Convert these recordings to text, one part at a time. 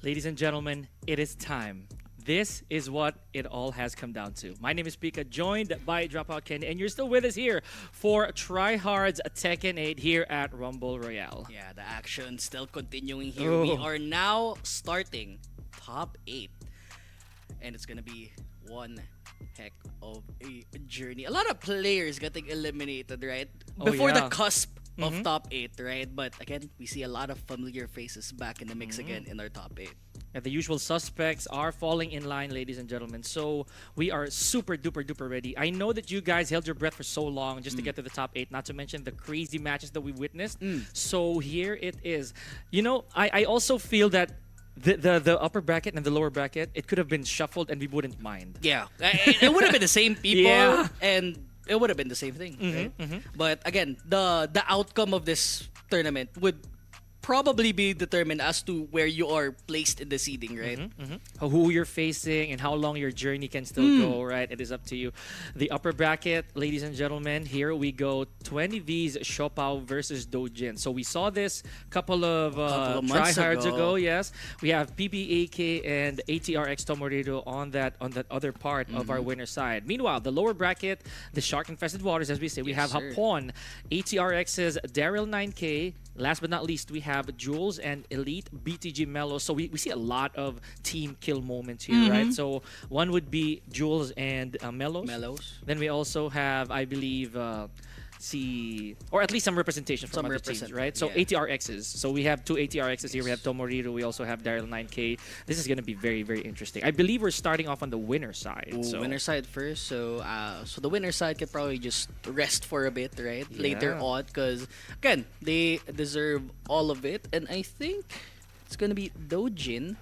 Ladies and gentlemen, it is time. This is what it all has come down to. My name is Pika, joined by Dropout Ken, and you're still with us here for Tryhards Tekken 8 here at Rumble Royale. Yeah, the action still continuing here. We are now starting top 8. And it's gonna be one heck of a journey. A lot of players getting eliminated, right? Before the cusp of top 8, right? But again, we see a lot of familiar faces back in the mix again in our top 8. And the usual suspects are falling in line, ladies and gentlemen. So we are super duper duper ready. I know that you guys held your breath for so long just to get to the top 8, not to mention the crazy matches that we witnessed. So here it is. You know, I also feel that the upper bracket and the lower bracket, it could have been shuffled and we wouldn't mind. Yeah, it would have been the same people Yeah. and it would have been the same thing. Right? But again, the outcome of this tournament would probably be determined as to where you are placed in the seeding, right? Who you're facing and how long your journey can still go, right? It is up to you. The upper bracket, ladies and gentlemen, here we go. 20 V's Siopao versus Doujin. So we saw this couple of months tryhards ago. Yes, we have PBAK and ATRX Tomoriru on that other part of our winner side. Meanwhile, the lower bracket, the shark-infested waters, as we say, we have sir. Hapon, ATRX's Daryl 9K. Last but not least, we have Jules and Elite BTG Melos. So we see a lot of team kill moments here, right? So one would be Jules and Melos. Then we also have, I believe, or at least some representation from other teams, right? So ATRXs. So we have two ATRXs here. We have Tomoriru. We also have Daryl 9K. This is going to be very, very interesting. I believe we're starting off on the winner side. So winner side first. So the winner side could probably just rest for a bit, right? Later on, because again, they deserve all of it, and I think it's gonna be Doujin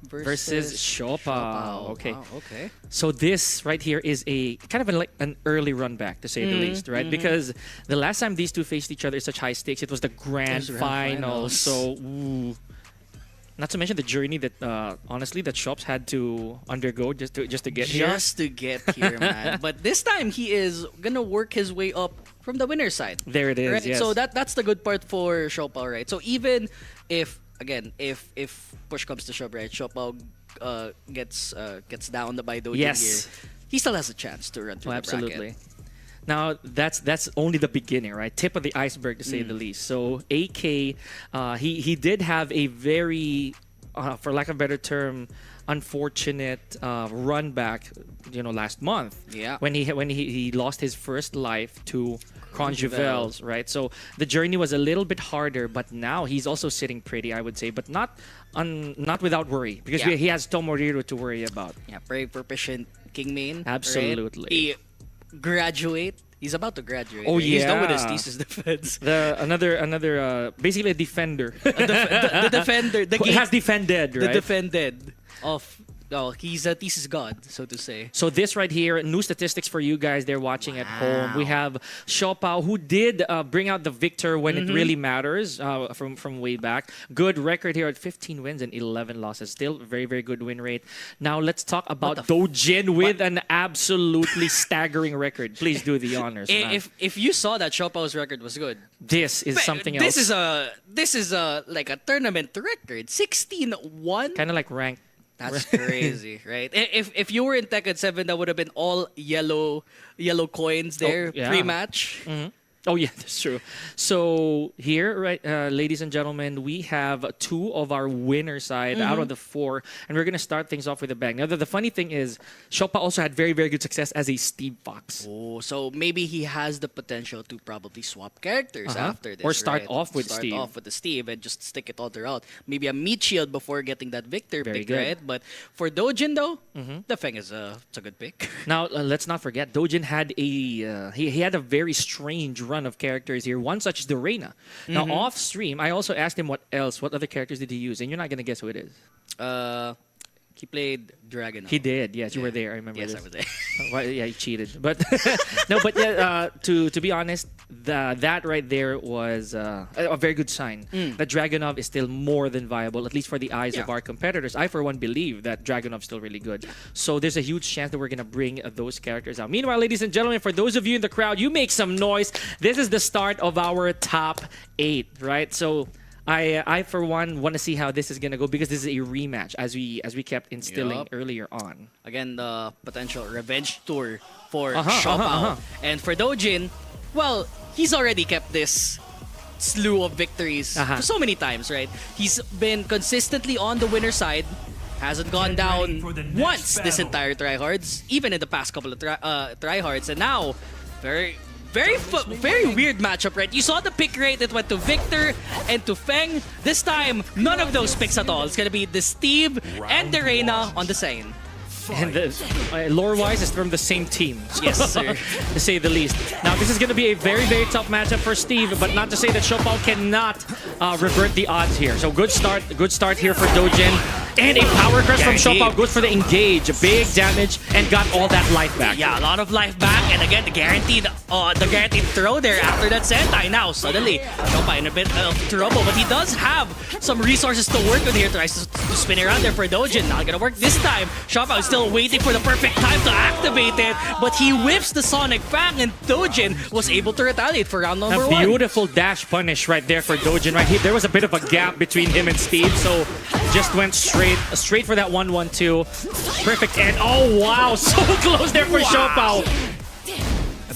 versus Siopao. Okay. Wow, okay. So this right here is a kind of like an early run back, to say the least, right? Because the last time these two faced each other at such high stakes, it was the grand final. So, not to mention the journey that honestly that Shops had to undergo just to get here. Just to get here, man. But this time he is gonna work his way up from the winner's side. There it is. Right? Yes. So that's the good part for Siopao, right? So even if push comes to shove, right, Siopao gets down by Doujin here, he still has a chance to run through the absolutely. bracket. Now that's only the beginning, right? Tip of the iceberg, to say the least. So AK, he did have a very, for lack of a better term, unfortunate run back, last month. Yeah. When he lost his first life to Conjuvels, right? So the journey was a little bit harder, but now he's also sitting pretty, I would say, but not without worry, because he has Tomoriru to worry about. Yeah, very proficient King Main. Absolutely. Right? He graduate. He's about to graduate. Oh, right? He's done with his yeah. thesis defense. Another basically a defender. The defender. Who has defended, right? The defended of. Oh, he's a thesis god, so to say. So this right here, new statistics for you guys there watching at home. We have Siopao, who did bring out the victor when it really matters from way back. Good record here at 15 wins and 11 losses. Still very, very good win rate. Now let's talk about Doujin with an absolutely staggering record. Please do the honors. If you saw that Siopao's record was good, this is something else. This is like a tournament record. 16-1. Kind of like ranked. That's crazy, right? If you were in Tekken 7, that would have been all yellow coins there pre-match. Oh yeah, that's true. So here, right, ladies and gentlemen, we have two of our winner side out of the 4, and we're gonna start things off with a bang. Now, the funny thing is, Siopao also had very, very good success as a Steve Fox. Oh, so maybe he has the potential to probably swap characters after this, or start right? off with Start off with the Steve and just stick it all throughout. Maybe a meat shield before getting that Victor Very pick, good. right? But for Doujin though, the Feng is it's a good pick. Now, let's not forget, Doujin had he had a very strange run of characters here. One such is the Reina. Now, off stream, I also asked him what other characters did he use, and you're not gonna guess who it is. He played Dragon. He did, yes. You were there. I remember. Yes, this. I was there. Well, yeah, he cheated, but no. But to be honest, that right there was a very good sign that Dragunov is still more than viable, at least for the eyes of our competitors. I, for one, believe that Dragunov's still really good. So there's a huge chance that we're gonna bring those characters out. Meanwhile, ladies and gentlemen, for those of you in the crowd, you make some noise. This is the start of our top 8, right? So I for one want to see how this is gonna go because this is a rematch, as we kept instilling Yup. earlier on. Again, the potential revenge tour for Uh-huh, Siopao. uh-huh. And for Doujin, well, he's already kept this slew of victories for so many times, right? He's been consistently on the winner side, hasn't gone down once this entire Tryhards, even in the past couple of Tryhards, and now very weird matchup, right? You saw the pick rate, it went to Victor and to Feng. This time, none of those picks at all. It's gonna be the Steve and the Reina on the same. And the lore-wise, it's from the same team. Yes, sir. To say the least. Now, this is going to be a very tough matchup for Steve, but not to say that Siopao cannot revert the odds here. So good start here for Doujin. And a power crush from Siopao, good for the engage. Big damage, and got all that life back. Yeah, a lot of life back, and again, the guaranteed throw there after that Sentai. Now, suddenly, Siopao in a bit of trouble, but he does have some resources to work with here. Tries to spin around there for Doujin. Not gonna work this time. Siopao is still waiting for the perfect time to activate it, but he whips the Sonic Fang, and Doujin was able to retaliate for round number one. A beautiful dash punish right there for Doujin. Right here, there was a bit of a gap between him and Steve, so just went straight for that 1-1-2. Perfect, and oh wow, so close there for Siopao.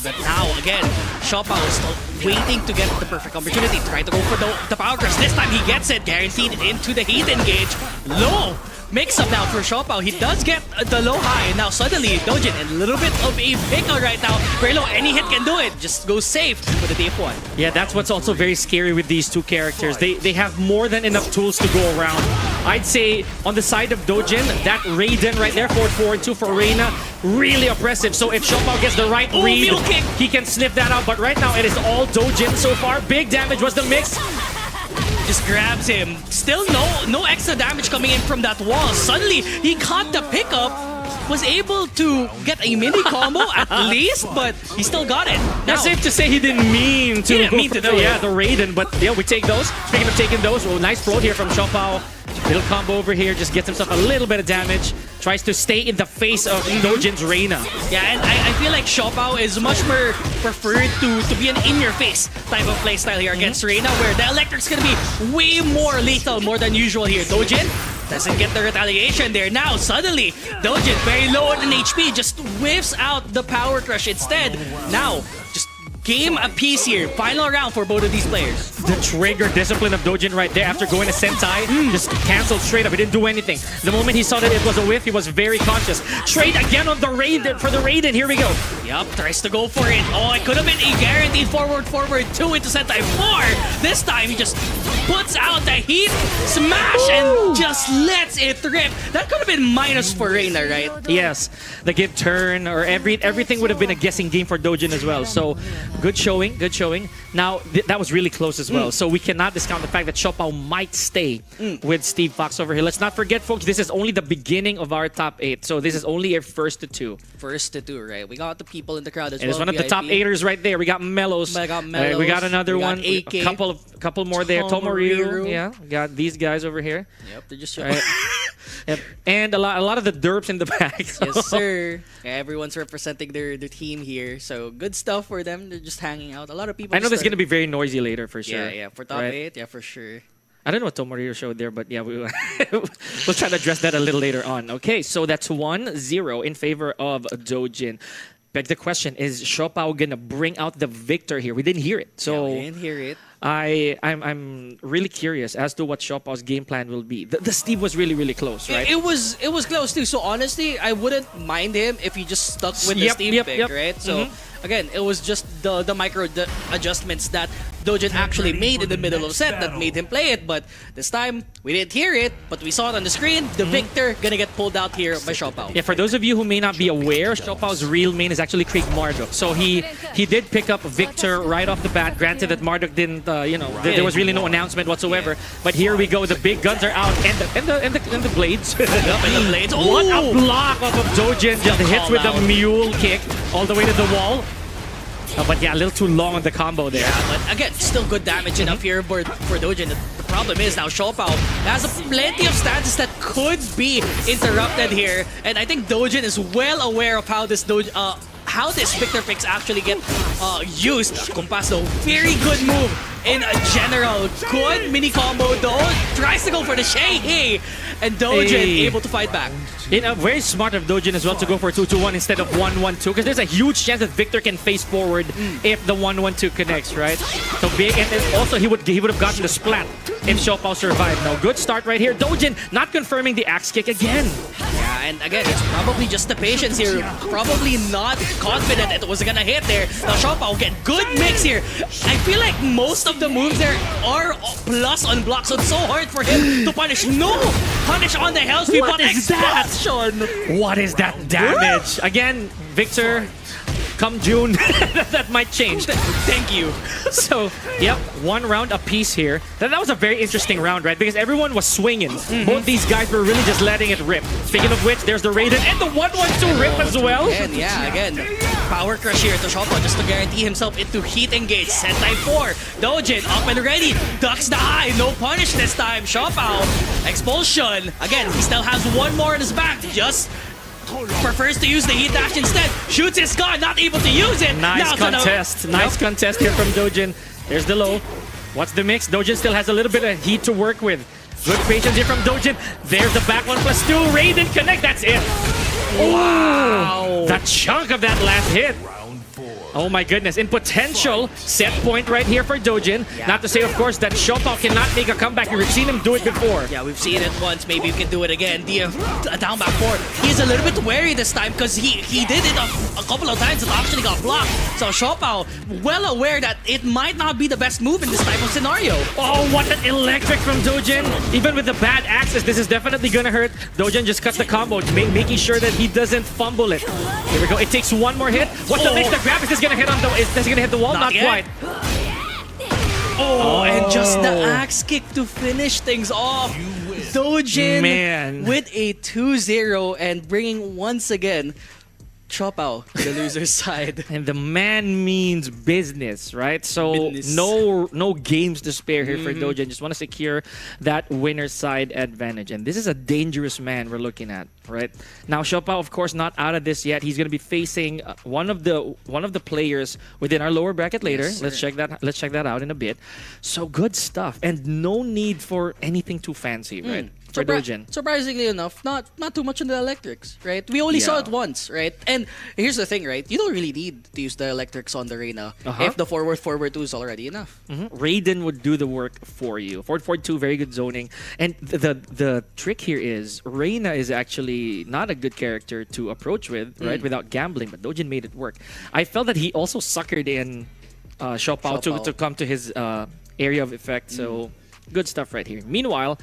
But now, again, Siopao is still waiting to get the perfect opportunity. Try to go for the power crush. This time he gets it, guaranteed into the heat engage. Low mix-up now for Siopao. He does get the low high, and now suddenly Doujin in a little bit of a pickle right now. Very low, any hit can do it. Just go safe with the DF1. Yeah, that's what's also very scary with these two characters. They have more than enough tools to go around. I'd say on the side of Doujin, that Raiden right there, 4-4-2 for Reina, really oppressive. So if Siopao gets the right read, he can sniff that out. But right now, it is all Doujin so far. Big damage was the mix. Just grabs him. Still no extra damage coming in from that wall. Suddenly, he caught the pickup, was able to get a mini combo at least, but he still got it. Now, safe to say he didn't mean to do it. Yeah, the Raiden, but yeah, we take those. Speaking of taking those, well, nice float here from Siopao. Little combo over here, just gets himself a little bit of damage. Tries to stay in the face of Doujin's Reina. Yeah, and I feel like Siopao is much more preferred to be an in-your-face type of playstyle here against Reina, where the electric's gonna be way more lethal, more than usual here. Doujin doesn't get the retaliation there. Now, suddenly, Doujin, very low on HP, just whiffs out the power crush instead. Now, just game apiece here. Final round for both of these players. The trigger discipline of Doujin right there after going to Sentai just canceled straight up. He didn't do anything. The moment he saw that it was a whiff, he was very conscious. Trade again on the Raiden for the Raiden. Here we go. Yup, tries to go for it. Oh, it could have been a guaranteed forward 2 into Sentai 4. This time he just puts out the heat smash and just lets it rip. That could have been minus for Reina, right? Yes, the give turn or everything would have been a guessing game for Doujin as well. So good showing, good showing. Now that was really close as well. So we cannot discount the fact that Siopao might stay with Steve Fox over here. Let's not forget, folks, this is only the beginning of our top 8. So this is only a first to 2. First to 2, right? We got the people in the crowd as well. It's one of the top 8ers right there. We got Melos. We got we got another one. AK. A couple more there. Tomoriru. Yeah, we got these guys over here. Yep, they're just right. Yep. And a lot of the derps in the back. So. Yes, sir. Yeah, everyone's representing their team here. So good stuff for them. They're just hanging out. A lot of people. I know this is going to be very noisy later for sure. Yeah, for top 8, yeah, for sure. I don't know what Tomoriru showed there, but yeah, we'll try to address that a little later on. Okay, so that's 1-0 in favor of Doujin. But the question is, Siopao gonna bring out the victor here? We didn't hear it, so yeah, we didn't hear it. I'm really curious as to what Siopao's game plan will be. The Steve was really close, right? It was close too. So honestly, I wouldn't mind him if he just stuck with the Steve pick, right? So again, it was just the micro adjustments that Doujin actually made in the middle of the set that made him play it. But this time, we didn't hear it, but we saw it on the screen. The victor gonna get pulled out here by Siopao. Yeah, for those of you who may not be aware, Siopao's real main is actually Craig Marduk. So he did pick up Victor right off the bat. Granted that Marduk didn't, there was really no announcement whatsoever. But here we go. The big guns are out, and the blades. And the blades. What a block off of Doujin! Just hits with the mule kick all the way to the wall. But yeah, a little too long on the combo there. Yeah, but again, still good damage enough here for Doujin. The problem is now Siopao has plenty of stances that could be interrupted here. And I think Doujin is well aware of how this Victor picks actually get used. Compasso, very good move in general. Good mini combo though. Tries to go for the Shei. And Doujin able to fight back. Very smart of Doujin as well to go for 2-2-1 instead of 1-1-2, because there's a huge chance that Victor can face forward if the 1-1-2 connects, right? So big, and also he would have gotten the splat if Siopao survived. Now good start right here. Doujin not confirming the axe kick again. Yeah, and again, it's probably just the patience here. Probably not confident it was gonna hit there. Now Siopao get good mix here. I feel like most of the moves there are plus on block, so it's so hard for him to punish. No! Punish on the Hellspeed, What but is that? expulsion! What is that damage? Again, Victor, come June, that might change. Thank you. So, yep, 1 round apiece here. That was a very interesting round, right? Because everyone was swinging. Both these guys were really just letting it rip. Speaking of which, there's the Raiden and the 1-1-2 rip as well. And yeah, again, power crush here to Siopao just to guarantee himself into heat engage. Sentai 4, Doujin up and ready. Ducks the high, no punish this time. Siopao, expulsion. Again, he still has one more in his back. Just prefers to use the heat dash instead. Shoots his gun, not able to use it. Nice contest. Nice contest here from Doujin. There's the low. What's the mix? Doujin still has a little bit of heat to work with. Good patience here from Doujin. There's the back 1+2. Raiden connect. That's it. Wow. The chunk of that last hit. Oh my goodness. In potential set point right here for Doujin. Yeah. Not to say, of course, that Siopao cannot make a comeback. We've seen him do it before. Yeah, we've seen it once. Maybe we can do it again. Down back 4. He's a little bit wary this time because he did it a couple of times. It actually got blocked. So Siopao, well aware that it might not be the best move in this type of scenario. Oh, what an electric from Doujin. Even with the bad axes, this is definitely going to hurt. Doujin just cuts the combo, making sure that he doesn't fumble it. Here we go. It takes one more hit. What's the mix? The grab is this going to hit on the... Is this going to hit the wall? Not quite. Oh, and just the axe kick to finish things off. Doujin with a 2-0 and bringing once again Siopao to the loser's side. And the man means business, right? So no games to spare here for Doujin. Just want to secure that winner's side advantage. And this is a dangerous man we're looking at, right? Now Siopao, of course, not out of this yet. He's going to be facing one of the players within our lower bracket later. Yes, let's check that out in a bit. So good stuff, and no need for anything too fancy, right? For Doujin. Surprisingly enough, not too much on the electrics, right? We only saw it once, right? And here's the thing, right? You don't really need to use the electrics on the Reina if the forward 2 is already enough. Raiden would do the work for you. Forward 2, very good zoning. And the trick here is Reina is actually not a good character to approach with, right? Without gambling, but Doujin made it work. I felt that he also suckered in Siopao to come to his area of effect. So good stuff right here. Meanwhile,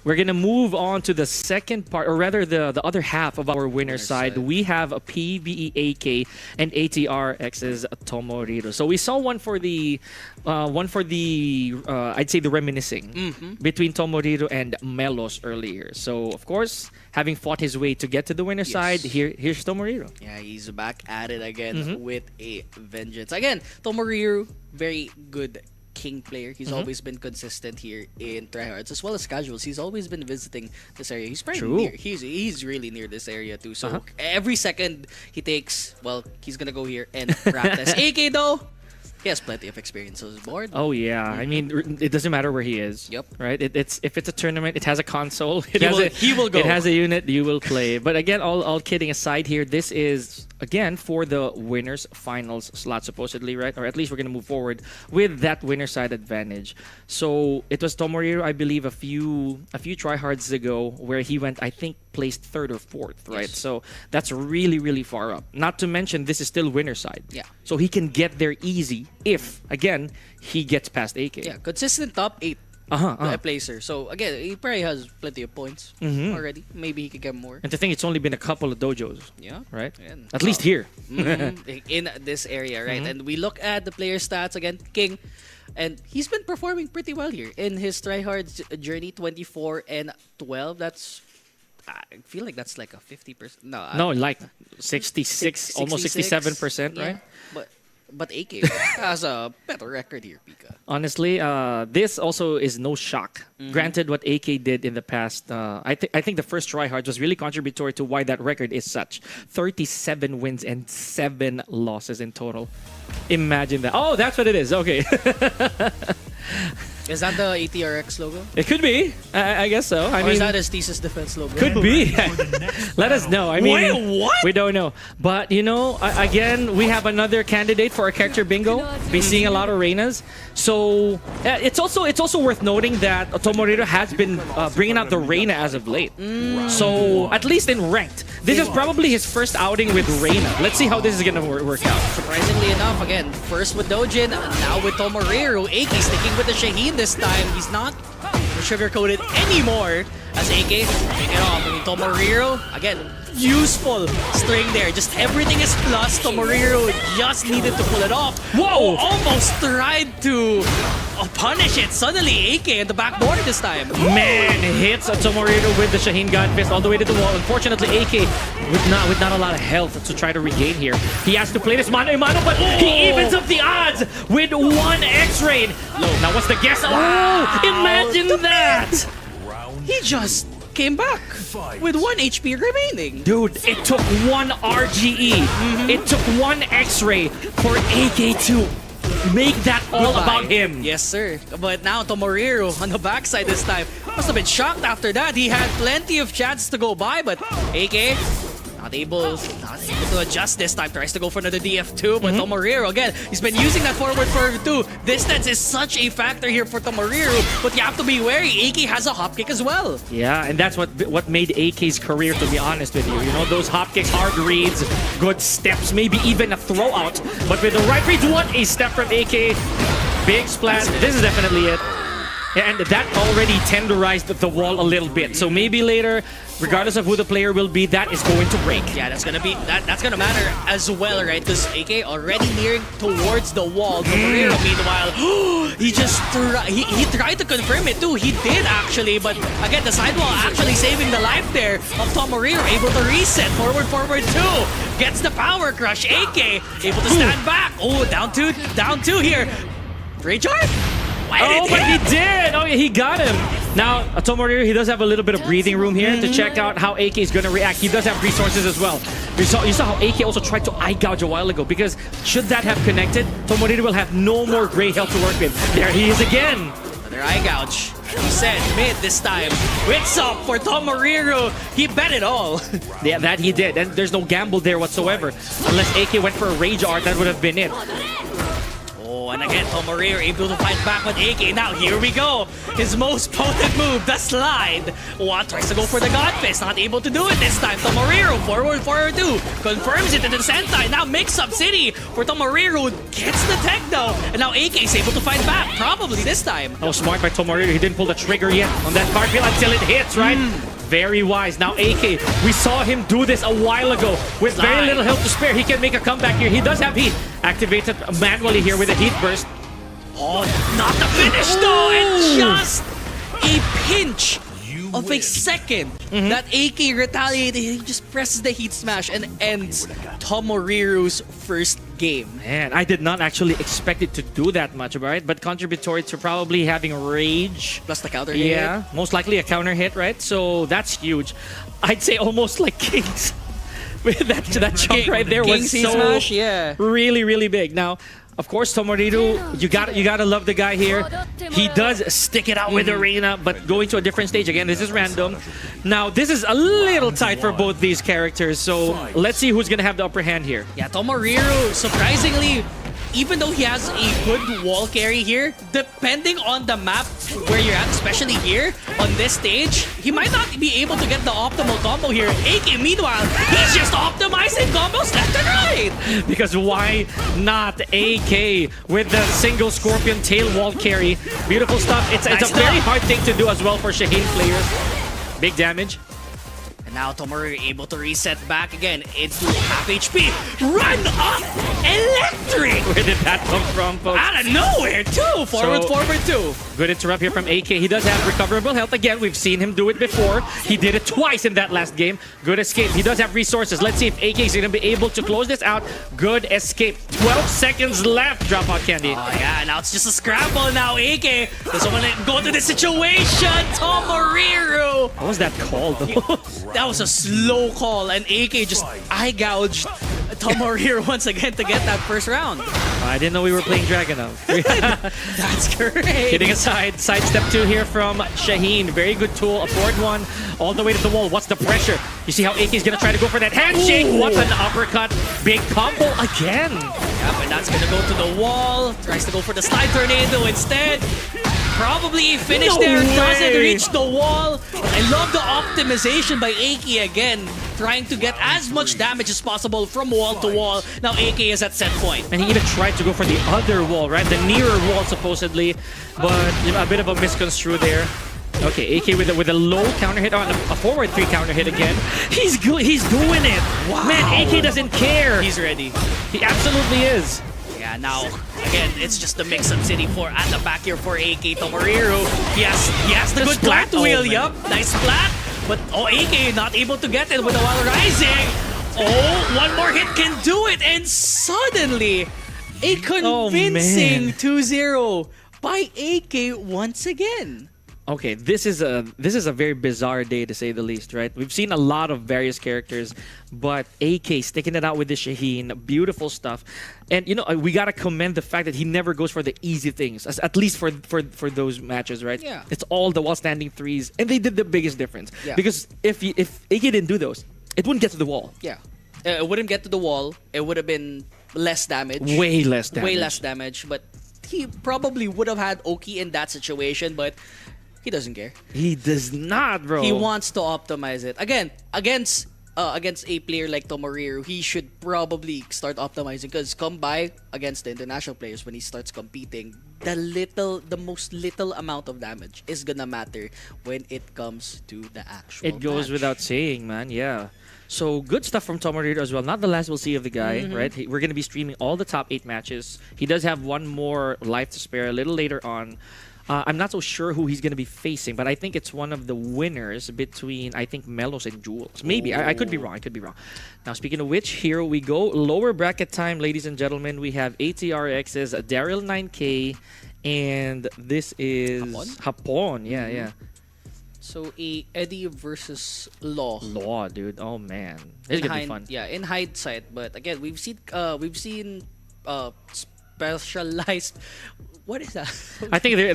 we're going to move on to the second part, or rather the other half of our winner side. We have a PBEAK and ATRX's Tomoriru. So we saw one for the I'd say the reminiscing between Tomoriru and Melos earlier. So of course, having fought his way to get to the winner side, here's Tomoriru. Yeah, he's back at it again with a vengeance. Again, Tomoriru, very good King player. He's always been consistent here in Tryhards as well as casuals. He's always been visiting this area. He's pretty near. He's really near this area too. So every second he takes, well, he's gonna go here and practice. AK though, he has plenty of experience on his board. Oh yeah, I mean it doesn't matter where he is. Yep. Right. If it's a tournament, it has a console. He will go. It has a unit. You will play. But again, all kidding aside, here this is again for the winners finals slot supposedly, right? Or at least we're gonna move forward with that winner side advantage. So it was Tomoriru, I believe, a few tryhards ago where he went, I think, placed 3rd or 4th, right? Yes. So that's really far up. Not to mention this is still winner side. Yeah. So he can get there easy if again he gets past AK. Yeah, consistent top 8 placer. So again, he probably has plenty of points already. Maybe he could get more. And to think it's only been a couple of dojos. Yeah. Right? And, at least here. In this area, right? And we look at the player stats again, King. And he's been performing pretty well here in his tryhard journey, 24 and 12. That's, I feel like that's like a 50%. No, like 66, almost 67%, yeah. right? But AK has a better record here, Pika. Honestly, this also is no shock. Granted, what AK did in the past, I think the first tryhard was really contributory to why that record is such. 37 wins and 7 losses in total. Imagine that. Oh, that's what it is. Okay. Is that the ATRX logo? It could be. I guess so. I Or mean, is that his thesis defense logo? could be. Let us know. I mean, Wait, what? we don't know. But you know, again, we have another candidate for our character bingo. Be seeing a lot of Reinas. So it's also worth noting that Tomoriru has been bringing out the Reina as of late. So at least in ranked, this is probably his first outing with Reina. Let's see how this is gonna work out. Surprisingly enough, again, first with Doujin, now with Tomoriru. AK sticking with the Shaheen this time. He's not sugar-coated anymore as AK picking it off. I mean, Tomoriru, again, useful string there. Just everything is plus. Tomoriru just needed to pull it off. Whoa! Almost tried to punish it. Suddenly, AK at the backboard this time. Man, hits Tomoriru with the Shaheen God Fist all the way to the wall. Unfortunately, AK with not a lot of health to try to regain here. He has to play this mano a mano, but he evens up the odds with one X-ray. Now, what's the guess? Oh, imagine that! He just came back with 1 HP remaining. Dude, it took one RGE. It took one X-ray for AK to make that all about him. Yes, sir. But now Tomoriru on the backside this time. Must have been shocked after that. He had plenty of chances to go by, but AK not able to adjust this time. Tries to go for another DF2, but Tomoriru, again, he's been using that forward 2. Distance is such a factor here for Tomoriru, but you have to be wary. AK has a hop kick as well. Yeah, and that's what made AK's career, to be honest with you. You know, those hop kicks, hard reads, good steps, maybe even a throw out. But with the right reads, what a step from AK. Big splash. This is definitely it. And that already tenderized the wall a little bit. So maybe later, regardless of who the player will be, that is going to break. Yeah, that's gonna be that's gonna matter as well, right? Because AK already nearing towards the wall. Tomoriru, meanwhile, he tried to confirm it too. He did actually, but again, the sidewall actually saving the life there of Tomoriru, able to reset forward 2. Gets the power crush. AK able to stand back. Oh, down two here. Rage Art? Oh, but he did! Oh, yeah, he got him. Now, Tomoriru, he does have a little bit of breathing room here to check out how AK is going to react. He does have resources as well. You saw how AK also tried to eye gouge a while ago, because should that have connected, Tomoriru will have no more gray health to work with. There he is again. Another eye gouge. He said mid this time. Wits up for Tomoriru. He bet it all. Yeah, that he did. And there's no gamble there whatsoever. Unless AK went for a Rage Art, that would have been it. Oh, and again, Tomoriru able to fight back with AK. Now, here we go. His most potent move, the slide. What tries to go for the God Fist. Not able to do it this time. Tomoriru, forward 2. Confirms it into the Sentai. Now, mix-up City for Tomoriru. Gets the tech, though. And now AK is able to fight back. Probably this time. Oh, smart by Tomoriru. He didn't pull the trigger yet on that cartwheel until it hits, right? Very wise. Now AK, we saw him do this a while ago with very little health to spare. He can make a comeback here. He does have heat activated manually here with a heat burst. Oh, not the finish though, and just a pinch of a second that AK retaliated. He just presses the heat smash and ends Tomoriru's first game. Man, I did not actually expect it to do that much, right? But contributory to probably having rage. Plus the counter hit. Yeah, most likely a counter hit, right? So that's huge. I'd say almost like Kings. With that chunk right there was so smash, yeah. really big. Now, of course, Tomoriru, you gotta love the guy here. He does stick it out with Arena, but going to a different stage again. This is random. Now, this is a little tight for both these characters, so let's see who's gonna have the upper hand here. Yeah, Tomoriru, surprisingly, even though he has a good wall carry here, depending on the map where you're at, especially here on this stage, he might not be able to get the optimal combo here. AK, meanwhile, he's just optimizing combos left and right. Because why not AK with the single Scorpion tail wall carry? Beautiful stuff. It's a very hard thing to do as well for Shaheen players. Big damage. Now Tomoriru able to reset back again into half HP. Run up! Electric! Where did that come from, folks? Out of nowhere, too! Forward 2. Good interrupt here from AK. He does have recoverable health. Again, we've seen him do it before. He did it twice in that last game. Good escape. He does have resources. Let's see if AK is going to be able to close this out. Good escape. 12 seconds left. Drop out candy. Oh, yeah. Now it's just a scramble now. AK doesn't want to go to the situation. Tomoriru! What was that called, though? That was a slow call, and AK just eye gouged Tomoriru once again to get that first round. I didn't know we were playing Dragunov. That's great. Hitting aside, sidestep 2 here from Shaheen. Very good tool, a forward one, all the way to the wall. What's the pressure? You see how AK is gonna try to go for that handshake. Ooh. What an uppercut. Big combo again. Yeah, but that's gonna go to the wall. Tries to go for the slide tornado instead. Probably finished there. Doesn't reach the wall. I love the optimization by AK again. Trying to get as much damage as possible from wall to wall. Now AK is at set point. And he even tried to go for the other wall, right? The nearer wall, supposedly. But you know, a bit of a misconstrue there. Okay, AK with a low counter hit on a forward 3 counter hit again. He's good. He's doing it. Wow. Man, AK doesn't care. He's ready. He absolutely is. Yeah, now, again, it's just the mix-up city for at the back here for AK Tomoriru. Yes, the good splat. plant wheel, Oh, yup. Nice splat. But, AK not able to get it with the while rising. Oh, one more hit can do it. And suddenly, a convincing 2-0 by AK once again. Okay, this is a very bizarre day to say the least, right? We've seen a lot of various characters, but AK sticking it out with the Shaheen, beautiful stuff. And you know, we gotta commend the fact that he never goes for the easy things, at least for those matches, right? Yeah. It's all the wall standing threes, and they did the biggest difference. Yeah. Because if AK didn't do those, it wouldn't get to the wall. Yeah. It wouldn't get to the wall. It would have been less damage. Way less damage. Way less damage. But he probably would have had Oki in that situation, but he doesn't care. He does not, bro. He wants to optimize it. Again, against a player like Tomoriru, he should probably start optimizing because come by against the international players when he starts competing, the most little amount of damage is gonna matter when it comes to the actual It goes match. without saying, man. Yeah. So good stuff from Tomoriru as well. Not the last we'll see of the guy, right? We're going to be streaming all the top 8 matches. He does have one more life to spare a little later on. I'm not so sure who he's going to be facing, but I think it's one of the winners between, I think, Melos and Jules. Maybe. I could be wrong. I could be wrong. Now, speaking of which, here we go. Lower bracket time, ladies and gentlemen. We have ATRX's Daryl 9K, and this is Hapon. Yeah. So a Eddie versus Law. Law, dude. Oh, man. This is going to be fun. Yeah, in hindsight, but again, we've seen specialized. What is that? I think they're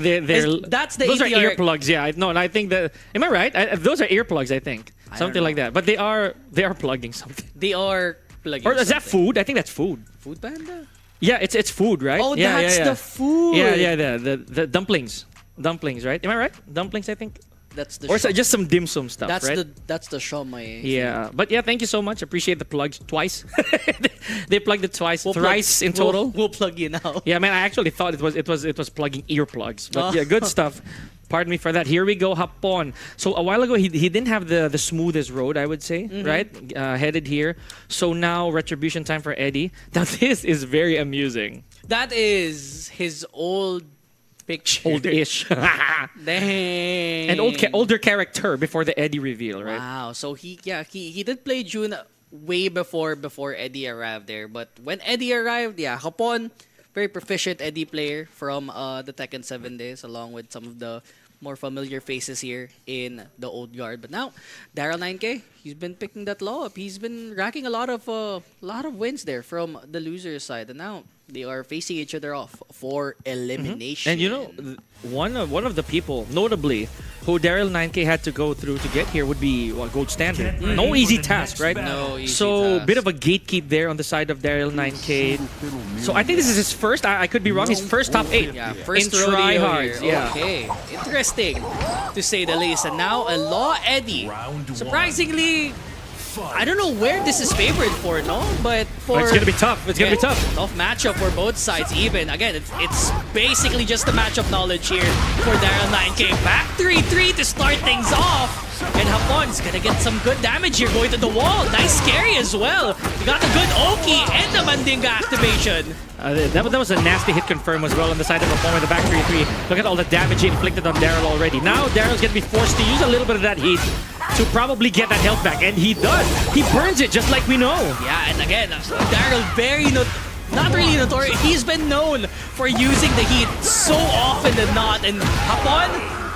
that's the those are ATR. earplugs. Yeah, I think that. Am I right? Those are earplugs. I think something like that. But they are plugging something. They are plugging. Or is that something. food? I think that's food. Food Panda? Yeah, it's food, right? Oh, yeah, that's the food. Yeah. The dumplings, right? Am I right? Dumplings, I think. That's the. Or is it just some dim sum stuff, that's right? that's the shawmai. Yeah, but yeah, thank you so much. Appreciate the plugs twice. They plugged it twice, thrice in total. We'll plug you now. Yeah, man, I actually thought it was plugging earplugs. But yeah, good stuff. Pardon me for that. Here we go, Hapon. So a while ago, he didn't have the smoothest road, I would say, right? Headed here. So now retribution time for Eddie. Now this is very amusing. That is his old picture. Old-ish. Dang. And older character before the Eddie reveal, right? Wow. So he did play June way before Eddie arrived there. But when Eddie arrived, yeah, Hapon, very proficient Eddie player from the Tekken 7 days, along with some of the more familiar faces here in the old guard. But now, Daryl 9K, he's been picking that law up. He's been racking a lot of wins there from the loser side, and now they are facing each other off for elimination. And you know, one of the people, notably, who Daryl 9K had to go through to get here would be Gold Standard. No easy task, right? No easy So, task. bit of a gatekeep there on the side of Daryl 9K. So, I think this is his first, I could be wrong, his first top 8 Yeah, first in rodeo Tryhards. here. Yeah. Okay, interesting to say the least. And now a Law Eddie. Surprisingly, I don't know where this is favored for, no? But for It's gonna be tough. It's gonna be tough. Tough matchup for both sides. Even again, it's basically just the matchup knowledge here for Daryl 9K. Back 3-3 to start things off. And Hapon's gonna get some good damage here going to the wall. Nice carry as well. You got the good Oki and the Mandinga activation. That was a nasty hit confirm as well on the side of Hapon with the back 3-3. Look at all the damage he inflicted on Daryl already. Now Daryl's gonna be forced to use a little bit of that heat to probably get that health back, and he does. He burns it just like we know. Yeah, and again, Daryl very not really notorious. He's been known for using the heat so often than not, and Hapon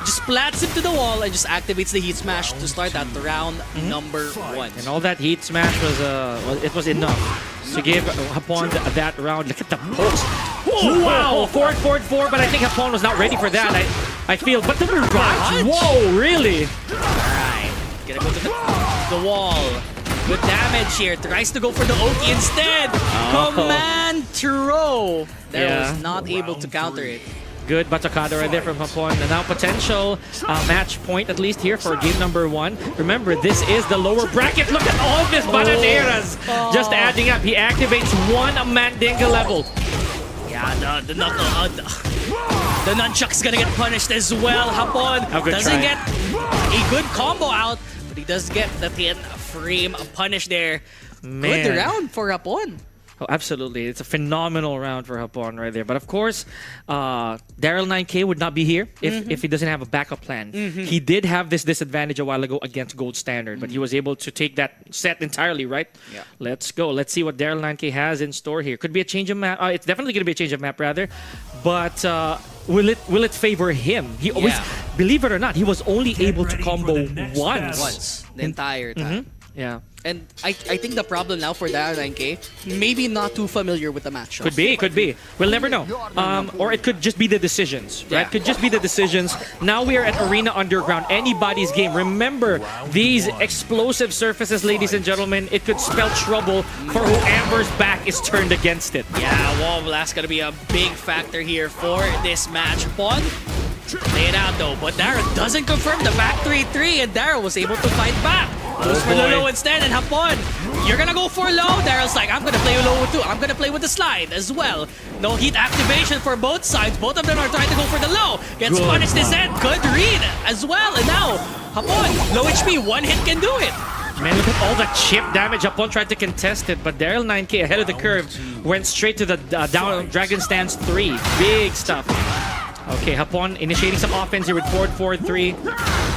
just splats him to the wall and just activates the heat smash to start that round number 1. And all that heat smash was it was enough to give Hapon that round. Look at the post. Wow, forward 4, but I think Hapon was not ready for that. I feel, but the barrage. Whoa, really? Alright, gonna go to the wall. Good damage here. Tries to go for the Oki instead. Command throw. There was not able to counter it. Good Batacada right there from Hapon. And now potential match point, at least here for game number 1. Remember, this is the lower bracket. Look at all this Bananeras just adding up. He activates one Mandinga level. Yeah, the knuckle, the nunchuck's gonna get punished as well. Hapon doesn't get a good combo out, but he does get the 10 frame punish there. Man. Good round for Hapon. Oh, absolutely. It's a phenomenal round for Hapon right there. But of course, Daryl 9K would not be here if he doesn't have a backup plan. He did have this disadvantage a while ago against Gold Standard, but he was able to take that set entirely, right? Yeah. Let's go. Let's see what Daryl 9K has in store here. Could be a change of map. It's definitely going to be a change of map, rather. But will it favor him? He always, believe it or not, he was only able to combo once. The entire time. Yeah. And I think the problem now for Daryl 9K, maybe not too familiar with the matchup. Could be. We'll never know. Or it could just be the decisions, right? Yeah. Could just be the decisions. Now we are at Arena Underground, anybody's game. Remember, these explosive surfaces, ladies and gentlemen, it could spell trouble for whoever's back is turned against it. Yeah, Wall Blast gonna be a big factor here for this match. Pon, lay it out though, but Daryl doesn't confirm the back 3-3, and Daryl was able to fight back. Goes for the low instead, and Hapon, you're gonna go for low. Daryl's like, I'm gonna play low too. I'm gonna play with the slide as well. No heat activation for both sides. Both of them are trying to go for the low. Gets punished instead. Good read as well. And now, Hapon, low HP, one hit can do it. Man, look at all the chip damage. Hapon tried to contest it, but Daryl 9K ahead of the curve went straight to the down Dragon Stance 3. Big stuff. Okay, Hapon initiating some offense here with forward 4-3.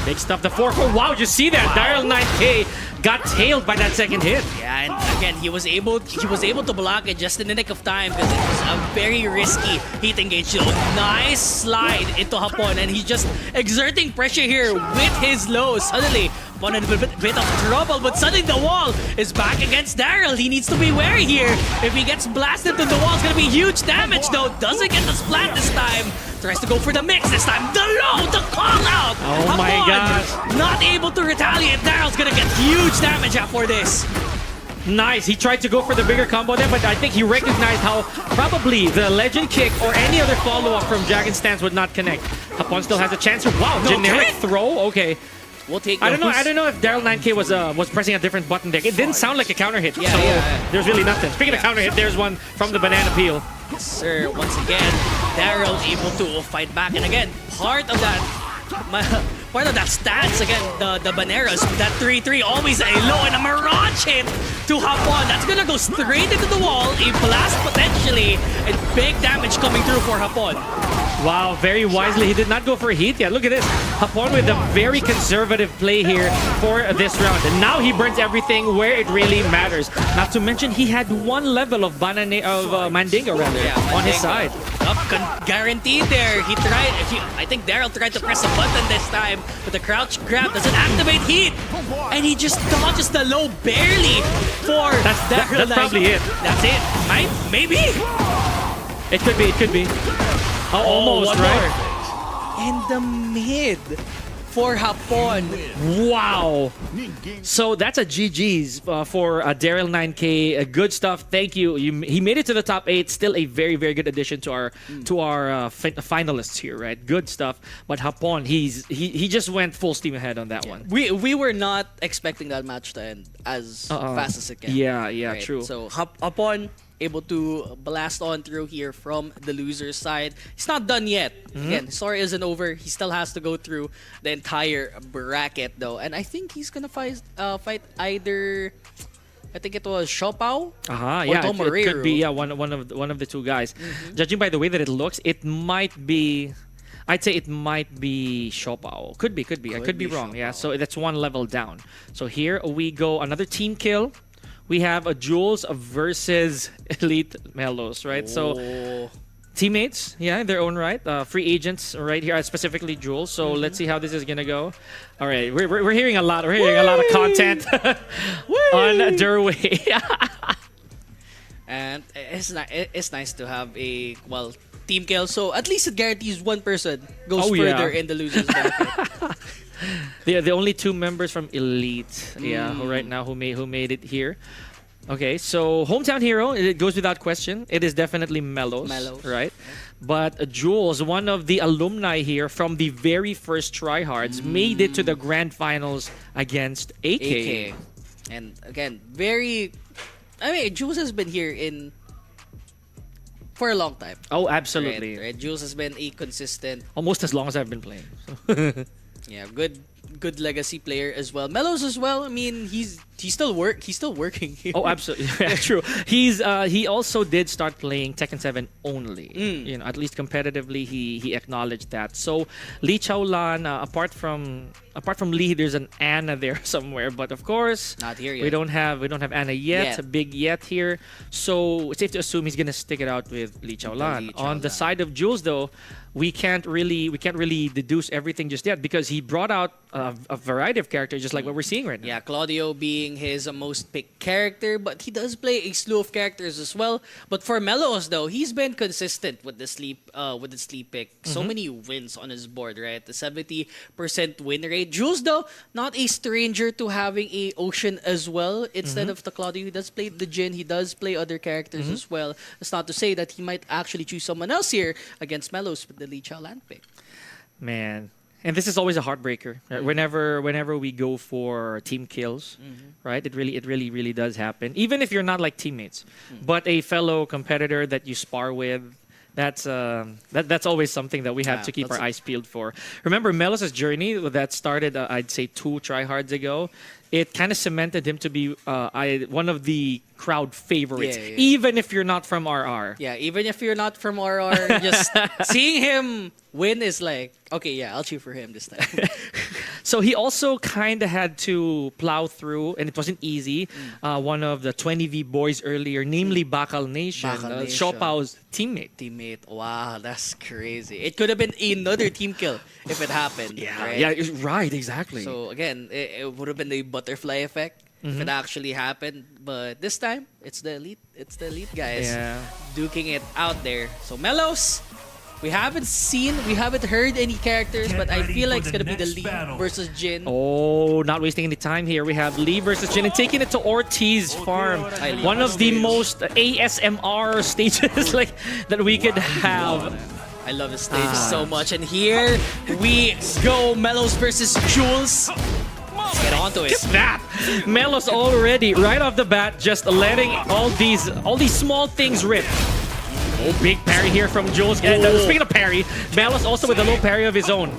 Big stuff. The 4-4. Wow, did you see that? Daryl 9K got tailed by that second hit. Yeah, and again, he was able to block it just in the nick of time because it was a very risky heat engage. So nice slide into Hapon, and he's just exerting pressure here with his low. Suddenly, Hapon in a bit of trouble, but suddenly the wall is back against Daryl. He needs to be wary here. If he gets blasted to the wall, it's gonna be huge damage though. Doesn't get the splat this time. Tries to go for the mix this time. The low, the call out. Oh my gosh. Not able to retaliate. Daryl's gonna get huge damage after this. Nice. He tried to go for the bigger combo there, but I think he recognized how probably the legend kick or any other follow-up from Dragon Stance would not connect. Hapon still has a chance. Wow, generic throw. Okay. We'll take. I don't know if Daryl 9K was pressing a different button there. It didn't sound like a counter hit. Yeah, so yeah. there's really nothing. Speaking of counter hit, there's one from the banana peel. Yes, sir. Once again, Daryl able to fight back, and again, part of that stance again, the Baneras, that 3-3, always a low and a mirage hit to Hapon. That's gonna go straight into the wall, a blast potentially, and big damage coming through for Hapon. Wow, very wisely. He did not go for a heat yet. Look at this. Hapon with a very conservative play here for this round. And now he burns everything where it really matters. Not to mention, he had one level of Mandinga on his side. Guaranteed there. He tried. I think Daryl tried to press a button this time, but the crouch grab doesn't activate heat, and he just dodges the low barely for Daryl. That's probably it. That's it. Maybe. It could be. It could be. Oh, almost, right? In the mid for Hapon. Wow. So that's a GG's for Daryl 9K. Good stuff. Thank you. He made it to the top 8. Still a very, very good addition to our finalists here, right? Good stuff. But Hapon, he just went full steam ahead on that one. We were not expecting that match to end as fast as it can. Yeah, right? true. So Hapon able to blast on through here from the loser's side. He's not done yet. Again, his story isn't over. He still has to go through the entire bracket though. And I think he's gonna fight either, I think it was Siopao or Tomoriru. It could be one of the two guys. Judging by the way that it looks, it might be, I'd say it might be Siopao. Could be. I could be wrong. Siopao. Yeah, so that's one level down. So here we go, another team kill. We have a Jules versus Elite Melos, right? So teammates, yeah, in their own right. Free agents right here, specifically Jules. So let's see how this is gonna go. All right, we're hearing a lot. We're hearing a lot of content on their way. And it's nice to have a, well, team kill. So at least it guarantees one person goes further in the losers bracket. The only two members from Elite, who right now who made it here. Okay, so hometown hero, it goes without question. It is definitely Melos, right? But Jules, one of the alumni here from the very first Tryhards, made it to the grand finals against AK. And again, Jules has been here for a long time. Oh, absolutely. Right? Jules has been a consistent, almost as long as I've been playing. yeah, good legacy player as well. Melos as well. I mean, he's still working here. Oh, absolutely. Yeah, true. He also did start playing Tekken 7 only. You know, at least competitively, he acknowledged that. So Lee Chaolan, apart from Lee, there's an Anna there somewhere, but of course, not here yet. We don't have Anna yet. A big yet here. So it's safe to assume he's gonna stick it out with Lee Chaolan. On the side of Jules, though, we can't really deduce everything just yet because he brought out a variety of characters, just like what we're seeing right now. Yeah, Claudio being his most picked character, but he does play a slew of characters as well. But for Melos, though, he's been consistent with the sleep pick. So many wins on his board, right? The 70% win rate. Jules, though, not a stranger to having a Ocean as well instead of the Claudio. He does play the Jin. He does play other characters as well. That's not to say that he might actually choose someone else here against Melos with the Lee Chaolan pick. Man. And this is always a heartbreaker. Right? Whenever we go for team kills, right? It really does happen. Even if you're not like teammates, but a fellow competitor that you spar with, that's always something that we have to keep our eyes peeled for. Remember Melos' journey that started, I'd say 2 Tryhards ago. It kind of cemented him to be one of the crowd favorites, even if you're not from RR. Yeah, even if you're not from RR, just seeing him win is like, okay, yeah, I'll cheer for him this time. So he also kind of had to plow through, and it wasn't easy. One of the 20v boys earlier, namely Bakal Nation, Siopao's teammate. Wow, that's crazy. It could have been another team kill if it happened. Right, exactly. So again, it would have been the butterfly effect if it actually happened. But this time, it's the elite guys duking it out there. So Melos, we haven't heard any characters, but I feel like it's gonna be the Lee versus Jin. Oh, not wasting any time here. We have Lee versus Jin and taking it to Ortiz farm. One of the most ASMR stages like that we could have. I love the stage so much. And here we go, Melos versus Jules. Let's get on to it. Look at that! Melos already, right off the bat, just letting all these small things rip. Oh, big parry here from Jules. Speaking of parry, Melos also with a little parry of his own.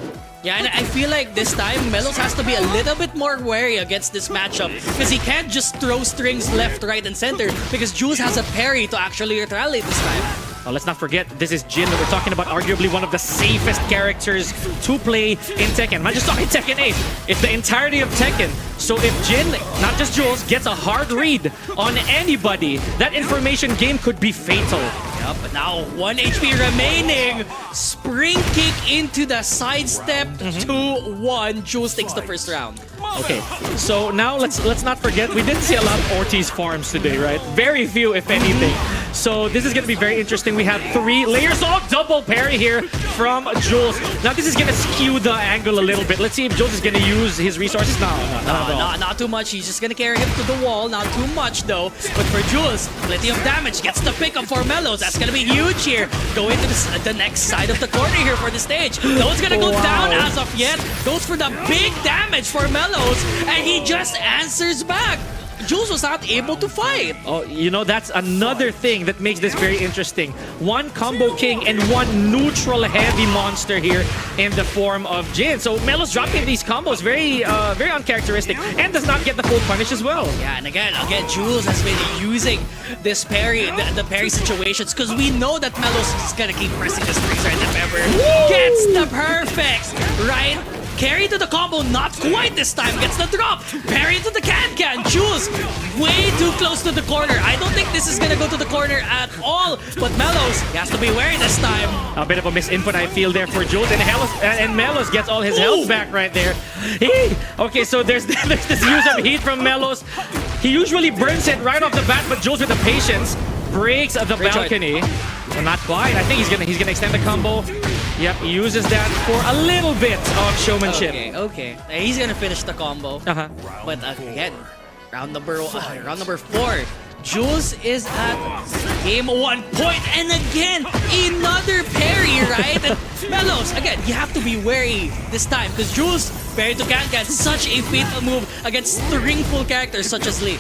Yeah, and I feel like this time, Melos has to be a little bit more wary against this matchup because he can't just throw strings left, right, and center because Jules has a parry to actually retaliate this time. Oh, let's not forget, this is Jin that we're talking about, arguably one of the safest characters to play in Tekken. I'm not just talking Tekken 8, it's the entirety of Tekken. So if Jin, not just Jules, gets a hard read on anybody, that information game could be fatal. Yep, but now 1 HP remaining. Spring kick into the sidestep. 2-1. Jules takes the first round. Okay, so now let's not forget, we didn't see a lot of Ortiz farms today, right? Very few, if anything. So this is going to be very interesting. We have 3 layers of double parry here from Jules. Now this is going to skew the angle a little bit. Let's see if Jules is going to use his resources. Not too much. He's just going to carry him to the wall. Not too much though. But for Jules, plenty of damage. Gets the pickup for Melos. That's going to be huge here. Going to the next side of the corner here for the stage. No one's going to go down as of yet. Goes for the big damage for Melos. And he just answers back. Jules was not able to fight. Oh, you know, that's another thing that makes this very interesting. One combo king and one neutral heavy monster here in the form of Jin. So Melos dropping these combos very uncharacteristic and does not get the full punish as well. Yeah, and again, Jules has been using this parry, the parry situations because we know that Melos is gonna keep pressing the strings right if ever. Gets the perfect, right? Carry to the combo, not quite this time. Gets the drop. Parry to the can. Jules, way too close to the corner. I don't think this is gonna go to the corner at all. But Melos, he has to be wary this time. A bit of a misinput, I feel, there for Jules. And Melos gets all his health back right there. Okay, so there's this use of heat from Melos. He usually burns it right off the bat, but Jules with the patience breaks the balcony. Well, not quite. I think he's gonna extend the combo. Yep, he uses that for a little bit of showmanship. Okay. He's gonna finish the combo. But again, round number 4. Jules is at game 1 point, and again, another parry, right? And Melos, again, you have to be wary this time because Jules parry to Can-Can, such a fatal move against stringful characters such as Lee.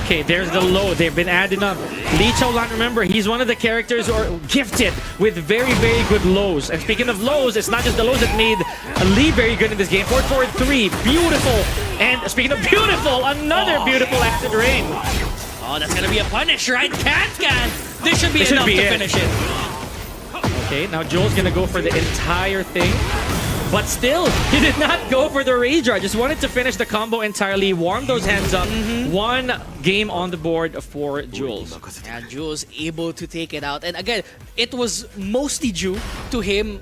Okay, there's the low. They've been adding up. Lee Chaolan, remember, he's one of the characters who are gifted with very, very good lows. And speaking of lows, it's not just the lows that made Lee very good in this game. 4-4-3, beautiful. And speaking of beautiful, another beautiful acid rain. Oh, that's gonna be a punish, right? Can-Can! This should be enough to finish it. Okay, now Joel's gonna go for the entire thing. But still, he did not go for the rage art. Just wanted to finish the combo entirely, warm those hands up. One game on the board for Jules. Yeah, Jules able to take it out. And again, it was mostly due to him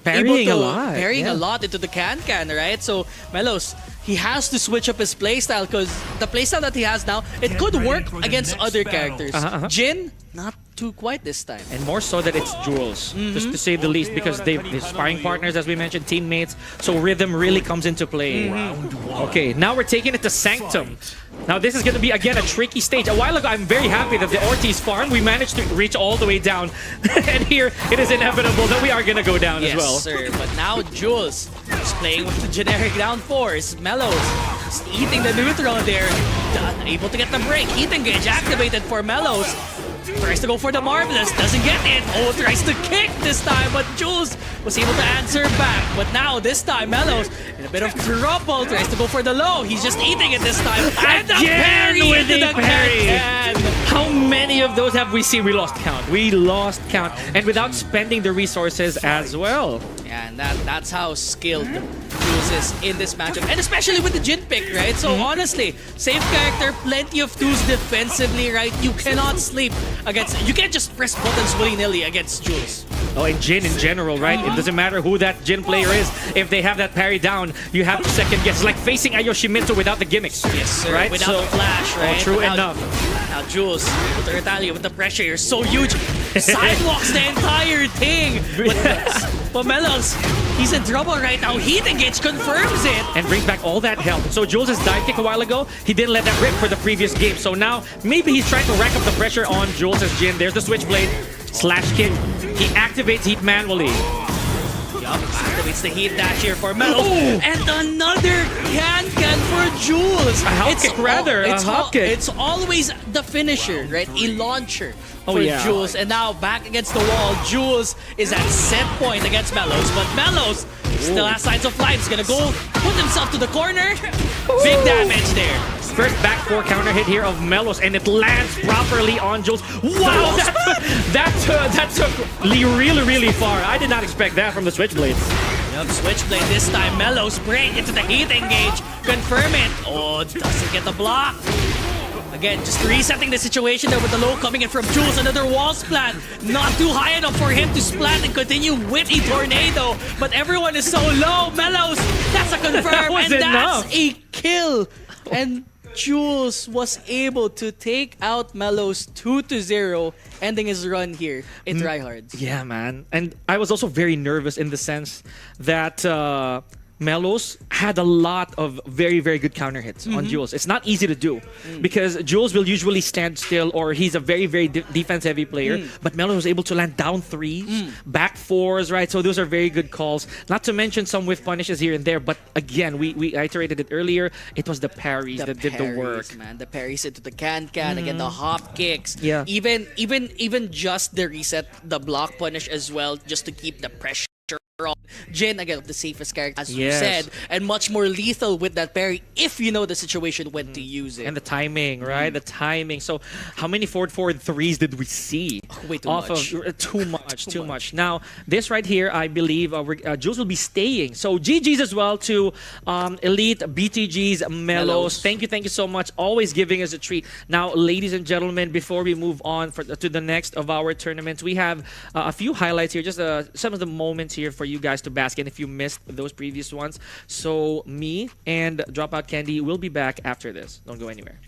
parrying a lot. Parrying a lot into the Can-Can, right? So, Melos, he has to switch up his playstyle because the playstyle that he has now, it could work against other characters. Jin, not too quite this time. And more so that it's Jules, just to say the least, because they're sparring partners, as we mentioned, teammates. So rhythm really comes into play. Okay, now we're taking it to Sanctum. Now this is going to be, again, a tricky stage. A while ago, I'm very happy that the Ortiz farm, we managed to reach all the way down. And here, it is inevitable that we are going to go down as well. Yes, sir. But now Jules is playing with the generic down force. Melos is eating the neutral there. Able to get the break. Heat engage activated for Melos. Tries to go for the Marvelous, doesn't get it. Oh, tries to kick this time, but Jules was able to answer back. But now, this time, Melos in a bit of trouble, tries to go for the low. He's just eating it this time. And the parry with into the Can-Can. How many of those have we seen? We lost count. We lost count. And without spending the resources as well. Yeah, and that's how skilled Jules is in this matchup. And especially with the Jin pick, right? So honestly, safe character, plenty of tools defensively, right? You cannot sleep against... You can't just press buttons willy-nilly against Jules. Oh, and Jin in general, right? It doesn't matter who that Jin player is. If they have that parry down, you have to second guess. It's like facing Ayoshimito without the gimmicks. Yes, sir. Right? Without the flash, right? Oh, true enough. Now Jules, with the retaliate, with the pressure here, so huge. Sidewalks the entire thing. But Melos, he's in trouble right now. Heat engage confirms it. And brings back all that health. So Jules' dive kick a while ago, he didn't let that rip for the previous game. So now, maybe he's trying to rack up the pressure on Jules' Jin. There's the switchblade. Slash kick. He activates heat manually. Yup, activates the heat dash here for Melos. And another Can-Can for Jules. A hop kick rather, a hop kick. It's always the finisher, right? A launcher for yeah. Jules. And now back against the wall, Jules is at set point against Melos. But Melos still has signs of life. He's gonna go put himself to the corner. Big damage there. First back 4 counter hit here of Melos, and it lands properly on Jules. Wow, that took Lee really, really far. I did not expect that from the Switchblade. Yep, Switchblade this time. Melos break into the heat engage. Confirm it. Oh, doesn't get the block. Again, just resetting the situation there with the low coming in from Jules. Another wall splat. Not too high enough for him to splat and continue with a tornado. But everyone is so low. Melos, that's a confirm. And that's a kill. And Jules was able to take out Melos 2-0, ending his run here in Tryhards. Yeah, man. And I was also very nervous in the sense that Melos had a lot of very, very good counter hits on Jules. It's not easy to do because Jules will usually stand still, or he's a very, very defense-heavy player. But Melos was able to land down 3s, back 4s, right? So those are very good calls. Not to mention some whiff punishes here and there. But again, we iterated it earlier. It was the parries that did the work. Man, the parries into the Can-Can, again, the hop kicks. Yeah. Even just the reset, the block punish as well, just to keep the pressure on. Jin, again, the safest character, as you said, and much more lethal with that parry if you know the situation when to use it. And the timing, right? The timing. So, how many forward 3s did we see? Way too much. Too much. Now, this right here, I believe Jules will be staying. So, GG's as well to Elite, BTG's, Melos. Thank you so much. Always giving us a treat. Now, ladies and gentlemen, before we move on to the next of our tournaments, we have a few highlights here, just some of the moments here for you guys to bask in if you missed those previous ones. So me and Dropout Candy will be back after this. Don't go anywhere.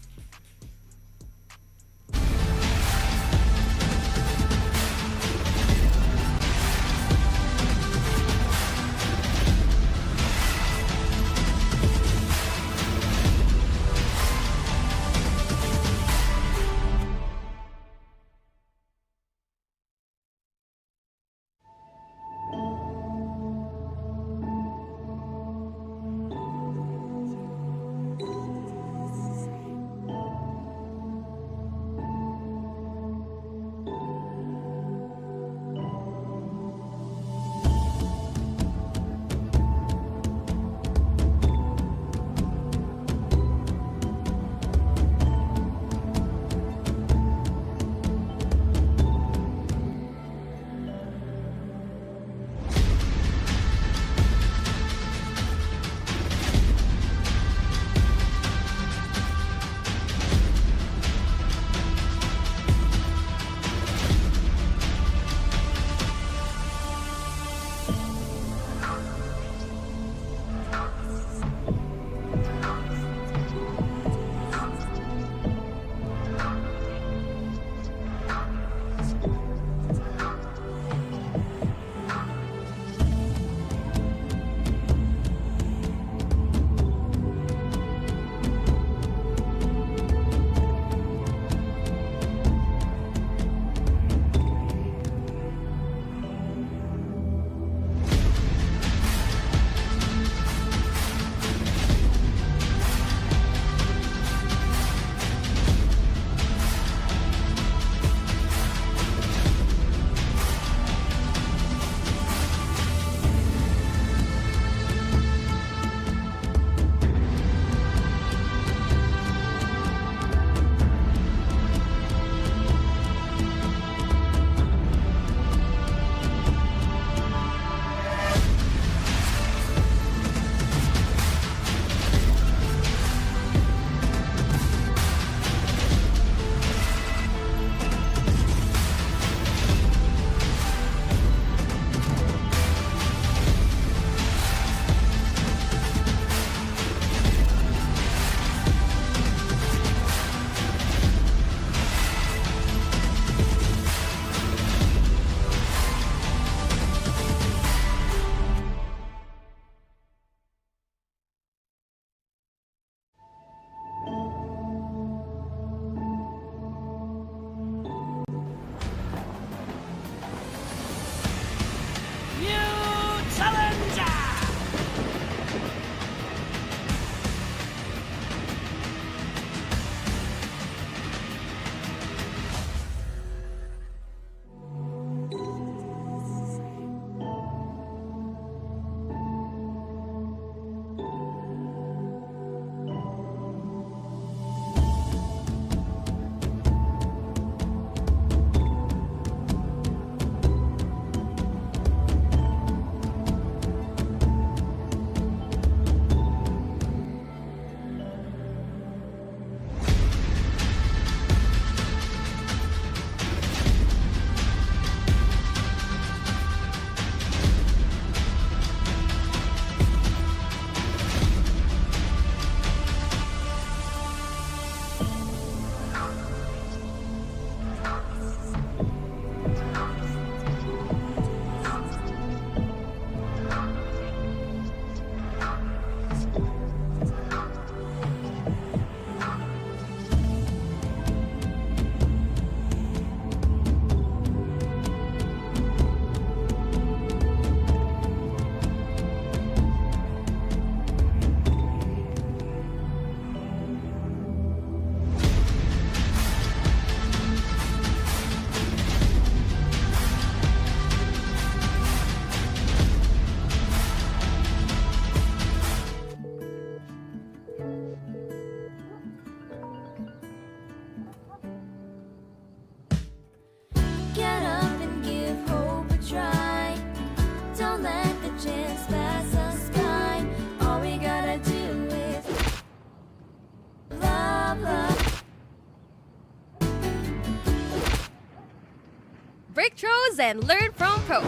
and learn from pros.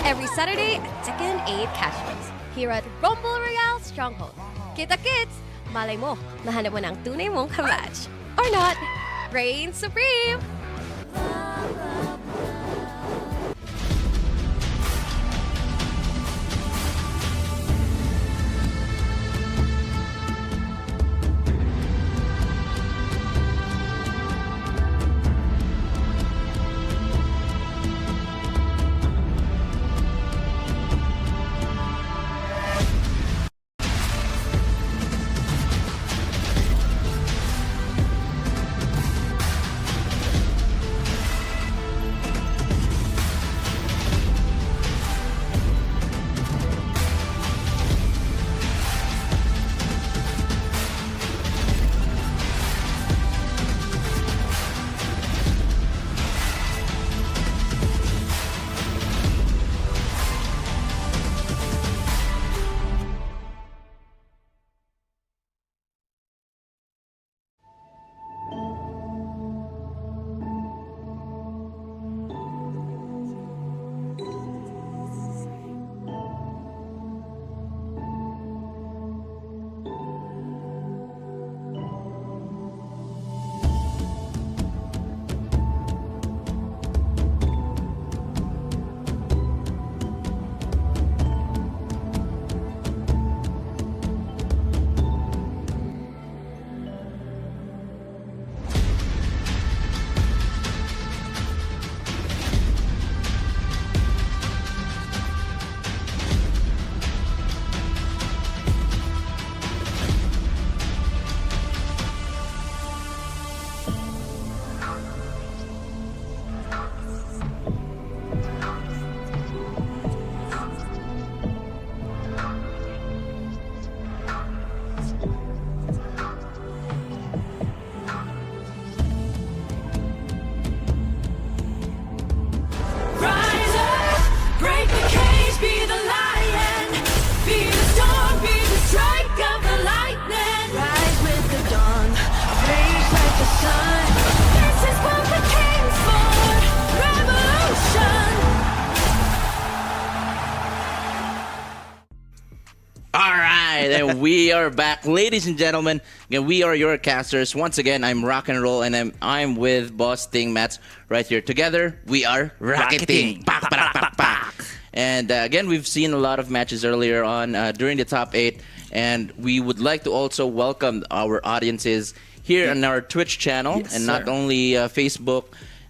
Every Saturday at Tekken 8 Casuals. Here at Rumble Royale Stronghold. Kita kids, malay mo, mahanap mo ng tunay mong kamatch. Or not, reign supreme! And we are back, ladies and gentlemen. Again, we are your casters. Once again, I'm Rock and Roll, and I'm with Boss Ting Mats right here. Together, we are Rocketing. And again, we've seen a lot of matches earlier on during the top 8, and we would like to also welcome our audiences here on our Twitch channel, and not only Facebook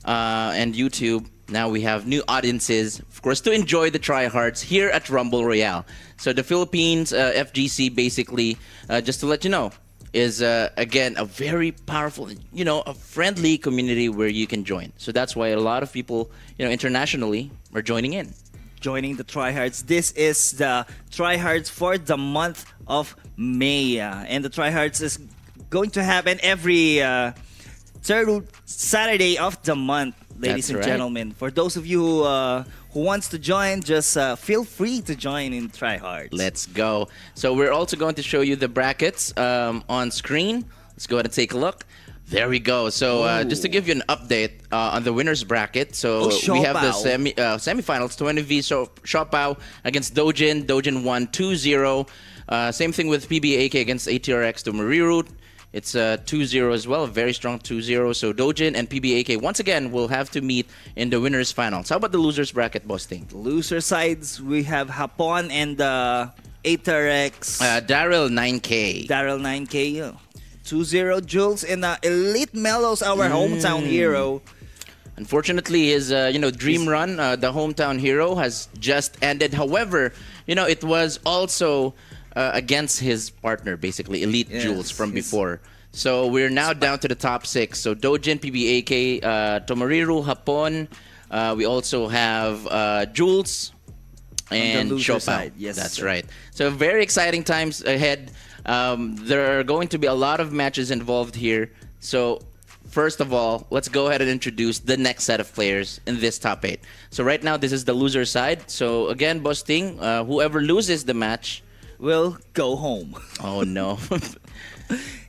and YouTube. Now we have new audiences, of course, to enjoy the Tryhards here at Rumble Royale. So the Philippines FGC, basically, just to let you know, is again a very powerful, a friendly community where you can join. So that's why a lot of people, internationally are joining in. Joining the Tryhards. This is the Tryhards for the month of May, and the Tryhards is going to happen every third Saturday of the month. Ladies and gentlemen, for those of you who wants to join, just feel free to join in Tryhards. Let's go. So we're also going to show you the brackets on screen. Let's go ahead and take a look. There we go. So just to give you an update on the winners bracket. So we have the semifinals, 20v Siopao against Doujin. Doujin won 2-0. Same thing with PBAK against ATRX Tomoriru. It's 2-0 as well, a very strong 2-0. So Doujin and PBAK once again will have to meet in the winners finals. How about the losers bracket, Boss Ting? The loser sides, we have Hapon and ATRX. Daryl 9K. Daryl 9K. 2-0 Jules and Elite Melos, our hometown hero. Unfortunately, his dream run, the hometown hero, has just ended. However, it was also against his partner, basically, Elite Jules from before. So we're now down to the top 6. So Doujin, PBAK, Tomoriru, Hapon. We also have Jules and Siopao. Yes, that's right. So very exciting times ahead. There are going to be a lot of matches involved here. So first of all, let's go ahead and introduce the next set of players in this top 8. So right now, this is the loser side. So again, Boss Ting, whoever loses the match will go home. Oh no.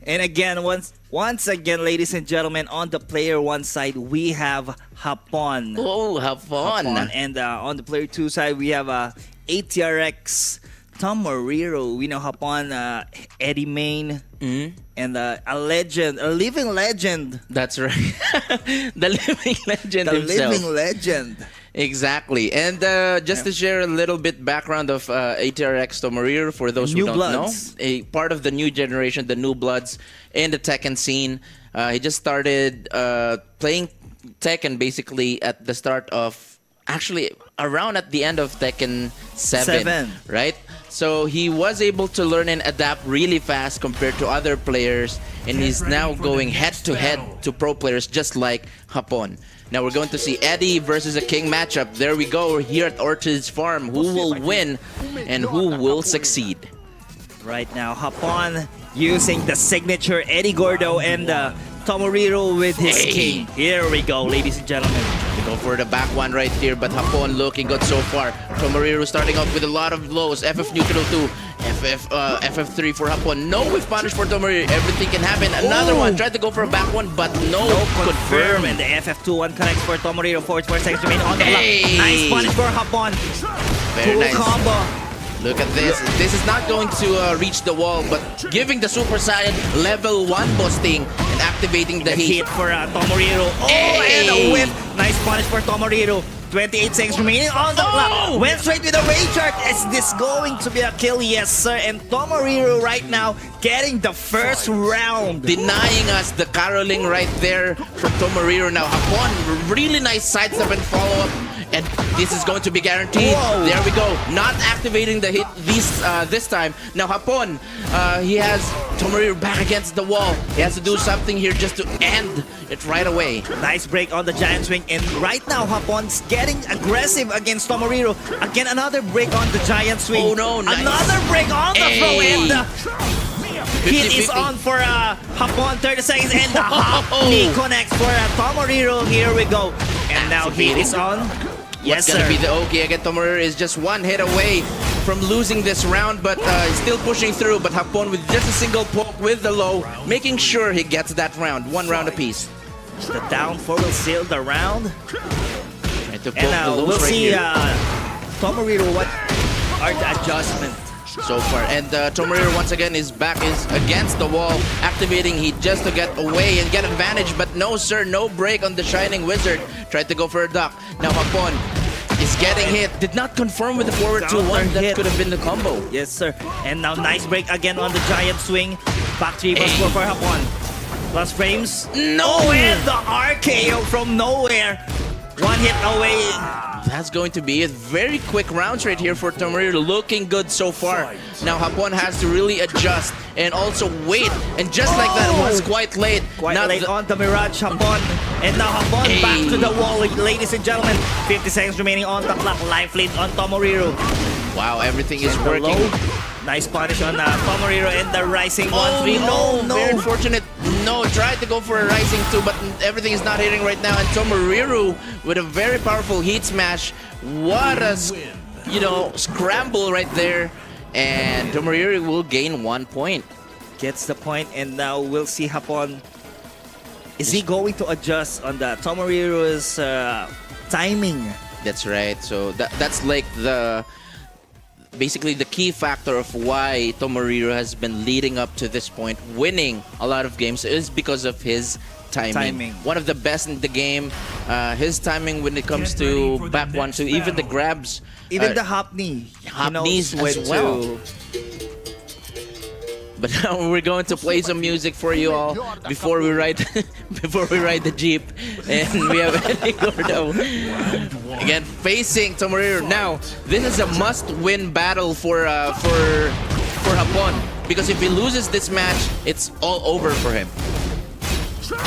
And again, once again, ladies and gentlemen, on the player 1 side, we have Hapon. Oh, have fun. Hapon. And on the player 2 side, we have ATRX, Tomoriru. We know Hapon, Eddie Main, and a legend, a living legend. That's right. The living legend The himself. living legend. Exactly. And just to share a little bit background of ATRX Tomoriru for those New who don't Bloods. know, a part of the new generation, the New Bloods in the Tekken scene. He just started playing Tekken basically at the start of, actually around at the end of Tekken 7, right? So he was able to learn and adapt really fast compared to other players, and he's now going head to head to pro players just like Hapon. Now we're going to see Eddie versus a King matchup. There we go, here at Orchard's Farm. Who will win and who will succeed? Right now, Hapon using the signature Eddie Gordo and Tomoriru with his Hey. king. Here we go, ladies and gentlemen. They go for the back one right here, but Hapon looking good so far. Tomoriru starting off with a lot of lows. FF neutral 2, FF3 for Hapon. No whiff punish for Tomoriru. Everything can happen. Another one. Tried to go for a back one, but no, Confirm, and the FF21 connects for Tomoriru. 44 seconds remain on the clock. Hey. Nice punish for Hapon. Very Cool nice. combo. Look at this. This is not going to reach the wall, but giving the Super Saiyan level 1 boosting and activating the The heat. hit for Tomoriru. Oh, Hey. and a whip. Nice punish for Tomoriru. 28 seconds remaining on the clock. Went straight with a rage art. Is this going to be a kill? Yes, sir. And Tomoriru right now getting the first round. Denying us the caroling right there from Tomoriru. Now Hapon, really nice sidestep and follow-up. And this is going to be guaranteed. Whoa. There we go. Not activating the hit this time. Now Hapon, he has Tomoriru back against the wall. He has to do something here just to end it right away. Nice break on the giant swing. And right now, Hapon's getting aggressive against Tomoriru. Again, another break on the giant swing. Oh, no, nice. Another break on the throw. Hey. And the hit is 50-50. on for Hapon. 30 seconds. And the hop knee connects for Tomoriru. Here we go. And now hit is on. Yes, What's gonna sir. be the okay again? Tomoriru is just one hit away from losing this round, but still pushing through. But Hapon with just a single poke with the low, making sure he gets that round. One round apiece. The down four will seal the round. Trying to poke And the lows we'll right see here. Tomoriru what are the adjustments. So far. And Tomoriru once again is against the wall, activating heat just to get away and get advantage. But no, sir, no break on the Shining Wizard. Tried to go for a duck. Now Hapon is getting hit. Did not confirm with the forward 2-1. That hit. could have been the combo. Yes, sir. And now nice break again on the giant swing. Back 3 plus 4 for Hapon. Plus frames. No! Oh, and the RKO from nowhere. One hit away. That's going to be it. Very quick rounds right here for Tomoriru. Looking good so far. Now Hapon has to really adjust and also wait. And just like that, it was quite late. Quite Not late the- on the Mirage Hapon. And now Hapon Hey. back to the wall, ladies and gentlemen. 50 seconds remaining on the clock. Life lead on Tomoriru. Wow, everything is The working. low. Nice punish on Tomoriru and the rising 1-3. Oh, No, very no. unfortunate. No, tried to go for a rising 2, but everything is not hitting right now. And Tomoriru with a very powerful heat smash. What a, scramble right there. And Tomoriru will gain 1 point. Gets the point, and now we'll see Hapon. Is he going to adjust on the Tomoriru's timing? That's right. So that's like basically the key factor of why Tomoriru has been leading up to this point, winning a lot of games, is because of his timing. One of the best in the game. His timing when it comes to back 1-2, even the grabs. Even the hop knee. hop he knows knees as when well. to- But now we're going to play some music for you all before we ride the jeep, and we have Eddie Gordo again facing Tomoriru. Now this is a must-win battle for Hapon, because if he loses this match, it's all over for him.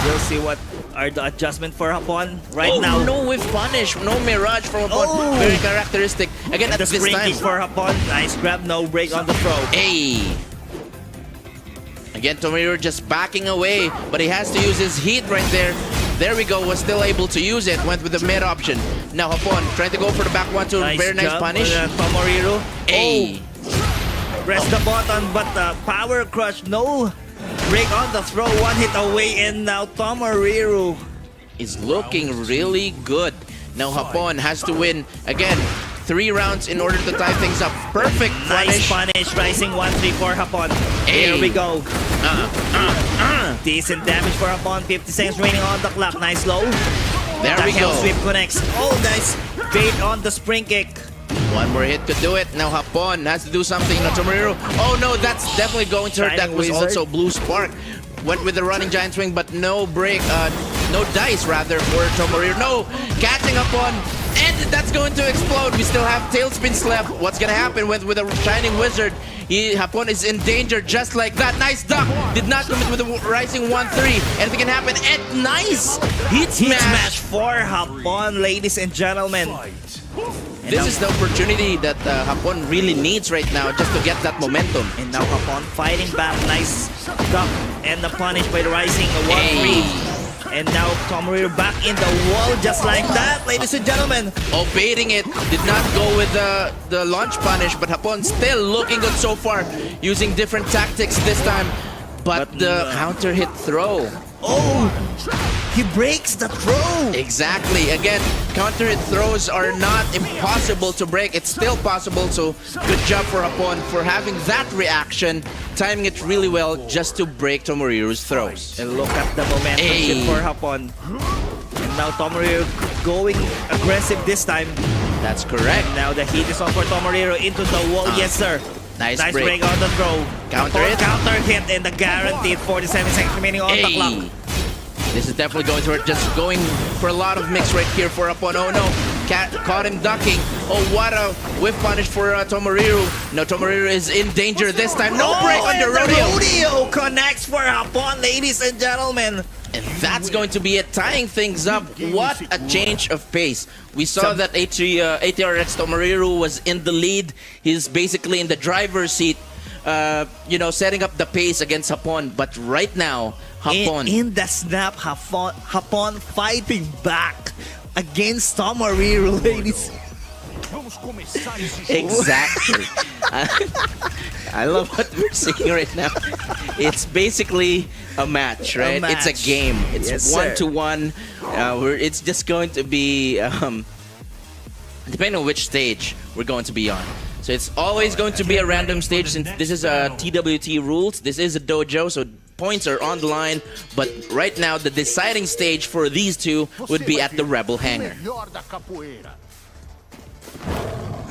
We'll see what are the adjustments for Hapon right Oh, now. no whiff punish, no mirage from Hapon. Oh. Very characteristic. Again And at the this spring time. kick for Hapon. Nice grab, no break on the throw. Hey. Again, Tomoriru just backing away, but he has to use his heat right there. There we go, was still able to use it. Went with the mid option. Now Hapon trying to go for the back 1-2. Very nice job punish. for, Tomoriru. Hey. Press the button, but power crush, no break on the throw, one hit away, and now Tomoriru. Is looking really good. Now Hapon has to win again 3 rounds in order to tie things up. Perfect Nice punish. punish, rising 1-3 for Hapon. Here Hey. we go. Decent damage for Hapon, 50 seconds remaining on the clock. Nice low. There The we hell go. sweep connects. Oh, nice bait on the spring kick. One more hit could do it. Now Hapon has to do something. Now Tomoriru. Oh no, that's definitely going to hurt. That Shining was Wizard. also Blue Spark. Went with the running giant swing, but no break. No dice rather for Tomoriru. No, catching up on. And that's going to explode. We still have tailspins left. What's gonna happen with a shining wizard? Hapon is in danger just like that. Nice duck. Did not commit with a rising 1-3. Anything can happen. And nice heat Heat smash. smash for Hapon, ladies and gentlemen. And This now- is the opportunity that Hapon really needs right now just to get that momentum. And now Hapon fighting back. Nice duck and the punish by the rising 1-3. And now Tomoriru back in the wall just like that, ladies and gentlemen. Oh, baiting it. Did not go with the launch punish, but Hapon still looking good so far. Using different tactics this time. But the counter hit throw. Oh, he breaks the throw. Exactly. Again, counter hit throws are not impossible to break. It's still possible. So good job for Hapon for having that reaction, timing it really well just to break Tomoriru's throws. And look at the momentum Hey. shift for Hapon. And now Tomoriru going aggressive this time. That's correct. Now the heat is on for Tomoriru into the wall. Yes, sir. Nice Nice break. break on the throw. Counter Hapon it. counter hit and the guaranteed 47 seconds remaining on the clock. This is definitely going to hurt. Just going for a lot of mix right here for Hapon. Oh no, caught him ducking. Oh, what a whiff punish for Tomoriru. No, Tomoriru is in danger this time. No break on the and rodeo. rodeo connects for Hapon, ladies and gentlemen. And that's going to be it, tying things up. What a change of pace. We saw that ATRX Tomoriru was in the lead. He's basically in the driver's seat, setting up the pace against Hapon. But right now, Hapon... In the snap, Hapon fighting back against Tomoriru, ladies. Exactly. I love what we're seeing right now. It's basically a match, right? It's a match. game. It's Yes, 1-1. It's just going to be, depending on which stage we're going to be on. So it's always going to be a random stage since this is a TWT rules. This is a dojo, so points are on the line. But right now, the deciding stage for these two would be at the Rebel Hangar.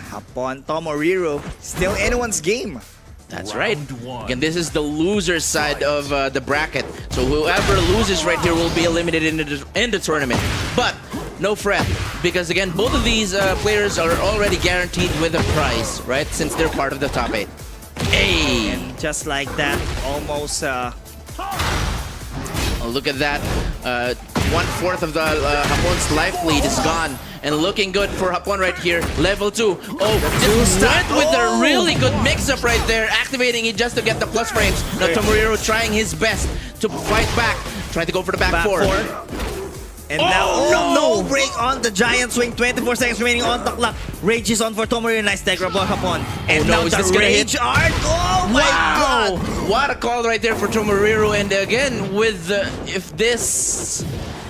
Hapon, Tomoriru, still anyone's game. That's right. Again, this is the loser side of the bracket. So whoever loses right here will be eliminated in the tournament. But no fret, because again, both of these players are already guaranteed with a prize, right? Since they're part of the top 8. Hey! And just like that, almost Oh, look at that. 1/4 of the Hapon's life lead is gone. And looking good for Hapon right here. Level 2. Oh, just went with a really good mix-up right there. Activating it just to get the plus frames. Now Tomoriru trying his best to fight back. Trying to go for the back four. And Oh, now, no! no break on the giant swing. 24 seconds remaining on the clock. Rage is on for Tomoriru. Nice tech grab on Hapon. And no, now is the this gonna rage hit? art. Oh my Wow! god! What a call right there for Tomoriru. And again, with if this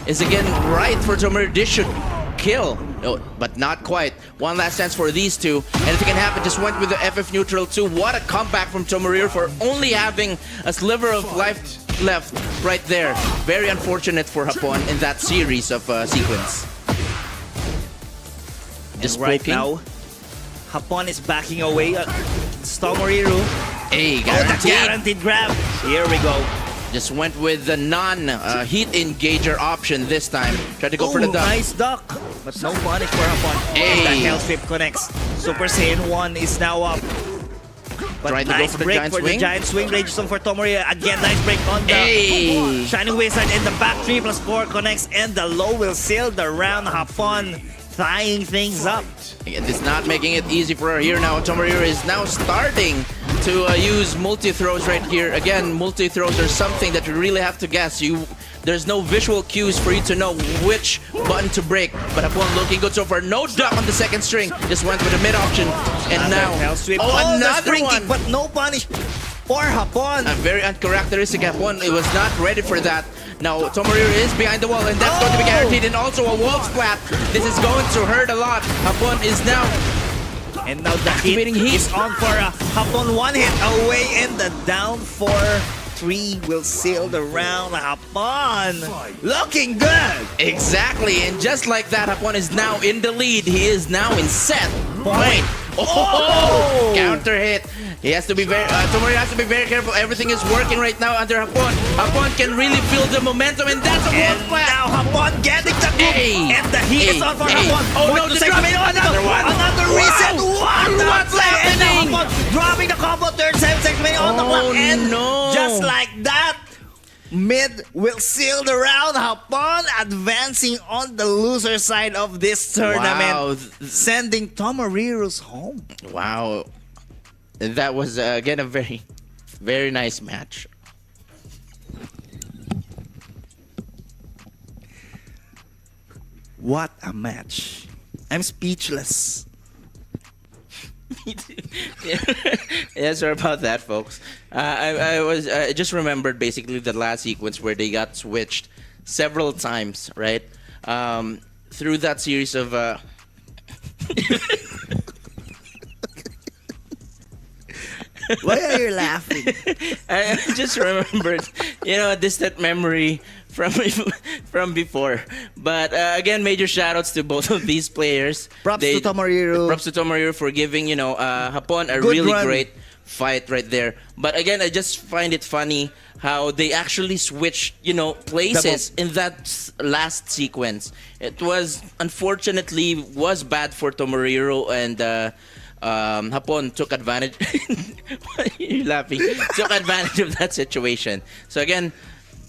is again right for Tomoriru, this should kill. No, but not quite. One last chance for these two. Anything can happen. Just went with the FF neutral too. What a comeback from Tomoriru for only having a sliver of life left right there. Very unfortunate for Hapon in that series of sequence. Just And right poking. now, Hapon is backing away. It's Tomoriru. Hey, Oh, the guaranteed. guaranteed grab. Here we go. Just went with the non-heat engager option this time. Tried to go for the duck. Nice duck. But no punish for Hapon. Hey. That hell sweep connects. Super Saiyan 1 is now up. But Trying to go nice for the break giant for swing. the giant swing. Rages on for Tomoriru. Again, nice break on the Hey! Shining Wizard in the back. 3+4 connects. And the low will seal the round. Hapon tying things up. It's not making it easy for her here now. Tomoriru is now starting to use multi-throws right here. Again, multi-throws are something that you really have to guess. You there's no visual cues for you to know which button to break. But Hapon looking good so far. No duck on the second string. Just went with the mid option. And now, Hell sweep. oh, the another spring one. kick, but no punish for Hapon. A very uncharacteristic Hapon. It was not ready for that. Now, Tomoriru is behind the wall, and that's going to be guaranteed. And also a wall splat. This is going to hurt a lot. Hapon is now And now the activating hit heat. is on for a Hapon, one hit away, and the down for 3 will seal the round. Hapon looking good. Exactly, and just like that, Hapon is now in the lead. He is now in set point. Oh! Counter hit. He has to be very. Tomoriru has to be very careful. Everything is working right now under Hapon. Hapon can really feel the momentum, and that's a And wall splat. now Hapon getting the group, Hey! and the heat is Hey! on for Hey! Hapon. Oh, no, Point to the second drop. main. Another one. Another Wow. reset. What the What's play? And now happening? Hapon dropping the combo. Third second main on the Oh, clock, and no. just like that, mid will seal the round. Hapon advancing on the loser side of this tournament, Wow. sending Tomoriru's home. Wow. That was, again, a very, very nice match. What a match. I'm speechless. Yeah, sorry about that, folks. I just remembered basically the last sequence where they got switched several times, right? Through that series of. Why are you laughing? I just remembered, a distant memory from from before. But again, major shoutouts to both of these players. Props to Tomoriru. Props to Tomoriru for giving Hapon a Good really run. great fight right there. But again, I just find it funny how they actually switched, places in that last sequence. It was unfortunately was bad for Tomoriru, and Hapon took advantage. Why are you laughing? Took advantage of that situation. So again,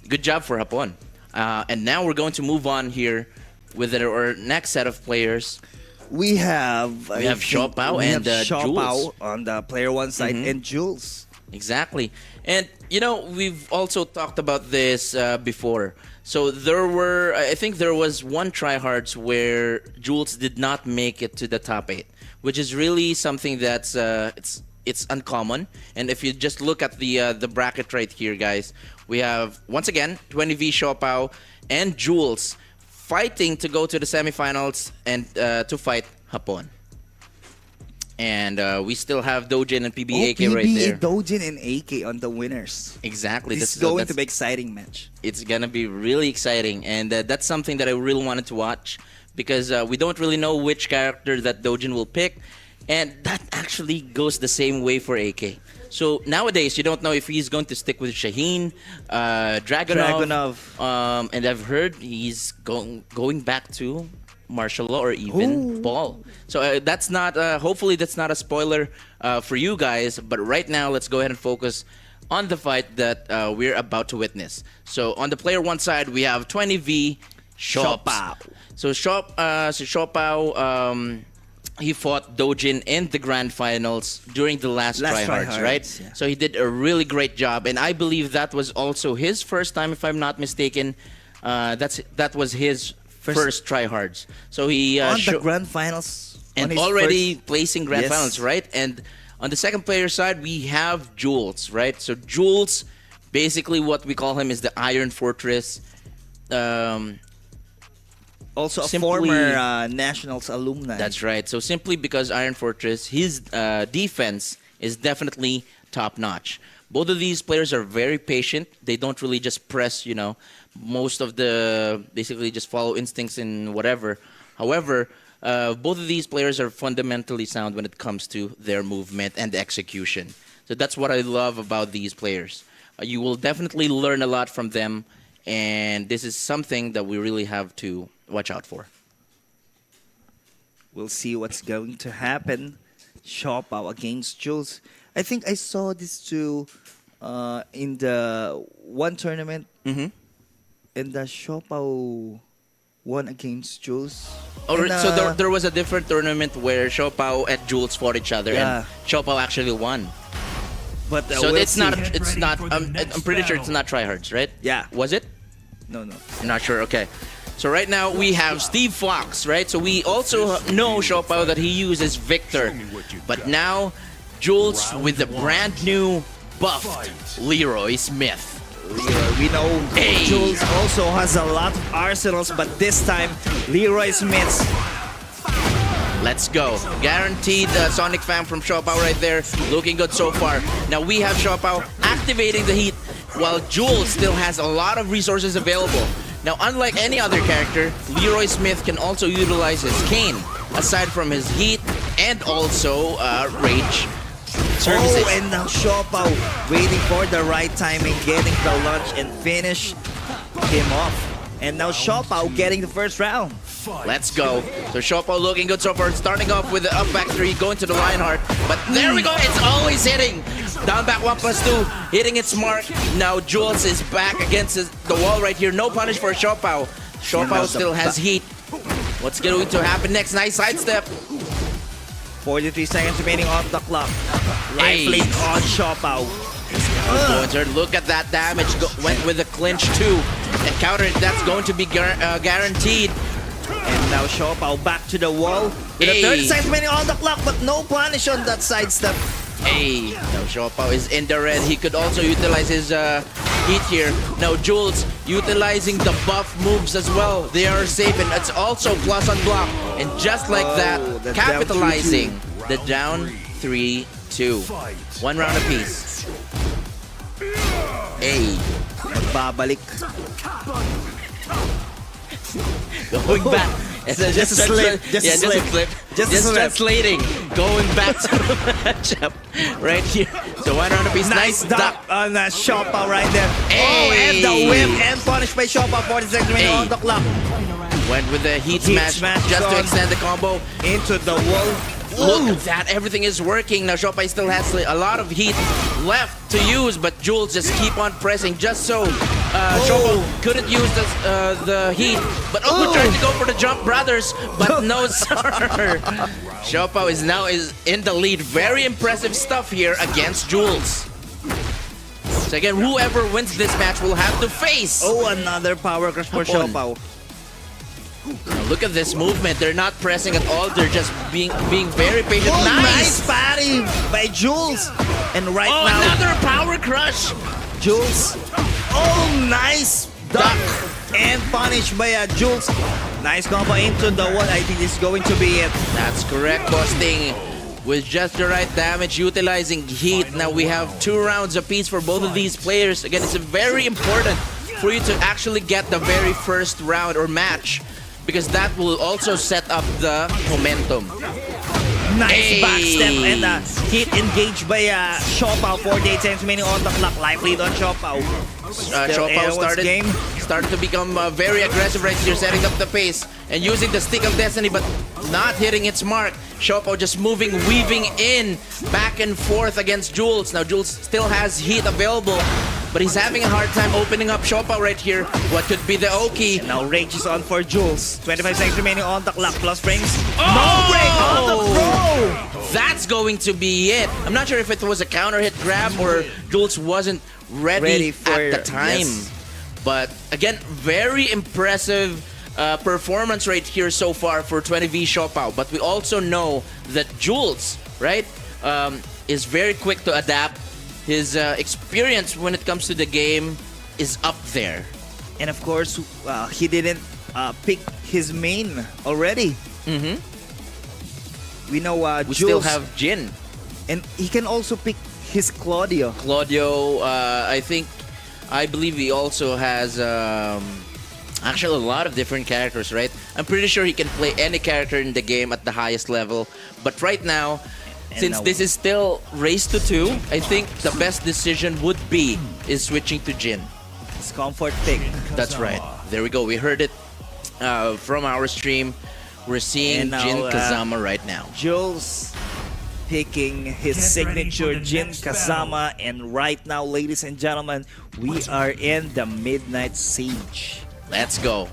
good job for Hapon. And now we're going to move on here with our next set of players. We have Siopao and Jules. on the player one side, and Jules. Exactly. And, we've also talked about this before. So I think there was one Tryhards where Jules did not make it to the top 8, which is really something that's it's uncommon. And if you just look at the bracket right here, guys, we have once again 20V Siopao and Jules fighting to go to the semifinals and to fight Hapon. And we still have Doujin and PBAK right there. Doujin and AK on the winners. Exactly. This is going to be exciting match. It's gonna be really exciting, and that's something that I really wanted to watch because we don't really know which character that Doujin will pick, and that actually goes the same way for AK. So nowadays, you don't know if he's going to stick with Shaheen, Dragunov, and I've heard he's going back to martial law or even ball. So that's not. Hopefully, that's not a spoiler for you guys. But right now, let's go ahead and focus on the fight that we're about to witness. So on the player one side, we have 20V Siopao. So Siopao, he fought Doujin in the grand finals during the last Tryhards, right? Yeah. So he did a really great job, and I believe that was also his first time, if I'm not mistaken. That was his first Tryhards. So he on the grand finals. on and his already first- placing grand Yes. finals, right? And on the second player side, we have Jules, right? So Jules, basically what we call him is the Iron Fortress. Also a simply- former Nationals alumni. That's right. So simply because Iron Fortress, his defense is definitely top notch. Both of these players are very patient. They don't really just press, most of the basically just follow instincts and whatever. However, both of these players are fundamentally sound when it comes to their movement and execution. So that's what I love about these players. You will definitely learn a lot from them, and this is something that we really have to watch out for. We'll see what's going to happen. Siopao against Jules. I think I saw these two in the one tournament, Mm-hmm. and the Siopao won against Jules. Oh, And, so there was a different tournament where Siopao and Jules fought each other, Yeah. and Siopao actually won. but So we'll it's not. see. It's not. Get ready for the I'm next pretty sure it's battle. not Tryhards, right? Yeah. Was it? No. I'm not sure. Okay. So right now we have Steve Fox, right? So we also know Siopao that he uses Victor. But now Jules with the brand new buffed Leroy Smith. We know Hey. Jules also has a lot of arsenals, but this time Leroy Smith's. Let's go. Guaranteed Sonic Fam from Siopao right there. Looking good so far. Now we have Siopao activating the heat while Jules still has a lot of resources available. Now, unlike any other character, Leroy Smith can also utilize his cane, aside from his heat and also rage services. Oh, and now Siopao waiting for the right timing, getting the launch and finish him off. And now Siopao getting the first round. Let's go. So Siopao looking good so far, starting off with the up back 3, going to the Lionheart. But there we go, it's always hitting. Down back 1+2, hitting its mark. Now Jules is back against the wall right here. No punish for Siopao. Siopao still has heat. What's going to happen next? Nice sidestep. 43 seconds remaining on the clock. Hey. Life link on Siopao. Look at that damage. Went with a clinch too. And counter it. That's going to be guaranteed. And now Siopao back to the wall. With Hey. 30 seconds remaining on the clock, but no punish on that sidestep. Hey, now Siopao is in the red. He could also utilize his heat here. Now Jules utilizing the buff moves as well. They are safe, and it's also plus on block. And just like that, the capitalizing the down 3-2. 1 round apiece. Hey, Magbabalik. going back. It's Just a slip. Just a slip. Just a slip. translating. Going back to the matchup right here. So 1 round apiece. Nice duck on Siopao right there. Hey. Oh, and the whip and punish by Siopao. 40 seconds remaining Hey. on the clock. Went with the heat Heat smash smash just to on. extend the combo. Into the wall. Look at that, everything is working. Now Siopao still has a lot of heat left to use, but Jules just keep on pressing just so Siopao couldn't use the heat. But trying to go for the jump, brothers, but no sir. Siopao is now in the lead. Very impressive stuff here against Jules. So again, whoever wins this match will have to face. Oh, another power crush for Hapon. Siopao. Now look at this movement. They're not pressing at all. They're just being very patient. Oh, Nice! nice parry by Jules. And right Oh, now, another power crush! Jules. Oh, nice duck. And punished by Jules. Nice combo into the wall. I think this is going to be it. That's correct, Busting. With just the right damage, utilizing heat. Now we have 2 rounds apiece for both of these players. Again, it's very important for you to actually get the very first round or match, because that will also set up the momentum. Nice Hey. backstep and hit engaged by Siopao. 48 seconds remaining on the clock. Life lead on Siopao. Still Siopao anyone's game. started to become very aggressive right here, setting up the pace and using the Stick of Destiny, but not hitting its mark. Siopao just moving, weaving in, back and forth against Jules. Now Jules still has heat available, but he's having a hard time opening up Siopao right here. What could be the Oki? Now rage is on for Jules. 25 seconds remaining on the clock. Plus frames. Oh! No break on the throw. That's going to be it. I'm not sure if it was a counter hit grab or Jules wasn't ready for at the time. yes. But again, very impressive performance right here so far for 20v Siopao. But we also know that Jules, right, is very quick to adapt. His experience when it comes to the game is up there. And of course, he didn't pick his main already. Mm-hmm. We know We Jules, still have Jin. and he can also pick his Claudio. Claudio, I believe he also has actually a lot of different characters, right? I'm pretty sure he can play any character in the game at the highest level. But right now, since now- this is still race to 2, I think the best decision would be is switching to Jin. His comfort pick. That's right. There we go. We heard it from our stream. We're seeing And now, Jin Kazama right now. Jules picking his signature Jin Kazama, and right now, ladies and gentlemen, we are in the Midnight Siege. Let's go.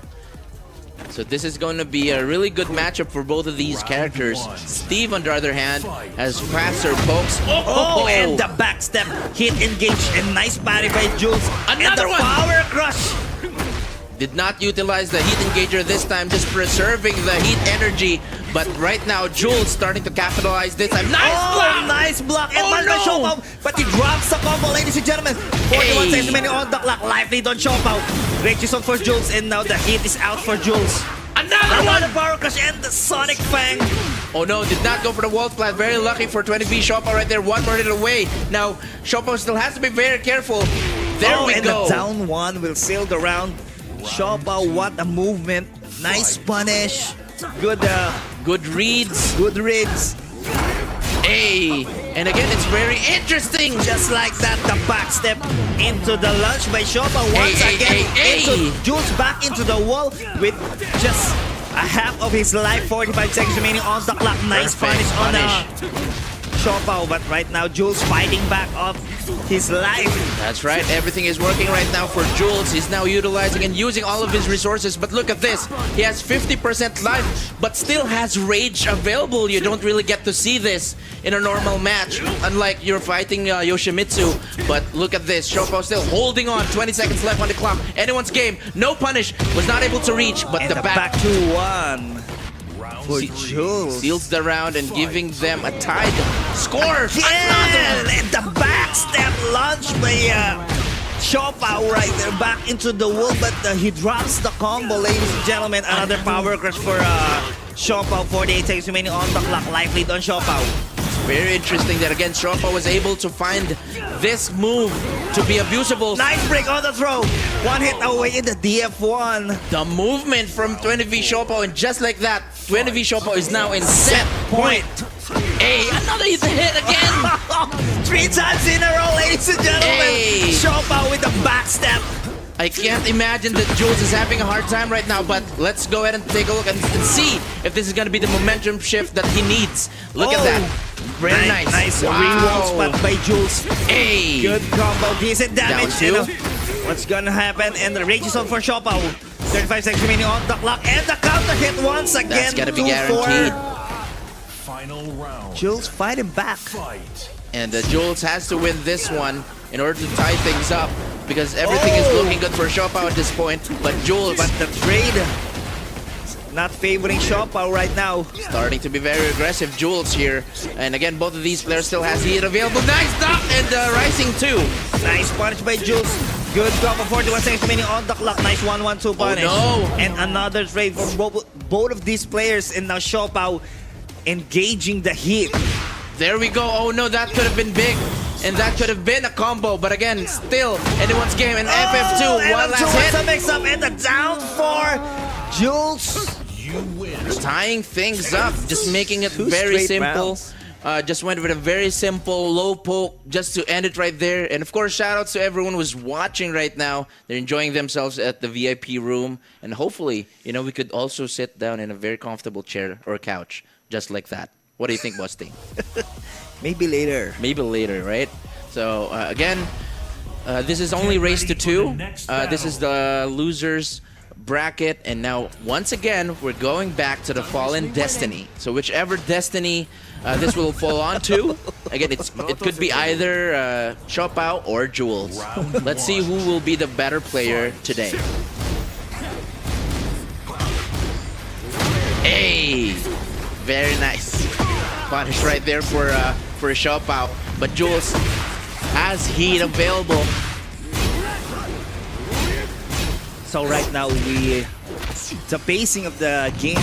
So this is going to be a really good matchup for both of these characters. Steve, on the other hand, has faster pokes. Oh, and the backstep hit engaged and nice parry by Jules. Another and the one. power crush. Did not utilize the heat engager this time, just preserving the heat energy. But right now, Jules starting to capitalize this time. Nice block! Nice block! And Oh, by no! Siopao, but he drops the combo, ladies and gentlemen. 41 Hey. seconds remaining on the clock. Life lead on Siopao. Reaches on for Jules, and now the heat is out for Jules. Another one! Another power crush and the Sonic Fang. Oh no, did not go for the wall plant. Very lucky for 20V Siopao right there. One more hit away. Now, Siopao still has to be very careful. There we and go. the down one will seal the round. Siopao, what a movement. Nice punish. Good Good reads. good reads. Hey, and again, it's very interesting. Just like that, the backstep into the lunge by Siopao once Hey, again. hey, hey. Into Jules back into the wall with just a half of his life. 45 seconds remaining on the clock. Nice Perfect punish on punish. Siopao, but right now Jules fighting back off his life. That's right. Everything is working right now for Jules. He's now utilizing and using all of his resources. But look at this. He has 50% life, but still has rage available. You don't really get to see this in a normal match, unlike you're fighting Yoshimitsu. But look at this. Siopao still holding on. 20 seconds left on the clock. Anyone's game. No punish. Was not able to reach, but And the back 2-1 for Jules. seals the round and giving them a tied score. Yeah, and the backstep launch by Siopao right there back into the wall, but he drops the combo, ladies and gentlemen. Another power crush for Siopao. 48 seconds remaining on the clock. Life lead on Siopao. Very interesting that again Siopao was able to find this move to be abusable. Nice break on the throw. One hit away in the DF1. The movement from 20V Siopao, and just like that, 20V Siopao is now in set point. Hey, another hit again. 3 times in a row, ladies and gentlemen. Hey. Siopao with the backstep. I can't imagine that Jules is having a hard time right now, but let's go ahead and take a look and see if this is going to be the momentum shift that he needs. Look at that. Very nice. Nice Wow. re-wall spot by Jules. Hey. Good combo, decent damage. Down two. And, what's gonna happen? And the rage is on for Siopao. 35 seconds remaining on the clock. And the counter hit once again. That's gotta be 2-4. guaranteed. Final round. Jules fighting back. Fight. And Jules has to win this one in order to tie things up, because everything is Oh. looking good for Siopao at this point. But Jules But the trade not favoring Siopao right now. starting to be very aggressive. Jules here. And again, both of these players still has heat available. Nice stop and rising too. Nice punish by Jules. Good combo, 41 seconds remaining on the clock. Nice 1-1-2 punish. no. And another trade for both of these players. And now Siopao engaging the heat. There we go. Oh no, that could have been big. And that could have been a combo. But again, still anyone's game. And FF2, and one last what's the hit. mix up and the down for Jules. You win. Tying things up. Just making it Two very straight simple. rounds. Just went with a very simple low poke just to end it right there. And of course, shout outs to everyone who's watching right now. They're enjoying themselves at the VIP room. And hopefully, you know, we could also sit down in a very comfortable chair or couch. Just like that. What do you think, Busting? Maybe later. Maybe later, right? So again, this is only race to 2. This is the losers bracket, and now once again we're going back to the Fallen Destiny. So whichever Destiny this will fall onto, again it could be either Siopao or Jules. Let's see who will be the better player today. Hey, very nice punish right there for Siopao, but Jules has heat available. So right now the pacing of the game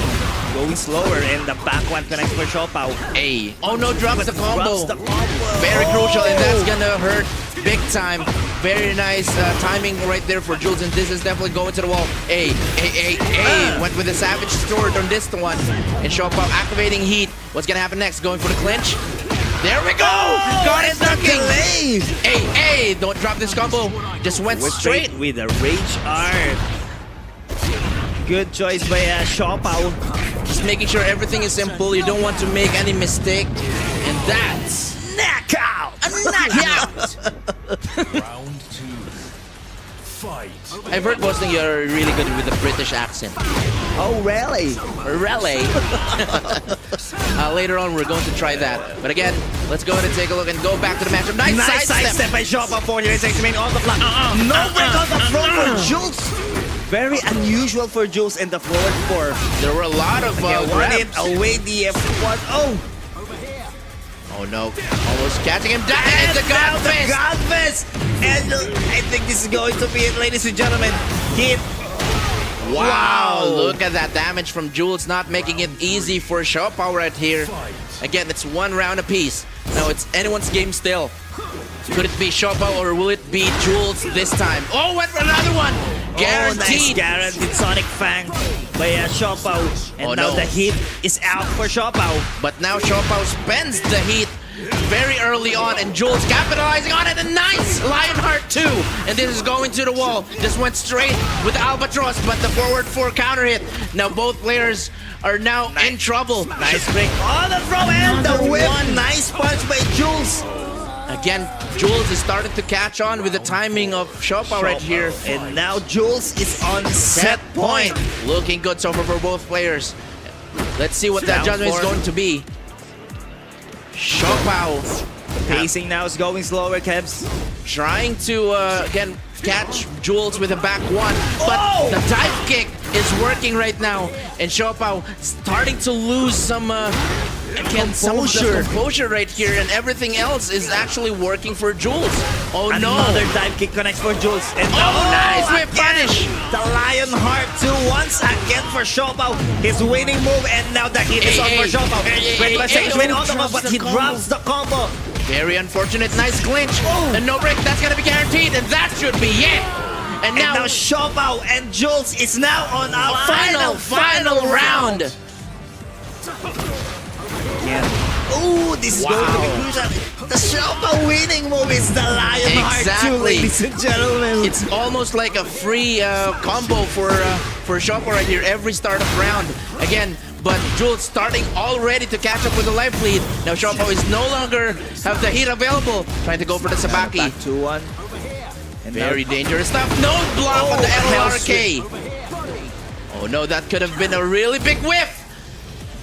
going slower and the back one connects for Siopao. Hey, oh no, drops the combo. Drops the combo. Very crucial, and that's gonna hurt big time. Very nice timing right there for Jules, and this is definitely going to the wall. Hey, hey, hey, hey! Went with a savage sword on this one, and Siopao activating heat. What's gonna happen next? Going for the clinch. There we go! Got it, ducking. Delay. Hey, hey! Don't drop this combo. Just went straight. with a rage art. Good choice by Siopao. Just making sure everything is simple. You don't want to make any mistake, and that's Knockout! a knockout. Round 2. Fight. I've heard, Boston, you're really good with the British accent. Oh, really? Rally. Later on, we're going to try that. But again, let's go ahead and take a look and go back to the matchup. Nice Nice sidestep. sidestep by Siopao. 48 seconds remaining on the clock. No break on the front for Jules. Very unusual for Jules in the forward four. There were a lot of One hit grabs. away the F1. Oh! Oh no, almost catching him down. And the now God the Fist. God Fist! And I think this is going to be it, ladies and gentlemen. Hit. Wow, look at that damage from Jules, not making it easy for Siopao right here. Again, it's 1 round apiece. Now it's anyone's game still. Could it be Siopao or will it be Jules this time? Oh, went for another one! Oh, nice Guaranteed! guaranteed Sonic Fang by Siopao. And Oh, now no. the hit is out for Siopao. But now Siopao spends the heat very early on, and Jules capitalizing on it. A nice Lionheart 2, and this is going to the wall. Just went straight with Albatross, but the forward 4 counter hit. Now both players are now in trouble. Nice break on the throw and the whip. Nice punch by Jules. Again, Jules is starting to catch on with the timing of Siopao right here. And now Jules is on set point. Looking good so far for both players. Let's see what that Down judgment is 4. going to be. Siopao Pacing now is going slower, Kebs. trying to again catch Jules with a back 1, but Oh! the dive kick is working right now, and Siopao starting to lose some again some of the composure right here, and everything else is actually working for Jules. Oh Another no! dive kick connects for Jules. And Oh, nice whip again, punish! The Lionheart 2 once again for Siopao. His winning move, and now the hit is on for Siopao. Great message win on the move, but he drops the combo. Very unfortunate, nice clinch. And no break, that's gonna be guaranteed, and that should be it. And And now, now Siopao and Jules is now on our final round. Ooh, this is going to be crucial. The Siopao winning move is the Lionheart 2, Exactly. ladies and gentlemen. It's almost like a free combo for Siopao right here every start of round. Again, but Jules starting already to catch up with the life lead. Now Siopao is no longer have the heat available. Trying to go for the Sabaki. Back 2-1. And Very now, dangerous stuff. No block on the hell LRK. Oh no, that could have been a really big whiff.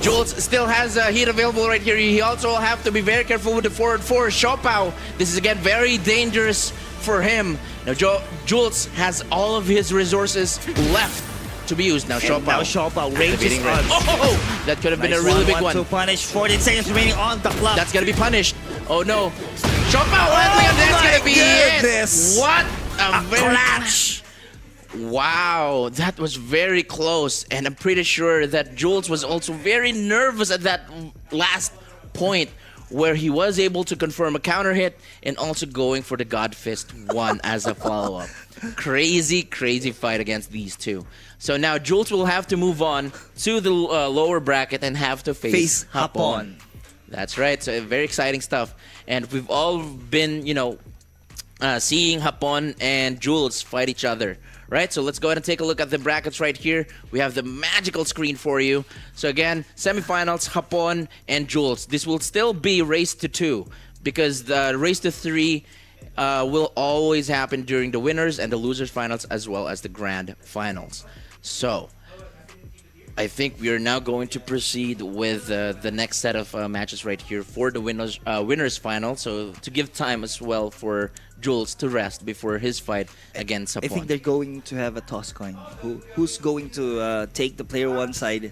Jules still has heat available right here. He also will have to be very careful with the forward 4. Siopao, this is again very dangerous for him. Now Jules has all of his resources left to be used. Now and now Siopao. Siopao ranges on. Oh, that could have been a really big one. To punish 14 seconds remaining on the clock. That's gonna be punished. Oh no. Siopao landing on that's my gonna be goodness. it. What a very clutch. Wow, that was very close, and I'm pretty sure that Jules was also very nervous at that last point where he was able to confirm a counter hit and also going for the God Fist 1 as a follow-up. Crazy, crazy fight against these two. So now Jules will have to move on to the lower bracket and have to face Hapon. That's right, so very exciting stuff. And we've all been, seeing Hapon and Jules fight each other. Right, so let's go ahead and take a look at the brackets right here. We have the magical screen for you. So again, semifinals, Hapon and Jules. This will still be race to 2 because the race to 3 will always happen during the winners and the losers finals as well as the grand finals. So I think we are now going to proceed with the next set of matches right here for the winners final. So to give time as well for Jules to rest before his fight against Hapon. I think they're going to have a toss coin. Who's going to take the player 1 side?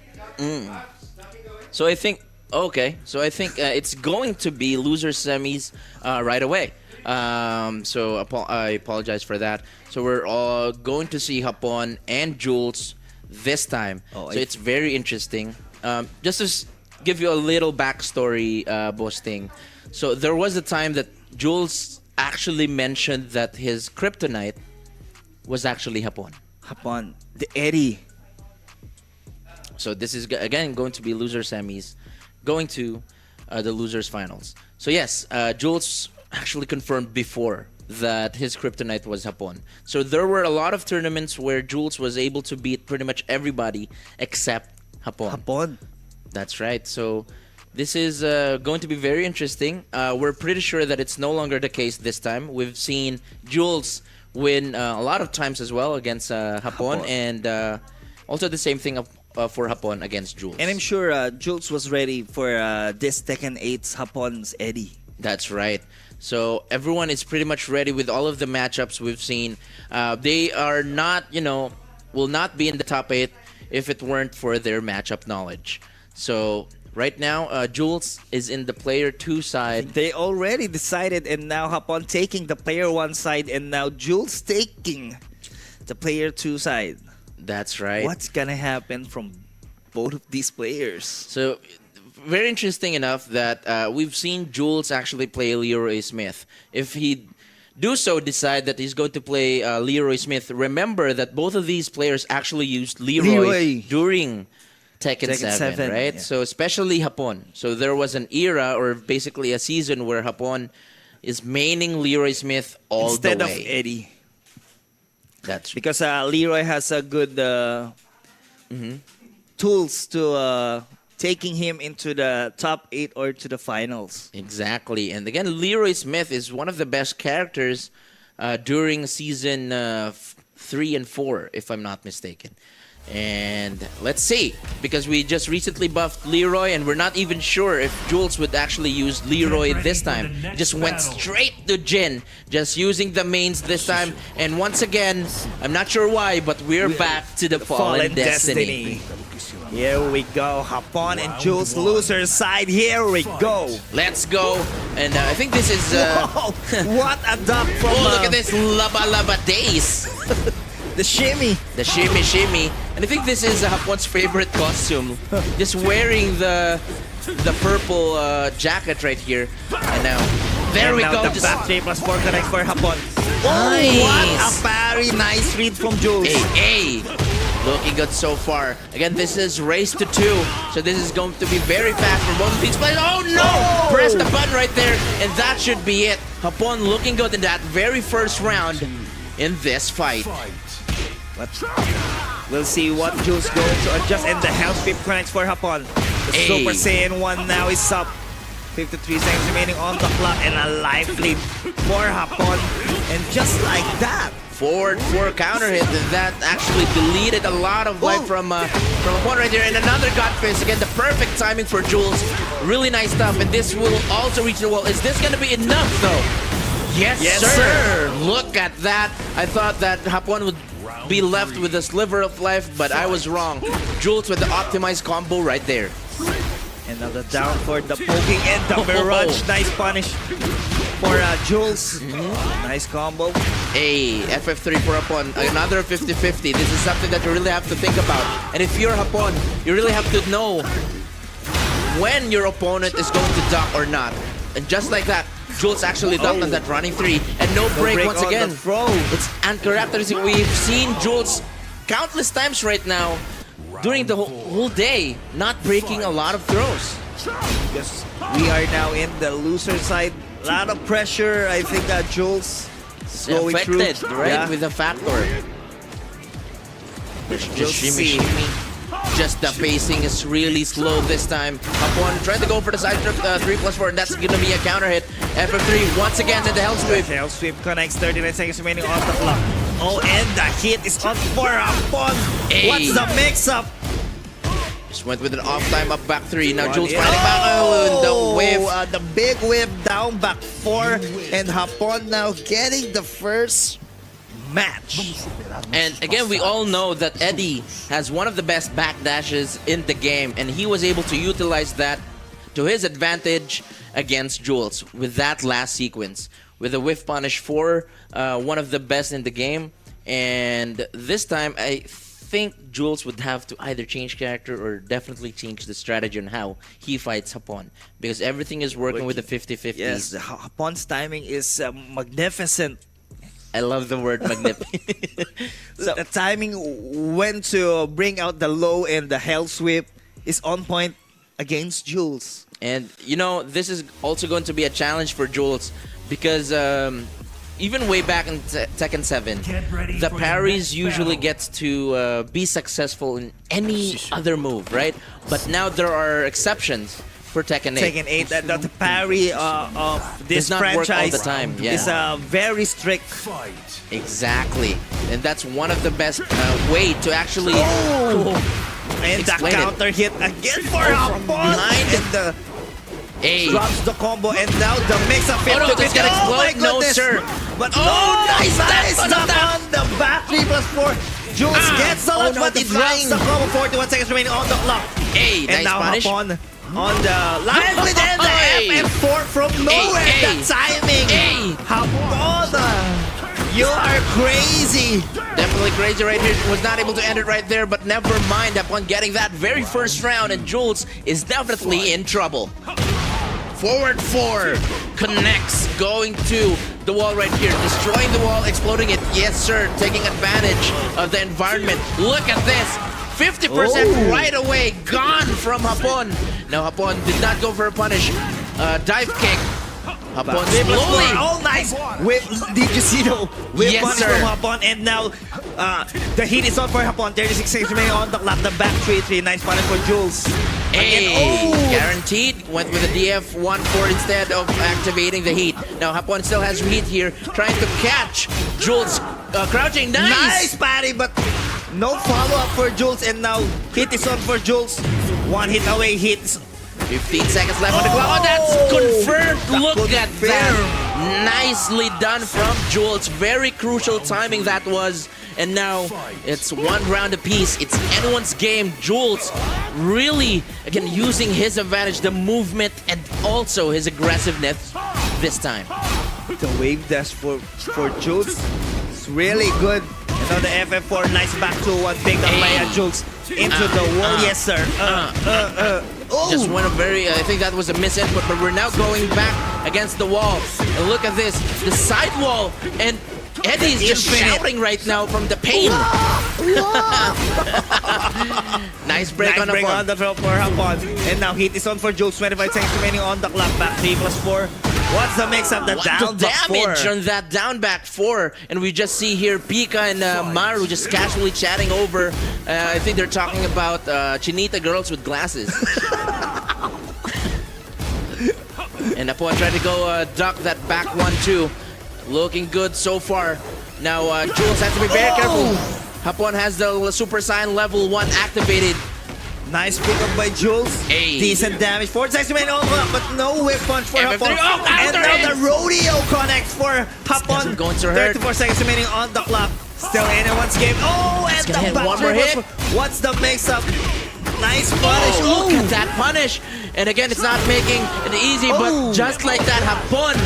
So I think it's going to be loser semis right away. So I apologize for that. So we're all going to see Hapon and Jules this time. So it's very interesting. Just to give you a little backstory, Boasting. So there was a time that Jules actually mentioned that his kryptonite was actually Hapon. Hapon, the Eddie. So this is again going to be loser semis, going to the losers finals. So yes, Jules actually confirmed before that his kryptonite was Hapon. So there were a lot of tournaments where Jules was able to beat pretty much everybody except Hapon. Hapon. That's right. So this is going to be very interesting. We're pretty sure that it's no longer the case this time. We've seen Jules win a lot of times as well against Hapon, and also the same thing for Hapon against Jules. And I'm sure Jules was ready for this Tekken 8's Hapon's Eddie. That's right. So everyone is pretty much ready with all of the matchups we've seen. They are not, will not be in the top 8 if it weren't for their matchup knowledge. So right now, Jules is in the player 2 side. They already decided, and now Hapon taking the player 1 side, and now Jules taking the player 2 side. That's right. What's gonna happen from both of these players? So, very interesting enough that we've seen Jules actually play Leroy Smith. If he do so decide that he's going to play Leroy Smith, remember that both of these players actually used Leroy. During Tekken 7, right? Yeah. So especially Hapon. So there was an era or basically a season where Hapon is maining Leroy Smith all Instead the of way. Eddie. That's Because Leroy has a good tools to taking him into the top 8 or to the finals. exactly. And again, Leroy Smith is one of the best characters during season 3 and 4, if I'm not mistaken. And let's see, because we just recently buffed Leroy, and we're not even sure if Jules would actually use Leroy this time. Just went straight to Jin, just using the mains this time. And once again, I'm not sure why, but we're back to the Fallen Destiny. Here we go, Hapon and Jules loser side. Here we go. Let's go. And I think this is... Whoa, what a duck from oh, look at this Laba Laba Days. the shimmy. The shimmy. And I think this is Hapon's favorite costume. Just wearing the purple jacket right here. And now, there And we now go. the Just, back 3+4 connects for Hapon. Nice. What a very nice read from Jules. hey. Looking good so far. Again, this is race to 2. So this is going to be very fast for both of these players. Oh no! Oh! Press the button right there. And that should be it. Hapon looking good in that very first round in this fight. But we'll see what Jules going to adjust, and the Hell Sweep connects for Hapon. The Hey. Super Saiyan 1 now is up. 53 seconds remaining on the clock, and a life lead for Hapon. And just like that, Forward 4 counter hit, and that actually deleted a lot of life from Hapon right there. And another God Fist. Again, the perfect timing for Jules. Really nice stuff. And this will also reach the wall. Is this going to be enough, though? Yes, sir. Look at that. I thought that Hapon would be left with a sliver of life, but I was wrong. Jules with the optimized combo right there. another down for the poking and the Mirage. Nice punish for Jules. Nice combo. Hey, FF3 for Hapon. Another 50-50. This is something that you really have to think about. And if you're Hapon, you really have to know when your opponent is going to duck or not. And just like that, Jules actually ducked on that running 3. And no break once on again. the throw. It's uncharacteristic. We've seen Jules countless times right now during the whole day not breaking a lot of throws. Yes, we are now in the loser side. A lot of pressure. I think Jules going Affected, through. right? Yeah. With the factor. We'll Just see. shimmy. Just the pacing is really slow this time. Hapon trying to go for the side trip 3+4, and that's gonna be a counter hit. FF3 once again to the Hell Sweep. Hell Sweep connects. 39 seconds remaining on the clock. Oh, and the hit is on for Hapon. Hey. What's the mix-up? Just went with an off time up back 3. Now Jules Oh, fighting back. Oh, the whiff. The big whip down back 4, and Hapon now getting the first match. And again, we all know that Eddie has one of the best backdashes in the game, and he was able to utilize that to his advantage against Jules with that last sequence. With a whiff punish for one of the best in the game. And this time, I think Jules would have to either change character or definitely change the strategy on how he fights Hapon. Because everything is working with the 50-50. Yes, Hapon's timing is magnificent. I love the word magnificent. So, The timing when to bring out the low and the Hell Sweep is on point against Jules. and you know, this is also going to be a challenge for Jules because even way back in Tekken 7, the parries usually gets to be successful in any other move, right? But now there are exceptions for Tekken 8. Tekken 8, the parry of this Does not work all franchise the time, yeah. is very strict. Fight. Exactly. And that's one of the best way to actually... And the Explain it. counter hit again for Hapon. Behind And the Hey. drops the combo, and now the mix-up 50-50. no, this gonna Oh my explode? No, goodness. sir. But Oh, nice nice tap on stuff on the back 3+4. Jules gets the launch, no, but the it drops the flying. combo. 41 seconds remaining on the clock. Hey, And nice now punish. Hapon on the line with the Hey. FF4 from nowhere. Hey. The timing. Hey. Hapon, you are crazy. Definitely crazy right here. Was not able to end it right there, but never mind. Upon getting that very first round, and Jules is definitely in trouble. Forward 4 connects, going to the wall right here, destroying the wall, exploding it. Yes, sir, taking advantage of the environment. Look at this. 50% right away, gone from Hapon. Now Hapon did not go for a punish. Dive kick. Hapon slowly. Oh, nice. Whip. Did you see the whip Yes, punish sir. from Hapon? And now the heat is on for Hapon. 36 seconds remaining on the clock. The back 3-3. Nice punish for Jules. Hey, Again, guaranteed. Went with a DF1-4 instead of activating the heat. Now Hapon still has heat here, trying to catch Jules. Crouching, Nice, Patty, but no follow-up for Jules. And now hit is on for Jules. One hit away, hits. 15 seconds left on the clock. Oh, that's confirmed. Look at that. Nicely done from Jules. Very crucial timing that was. And now it's one round apiece. It's anyone's game. Jules really, again, using his advantage, the movement, and also his aggressiveness this time. The wave dash for Jules is really good. And now the FF4, nice back to one. Big up by Jules into the wall. Yes, sir. Just went a very, I think that was a misinput, but we're now going back against the wall. And look at this, the side wall, and Eddie's just shouting right now from the pain. Nice break on the break phone. on the throw for Hapon. And now heat is on for Jules. 25 seconds remaining on the clock. Back 3+4. What's the mix of the down The back damage 4? on that down back 4, and we just see here Pika and Maru just casually chatting over. I think they're talking about Chinita girls with glasses. And Hapon tried to go duck that back 1-2. Looking good so far. Now Jules has to be very careful. Hapon has the Super Saiyan level 1 activated. Nice pick up by Jules. Hey. Decent damage. 4 seconds remaining on the clock, but no whip punch for FF3. Hapon. Oh, And counter now the hit. rodeo connects for Hapon. going to hurt. 34 seconds remaining on the clock. Still anyone's game. Oh, and gonna the hit back one more 3+4. hit. What's the mix-up? Nice punish. Oh, look Ooh. at that punish. And again, it's not making it easy, but just like that, Hapon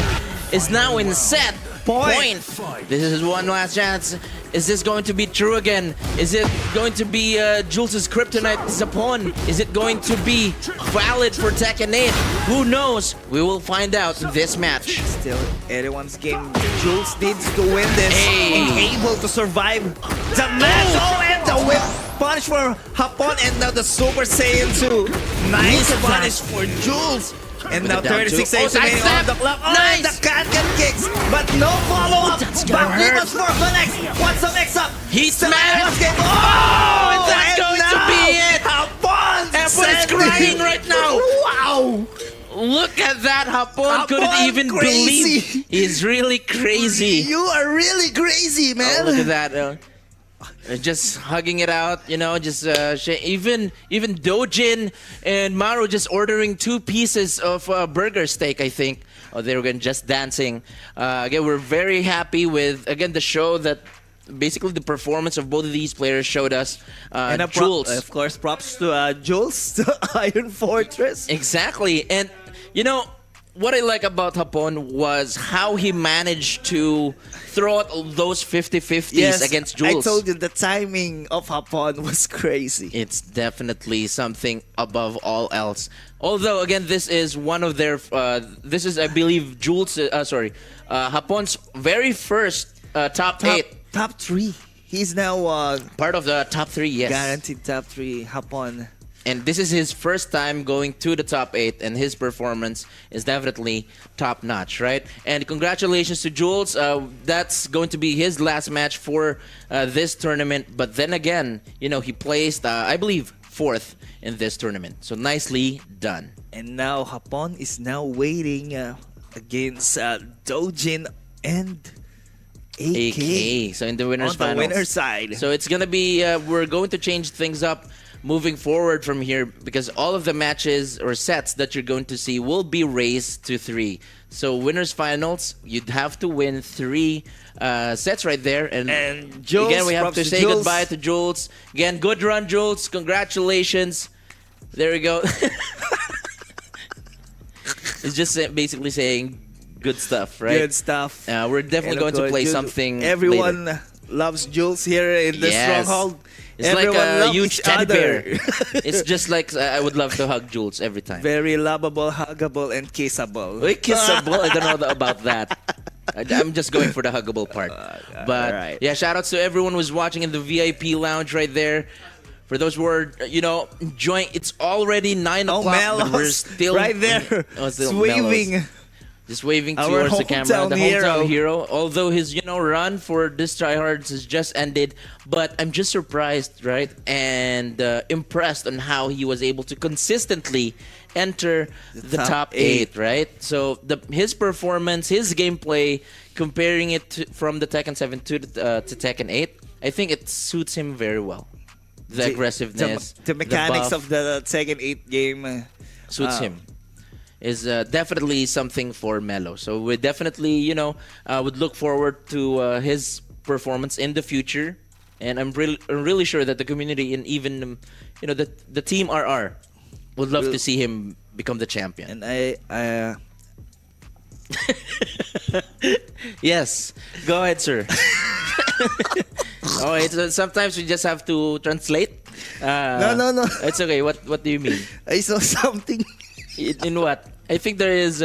is now in set point. This is his one last chance. Is this going to be true again? Is it going to be Jules' kryptonite Hapon? Is it going to be valid for Tekken 8? Who knows? We will find out in this match. Still anyone's game. Jules needs to win this. Hey. And able to survive the match. Oh, and the whip punch for Hapon. And now the Super Saiyan 2. Nice Look at punish for Jules. And With now the down 36 two. seconds Oh, remaining sidestep. on the clock. Oh, Nice. and the can kicks. But no follow-up. That's gonna Back hurt. 3+4 connects. What's the mix-up? Heat Still smash. anyone's game. Oh, and that's and going to now be it. Hapon Hapon is crying right now. Wow. Look at that. Hapon couldn't Hapon even crazy. believe. He's really crazy. You are really crazy, man. Oh, look at that. Just hugging it out, you know, just even Doujin and Maru just ordering 2 pieces of burger steak, I think. Oh, they were just dancing. Again, we're very happy with, again, the show that basically the performance of both of these players showed us. And Jules. of course, props to Jules, the Iron Fortress. Exactly. And, you know, what I like about Hapon was how he managed to throw out those 50-50s against Jules. I told you the timing of Hapon was crazy. It's definitely something above all else. Although, again, this is one of their... this is, I believe, Hapon's very first top 8. Top 3. He's now Part of the top 3, yes. guaranteed top 3. Hapon. And this is his first time going to the top 8, and his performance is definitely top-notch, right? And congratulations to Jules. That's going to be his last match for this tournament. But then again, you know, he placed, I believe, 4th in this tournament. So nicely done. And now Hapon is now waiting against Doujin and AK. AK. So in the winners On the finals. winner's side. So it's gonna be we're going to change things up moving forward from here because all of the matches or sets that you're going to see will be raised to 3. So winners finals, you'd have to win 3 sets right there. And Jules, again, we have props to to say Jules. goodbye to Jules. Again, good run, Jules. Congratulations. There we go. It's just basically saying good stuff, right? Good stuff. We're definitely going to play Jules. something Everyone later. loves Jules here in the Yes. stronghold. It's Everyone like a loves huge each teddy other. bear. It's just like I would love to hug Jules every time. Very lovable, huggable, and kissable. Wait, kissable? I don't know about that. I'm just going for the huggable part. But alright. yeah, shout outs to everyone who's watching in the VIP lounge right there. For those who are, enjoying, it's already 9 Oh, o'clock, but we're Melos, still right there. Oh, still It's Melos. waving. Just waving Our towards the camera. The hometown hero. hero. Although his, run for this Tryhards has just ended, but I'm just surprised, right, and impressed on how he was able to consistently enter the top 8, right? So his performance, his gameplay, comparing it from the Tekken 7 to Tekken 8, I think it suits him very well. The aggressiveness, the mechanics buff of the Tekken 8 game suits him. Is definitely something for Melos. So we definitely, would look forward to his performance in the future. And I'm really sure that the community and even, the team RR would love to see him become the champion. And I Yes, go ahead, sir. Oh, sometimes we just have to translate. No. It's okay. What do you mean? I saw something. In what? I think there is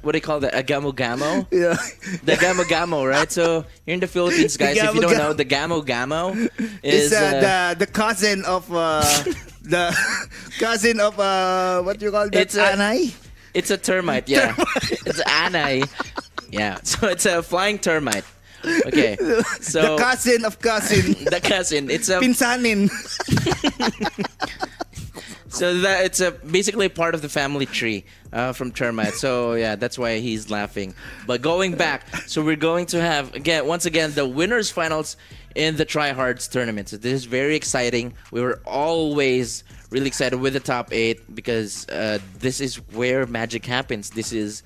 what do you call that? A gamo-gamo? Yeah. The gamo-gamo, right? So here in the Philippines, guys, if you don't know, the gamo-gamo is It's the cousin of the cousin of what you call that? It's a- Anay? it's a termite, yeah. It's anay. Yeah. So it's a flying termite. Okay. So The cousin of cousin. the cousin. It's a Pinsanin. so that it's a basically part of the family tree from termites. So yeah, that's why he's laughing. But going back, so we're going to have once again the winners finals in the Tryhards tournament. So this is very exciting. We were always really excited with the top 8 because this is where magic happens. This is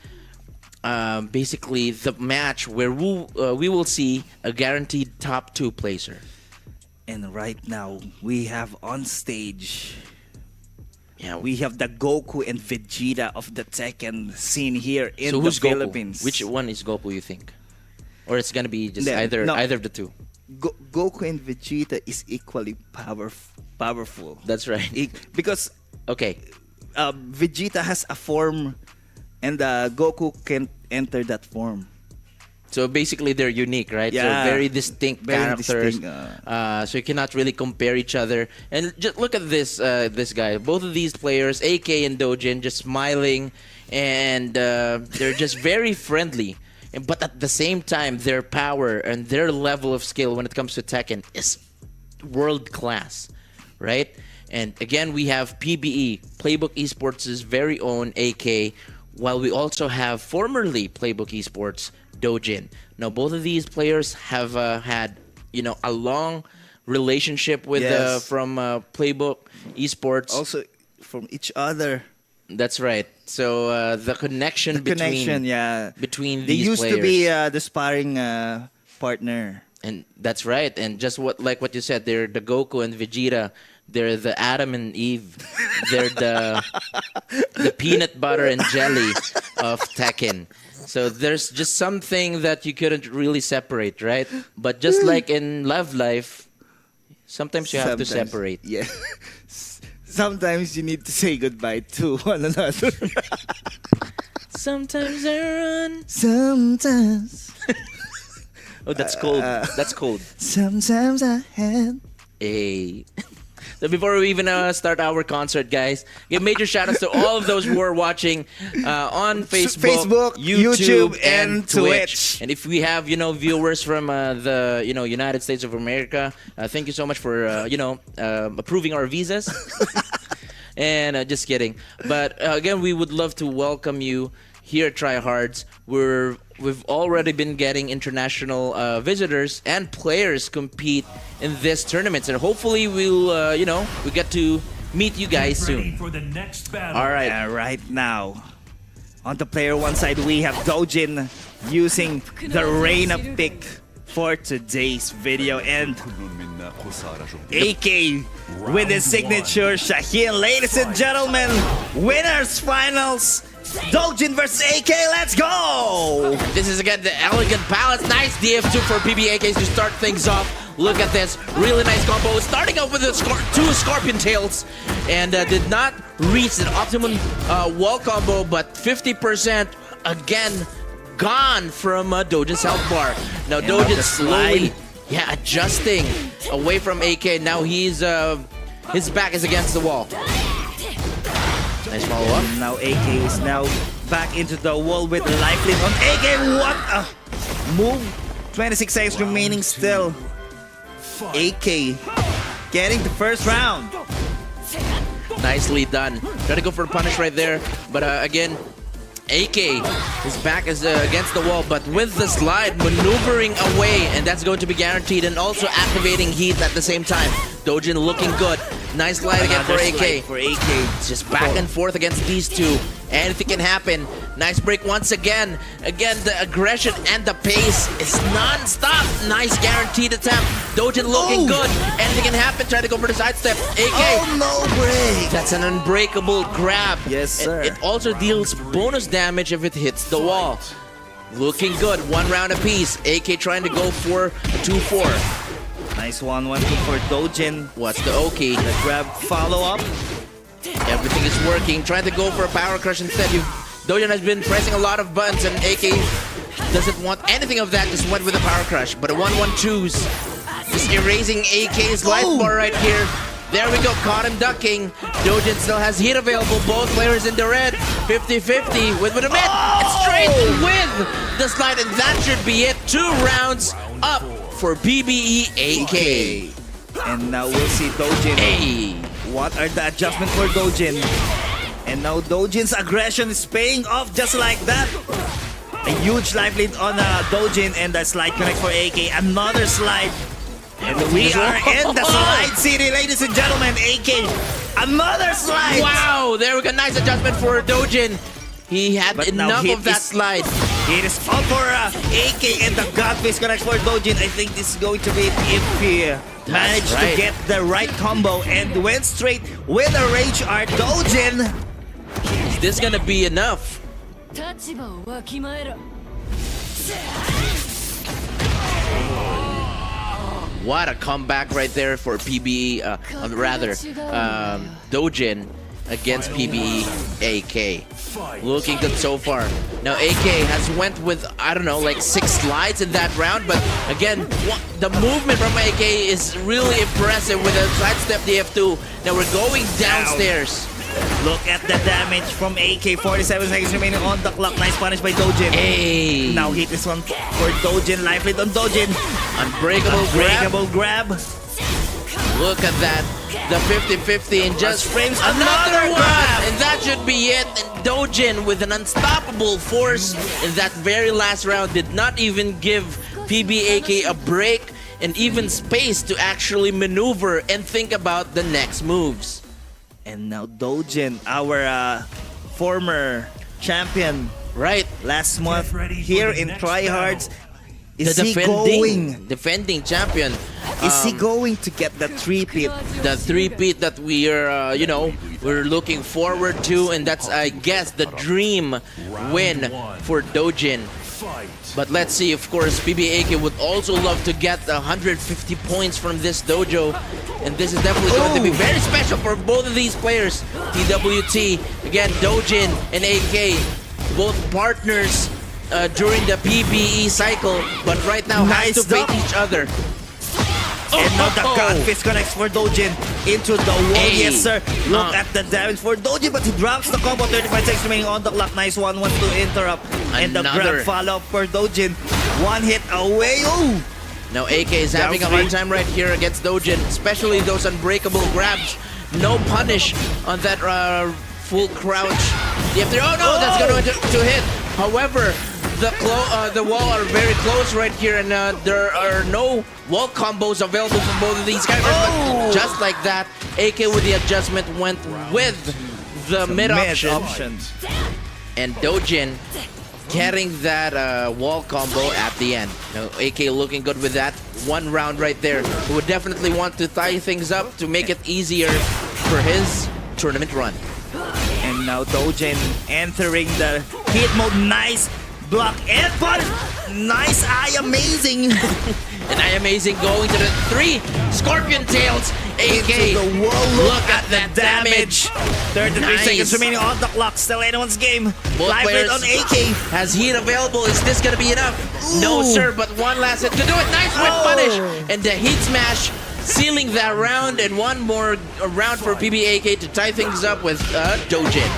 basically the match where we will see a guaranteed top 2 placer. And right now we have on stage. Yeah, We have the Goku and Vegeta of the Tekken scene here in so the who's Goku? Philippines. Which one is Goku, you think? Or it's gonna be just No, either of the two? Goku and Vegeta is equally powerful. That's right. Because Okay. Vegeta has a form, and Goku can't enter that form. So basically, they're unique, right? Yeah. So very distinct Very characters. distinct, So you cannot really compare each other. And just look at this guy. Both of these players, AK and Doujin, just smiling, and they're just very friendly. But at the same time, their power and their level of skill when it comes to Tekken is world class, right? And again, we have PBE, Playbook Esports' very own AK, while we also have formerly Playbook Esports, Doujin. Now, both of these players have had, a long relationship with Yes. from Playbook Esports. Also from each other. That's right. So the connection between They these used players. to be the sparring partner. And that's right. And just what you said, they're the Goku and Vegeta. They're the Adam and Eve. They're the peanut butter and jelly of Tekken. So there's just something that you couldn't really separate, right? But just like in love life, sometimes you have to separate. Yeah. Sometimes you need to say goodbye to one another. Sometimes I run. Sometimes. Oh, that's cold. That's cold. Sometimes I had. Hey. So before we even start our concert, guys, give major shout-outs to all of those who are watching on Facebook, YouTube, and Twitch. And if we have, viewers from the, United States of America, thank you so much for, approving our visas. And just kidding. But again, we would love to welcome you here at Tryhards. We've already been getting international visitors and players compete in this tournament, and hopefully we'll we get to meet you guys Ready soon. for the next battle. All right. Right now, On the player one side, we have Doujin using the Reina pick for today's video. And AK with his signature Shaheen. Ladies and gentlemen, winners finals. Doujin versus AK, let's go! This is again the elegant palette. Nice DF2 for PBAKs to start things off. Look at this, really nice combo. Starting off with the two Scorpion Tails, and did not reach the optimum wall combo, but 50% again gone from Doujin's health bar. Now Doujin slowly, adjusting away from AK. Now he's his back is against the wall. Nice follow up. Now AK is now back into the wall with lifelink on AK. What a move! 26 seconds remaining still. AK getting the first round. Nicely done. Try to go for a punish right there, but again, AK, his back is against the wall, but with the slide, maneuvering away, and that's going to be guaranteed, and also activating heat at the same time. Doujin looking good. Nice slide again for AK. It's just back and forth against these two. Anything can happen. Nice break once again. Again, the aggression and the pace is non-stop. Nice guaranteed attempt. Doujin looking good. Anything can happen. Try to go for the sidestep. AK. Oh, no break. That's an unbreakable grab. Yes, sir. It also deals bonus damage if it hits the wall. Looking good. 1 round apiece. AK trying to go for a 2-4. Nice 1-1 for Doujin. What's the OK? The grab follow-up. Everything is working. Trying to go for a power crush instead. Doujin has been pressing a lot of buttons, and AK doesn't want anything of that. Just went with a power crush. But a 1-1 choose. Just erasing AK's life bar right here. There we go. Caught him ducking. Doujin still has heat available. Both players in the red. 50-50 with a mid. And straight with the slide. And that should be it. 2 rounds up for PBE AK. And now we'll see Doujin. Hey. What are the adjustments for Doujin? And now Doujin's aggression is paying off just like that. A huge life lead on Doujin, and the slide connects for AK. Another slide. And we are in the slide city, ladies and gentlemen. AK, another slide. Wow, there we go. Nice adjustment for Doujin. He had enough of that slide. It is up for AK, and the Godface connects for Doujin. I think this is going to be it if he managed to get the right combo and went straight with a Rage Art. Doujin. Is this gonna be enough? What a comeback right there for PBE, Doujin against PBE AK. Looking good so far. Now AK has went with, I don't know, like 6 slides in that round, but again, the movement from AK is really impressive with a sidestep DF2. Now we're going downstairs. Look at the damage from AK. 47 seconds remaining on the clock. Nice punish by Doujin. Hey. Now hit this one for Doujin. Life lead on Doujin. Unbreakable grab. grab. Look at that. The 50-50 and just frames another one. grab. And that should be it. And Doujin with an unstoppable force in that very last round did not even give PBAK a break and even space to actually maneuver and think about the next moves. And now Doujin, our former champion, Right. last month here in Tryhards. Is The he going? defending champion. Is he going to get the 3-peat? The 3-peat that we are, we're looking forward to, and that's, I guess, the dream win for Doujin. But let's see, of course, PBAK would also love to get 150 points from this dojo. And this is definitely going to be very special for both of these players. TWT, again, Doujin and AK, both partners during the PBE cycle, but right now have to beat each other. And now the Godfist connects for Doujin into the wall. Hey. Yes, sir. Look at the damage for Doujin, but he drops the combo. 35 seconds remaining on the clock. Nice 1-1 to interrupt. And the grab follow-up for Doujin. 1 hit away. Oh! Now AK is having a hard time right here against Doujin, especially those unbreakable grabs. No punish on that full crouch. Oh no, that's going to hit. However, the wall are very close right here, and there are no wall combos available for both of these guys. But just like that, AK with the adjustment went with the mid option. And Doujin getting that wall combo at the end. Now, AK looking good with that. One round right there. He would definitely want to tie things up to make it easier for his tournament run. And now Doujin entering the hit mode. Nice block and punch. Nice eye, amazing. And I amazing going to the 3 Scorpion Tails. AK, The wall, look at that damage. 33 Nice. seconds remaining on the clock. Still anyone's game. Both Live players rate on AK. has heat available. Is this gonna be enough? No, sir. But one last hit to do it. Nice whip punish, and the heat smash sealing that round. And one more round for PBAK to tie things up with Doujin.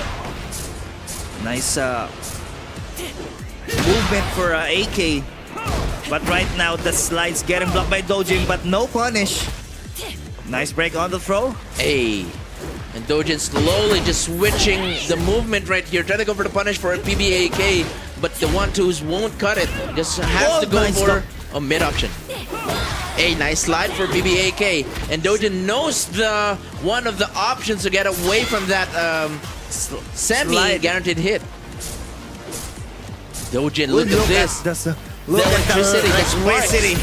Nice movement for AK. But right now the slide's getting blocked by Doujin, but no punish. Nice break on the throw. Hey. And Doujin slowly just switching the movement right here. Trying to go for the punish for a PBAK, but the 1-2s won't cut it. Just has to go nice for block. a mid option. A nice slide for PBAK. And Doujin knows the one of the options to get away from that semi-guaranteed hit. Doujin, look at this. Look at electricity, the the sparks. electricity.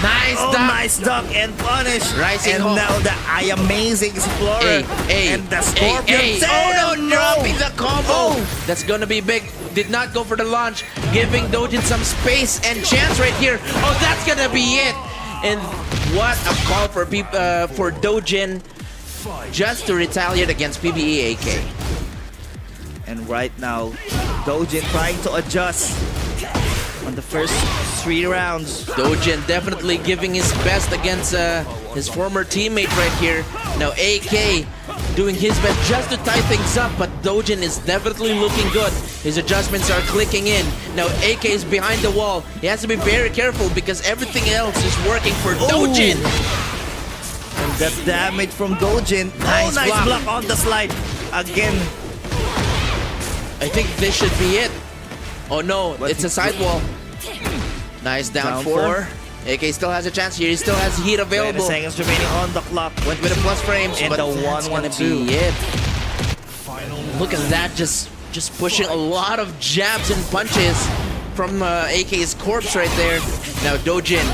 Nice Oh, duck. nice duck and punish. Rising and hook. now the amazing Explorer. And the Scorpion Hey. Tail. Oh no, dropping the combo. That's gonna be big. Did not go for the launch, giving Doujin some space and chance right here. Oh, that's gonna be it. And what a call for Doujin just to retaliate against PBAK. And right now, Doujin trying to adjust on the first 3 rounds. Doujin definitely giving his best against his former teammate right here. Now AK doing his best just to tie things up, but Doujin is definitely looking good. His adjustments are clicking in. Now AK is behind the wall. He has to be very careful because everything else is working for Doujin. And that damage from Doujin. Nice nice block. block on the slide. Again. I think this should be it. Oh no, But it's a sidewall. Nice down, Down 4. AK still has a chance here. He still has heat 20 available. seconds remaining on the clock. Went with a plus frames, And but the that's gonna 1-1-2. be it. Final Look at that, just pushing a lot of jabs and punches from AK's corpse right there. Now Doujin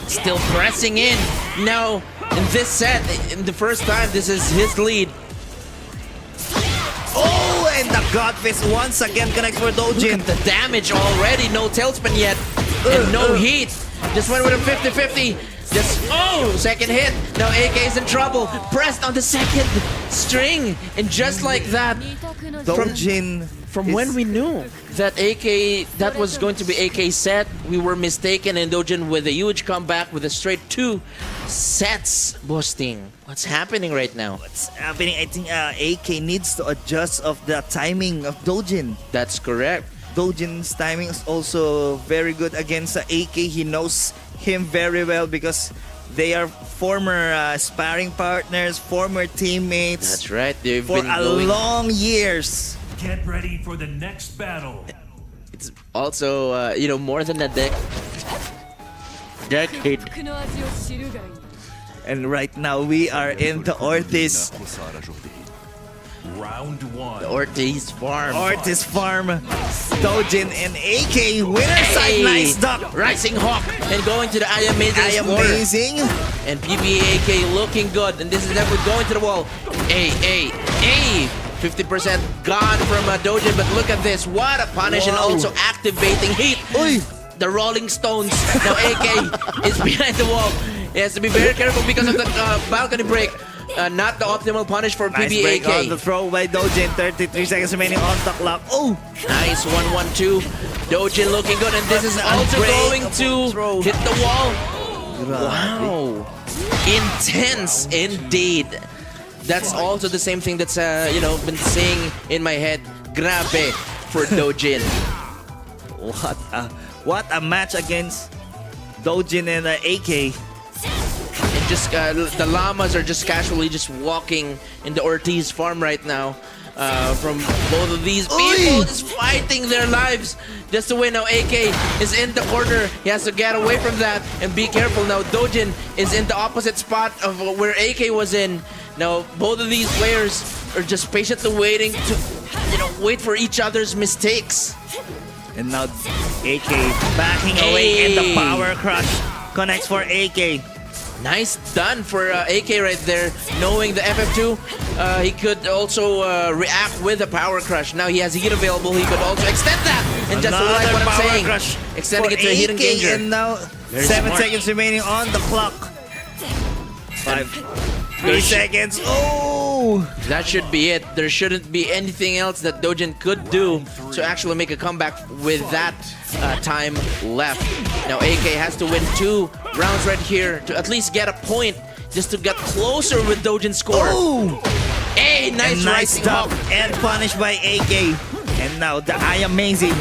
still pressing in. Now in this set, in the first time, this is his lead. Oh, and the Godfist once again connects for Look Doujin. at the damage already. No tailspin yet, and no heat. Just went with a 50-50. Just second hit. Now AK is in trouble. Pressed on the second string, and just like that. Doujin. From when we knew that that was going to be AK set, we were mistaken, and Doujin with a huge comeback with a straight 2 sets boosting. What's happening right now? What's happening? I think AK needs to adjust of the timing of Doujin. That's correct. Doujin's timing is also very good against AK. He knows him very well because they are former sparring partners, former teammates That's right. They've for been a going. long years. Get ready for the next battle. It's also more than a decade. And right now we are in the Ortiz Round 1. Ortiz Farm. Ortiz Farm. Doujin and AK winner side. Nice duck. Rising Hawk and going to the I Amazing. And PBAK looking good. And this is definitely going to the wall. 50% gone from Doujin, but look at this. What a punish, and Wow. also activating heat. Uy. The Rolling Stones. Now AK is behind the wall. He has to be very careful because of the balcony break. Not the optimal punish for Nice break on the PBAK. throw by Doujin. 33 seconds remaining on the clock. Oh! Nice 1-1-2. Doujin looking good, and this is also going to hit the wall. Wow. Intense indeed. That's also the same thing that's been saying in my head. Grabe for Doujin. What a match against Doujin and AK. And just the llamas are just casually just walking in the Ortiz farm right now. From both of these people just fighting their lives just to win. Now AK is in the corner. He has to get away from that and be careful. Now Doujin is in the opposite spot of where AK was in. Now both of these players are just patiently waiting to wait for each other's mistakes. And now AK backing away, and the power crush connects for AK. Nice done for AK right there, knowing the FF2. He could also react with a power crush. Now he has heat available. He could also extend that. And just Another like what I'm power saying, crush extending for it to a heat AK, engager. and now Very 7 smart. seconds remaining on the clock. 3 seconds. Oh! That should be it. There shouldn't be anything else that Doujin could do to actually make a comeback with that time left. Now AK has to win 2 rounds right here to at least get a point, just to get closer with Doujin's score. Oh! Hey, nice And nice rising stop hop. and punished by AK. And now the I amazing.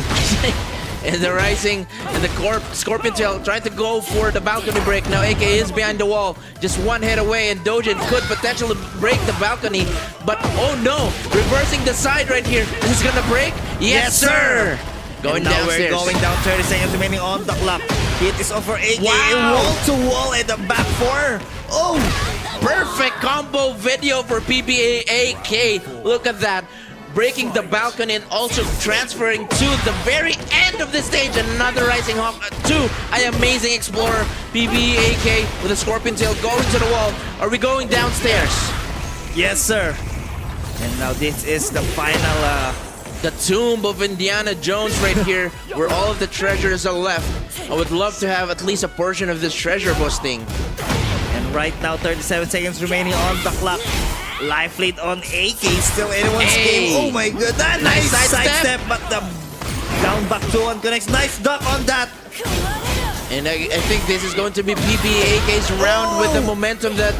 And the rising and the Scorpion Tail trying to go for the balcony break. Now AK is behind the wall, just 1 hit away, and Doujin could potentially break the balcony. But oh no, reversing the side right here. Is this gonna break? Yes, sir! Going And now downstairs. we're going down 30 seconds remaining on the clock. It is over AK. Wow. Wall to wall and the back 4. Oh! Perfect combo video for PBA AK. Look at that. Breaking the balcony and also transferring to the very end of the stage. Another Rising Hawk 2. Amazing Explorer. PBA AK with a Scorpion Tail going to the wall. Are we going downstairs? Yes, sir. And now this is the final. The tomb of Indiana Jones right here, where all of the treasures are left. I would love to have at least a portion of this treasure boasting. And right now, 37 seconds remaining on the clock. Life lead on AK, still anyone's Hey. game. Oh my god, that nice sidestep, but the down back 2-1 connects. Nice duck on that. And I think this is going to be PBAK's round with the momentum that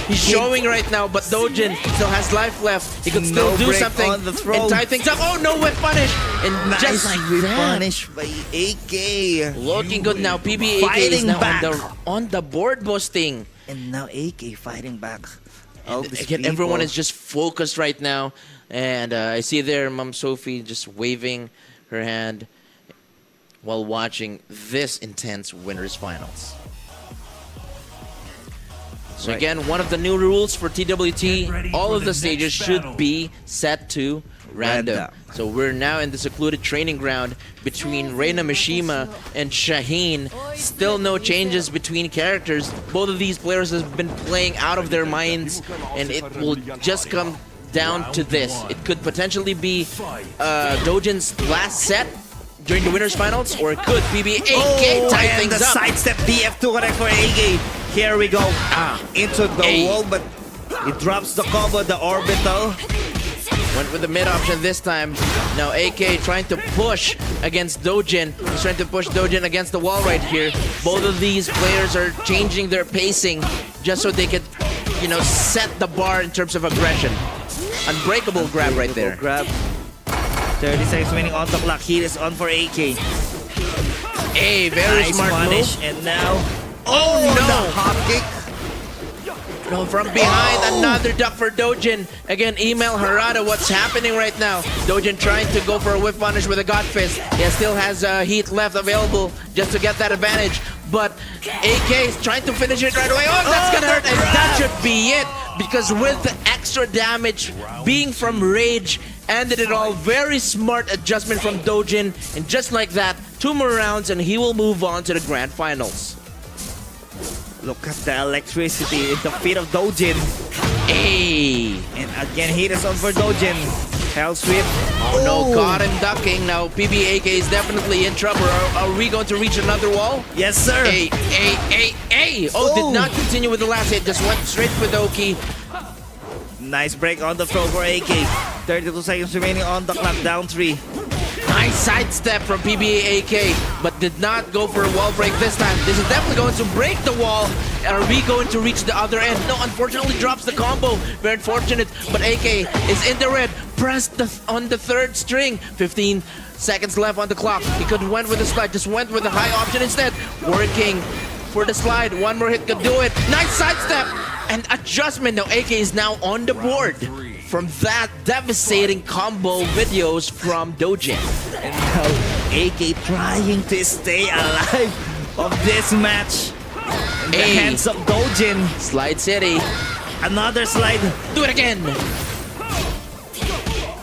he's showing right now. But Doujin still has life left. He could still No do break something on the throw. and tie things up. Oh, no whip punish. And Nice just like whip that. punish by AK. Looking good now. PBAK is Fighting now back. on the board boasting. And now AK fighting back. All these Again, everyone people. is just focused right now. And I see there Mom Sophie just waving her hand while watching this intense winners finals. So Right. again, one of the new rules for Get ready TWT, all for of the the stages next should battle. be set to random. Random. So we're now in the secluded training ground between Reina Mishima and Shaheen. Still no changes between characters. Both of these players have been playing out of their minds, and it will just come down to this. It could potentially be Doujin's last set during the winners finals, or it could PBAK tie and things the up. sidestep DF2 connect for AK. Here we go. Into the Hey. wall, but it drops the combo, the orbital. Went with the mid option this time. Now AK trying to push against Doujin. He's trying to push Doujin against the wall right here. Both of these players are changing their pacing just so they could, set the bar in terms of aggression. Unbreakable grab right there. Grab. 30 seconds remaining on the clock. Heat is on for AK. Hey, very Nice smart punish. move. And now, Oh the no! hop kick. No, from behind, another duck for Doujin. Again, email Harada what's happening right now. Doujin trying to go for a whip punish with a God Fist. He still has heat left available just to get that advantage. But AK is trying to finish it right away. Oh, that's gonna hurt, and that should be it. Because with the extra damage being from Rage, ended it all. Very smart adjustment from Doujin. And just like that, 2 more rounds and he will move on to the grand finals. Look at the electricity in the feet of Doujin. Hey! And again, heat is on for Doujin. Hell sweep. Oh no, caught him ducking. Now PBAK is definitely in trouble. Are we going to reach another wall? Yes, sir. Hey! Oh, did not continue with the last hit. Just went straight for Doki. Nice break on the throw for AK. 32 seconds remaining on the clock. Down 3. Nice sidestep from PBAK, but did not go for a wall break this time. This is definitely going to break the wall. Are we going to reach the other end? No, unfortunately drops the combo. Very unfortunate, but AK is in the red. Pressed on the 3rd string. 15 seconds left on the clock. He could have went with the slide, just went with the high option instead. Working for the slide. One more hit could do it. Nice sidestep and adjustment. Now AK is now on the board from that devastating combo videos from Doujin. And now AK trying to stay alive of this match. In the Hey. hands of Doujin. Slide City. Another slide. Do it again.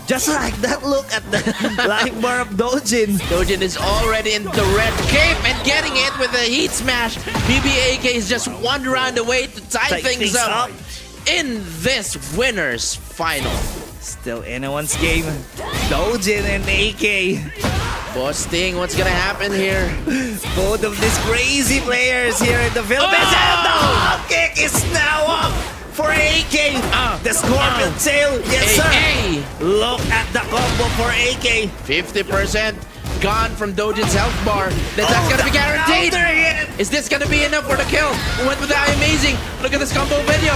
Just like that, look at the life bar of Doujin. Doujin is already in the red cape and getting it with a heat smash. BBAK is just one round away to tie things up in this winner's final. Still anyone's game. Doujin and AK. Boss Ting, what's gonna happen here? Both of these crazy players here in the Philippines. And the hop kick is now up for AK. The Scorpion Tail. Yes, sir. Look at the combo for AK. 50% gone from Doujin's health bar. That's gonna be guaranteed. Is this gonna be enough for the kill? Went with the amazing. Look at this combo video.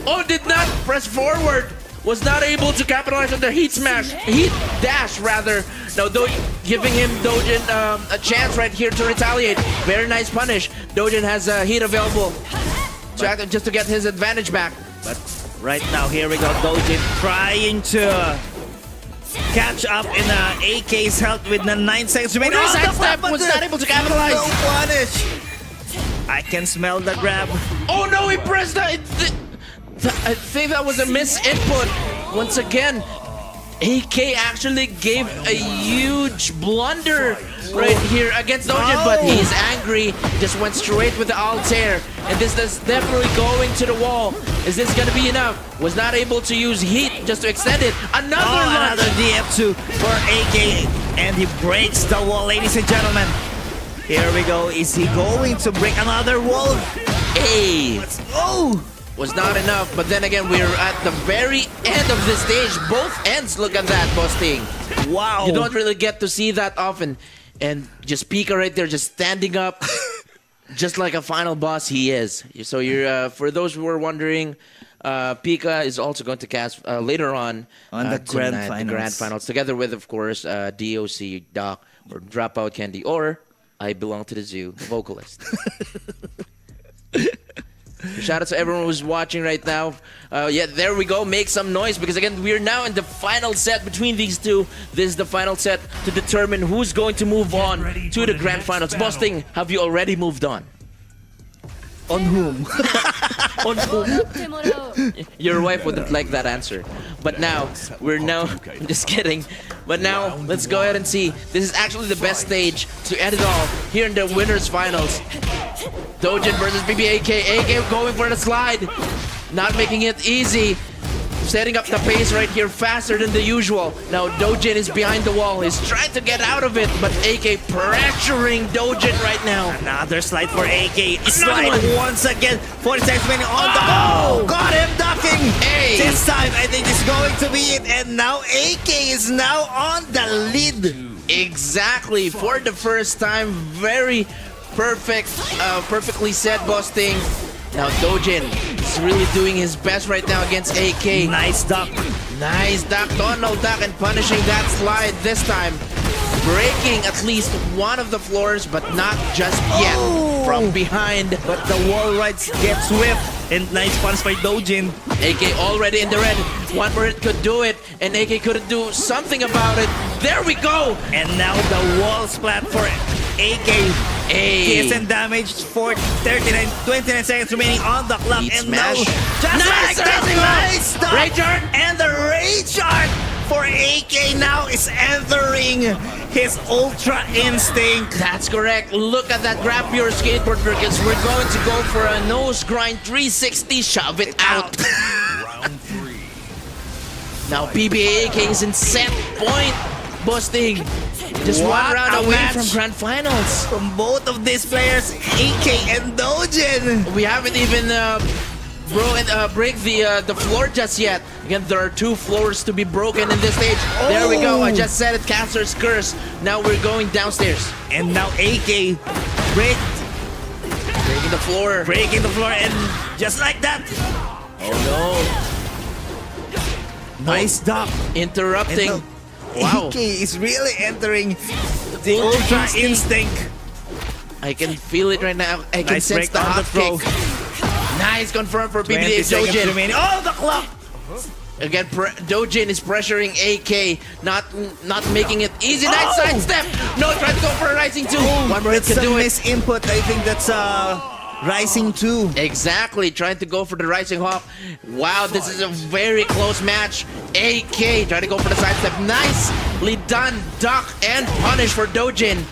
Oh, did not press forward. Was not able to capitalize on the heat smash. Heat dash, rather. Now, giving him Doujin a chance right here to retaliate. Very nice punish. Doujin has heat available just to get his advantage back. But right now, here we go. Doujin trying to catch up in AK's health with the 9 seconds remaining. Oh, side step was not able to capitalize. No punish. I can smell the grab. Oh no, he pressed the I think that was a misinput. Once again, AK actually gave a huge blunder right here against Doujin, but he's angry. Just went straight with the Altair. And this is definitely going to the wall. Is this gonna be enough? Was not able to use heat just to extend it. Another DF2 for AK. And he breaks the wall, ladies and gentlemen. Here we go. Is he going to break another wall? Hey! Let's go! Was not enough, but then again, we're at the very end of this stage. Both ends, look at that, Boss Ting. Wow. You don't really get to see that often. And just Pika right there, just standing up, just like a final boss he is. So you're, for those who are wondering, Pika is also going to cast later on the grand tonight, finals. the grand finals, together with, of course, DOC, Doc, or Dropout Candy, or I Belong to the Zoo, vocalist. Shout out to everyone who's watching right now. Yeah, there we go. Make some noise because, again, we're now in the final set between these two. This is the final set to determine who's going to move on to the grand finals. Boss Ting, have you already moved on? On whom? On whom? Your wife wouldn't like that answer. But now, I'm just kidding. But now, let's go ahead and see. This is actually the best stage to end it all here in the winners finals. Doujin versus BBAK. AK going for the slide. Not making it easy. Setting up the pace right here faster than the usual. Now Doujin is behind the wall. He's trying to get out of it, but AK pressuring Doujin right now. Another slide for AK. Slide once again. 40 seconds remaining on the ball. Got him ducking. Hey. This time, I think it's going to be it. And now AK is now on the lead. Exactly. For the first time, very perfectly said, Boss Ting. Now Doujin is really doing his best right now against AK. Nice duck. Nice duck, Donald duck, and punishing that slide this time. Breaking at least one of the floors, but not just yet from behind. But the wall rides get swift. And nice punish by Doujin. AK already in the red. One more hit could do it, and AK couldn't do something about it. There we go! And now the wall splat for AK. KSN damage for 29 seconds remaining on the clock. Heat and smash. now, just Nice, like that, nice stop. Rage art. And the Rage Art for AK now is entering his Ultra Instinct. That's correct. Look at that. Grab your skateboard because we're going to go for a nose grind 360. Shove it out. Round 3. Now BBAK is in set point. Boss Ting. Just What one round a away match from grand finals. From both of these players, AK and Doujin. We haven't even break the floor just yet. Again, there are 2 floors to be broken in this stage. There we go. I just said it. Caster's curse. Now we're going downstairs. And now AK breaking the floor. And just like that. Oh no. Nice duck. Interrupting. And Wow. AK is really entering the Ultra Instinct. I can feel it right now. I can Nice sense break the on the hot throw. kick. Nice confirmed for 20 BBA seconds Doujin. remaining. Oh, the clock. Again, Doujin is pressuring AK, not making it easy. Nice sidestep. No, try to go for a rising 2. One more hit That's can a do it. misinput. I think that's Rising 2. Exactly, trying to go for the Rising Hawk. Wow, this is a very close match. AK trying to go for the sidestep. Nicely done. Duck and punish for Doujin.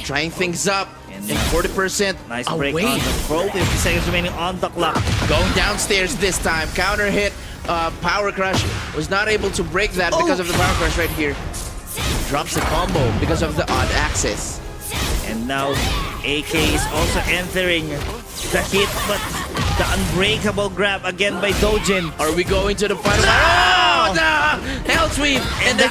Trying things up. And 40% Nice break away. on the throw. 50 seconds remaining on the clock. Going downstairs this time. Counter hit. Power Crush was not able to break that because of the Power Crush right here. Drops the combo because of the odd axis. And now AK is also entering the hit, but the unbreakable grab again by Doujin. Are we going to the final? Oh, the Hell Sweep! And the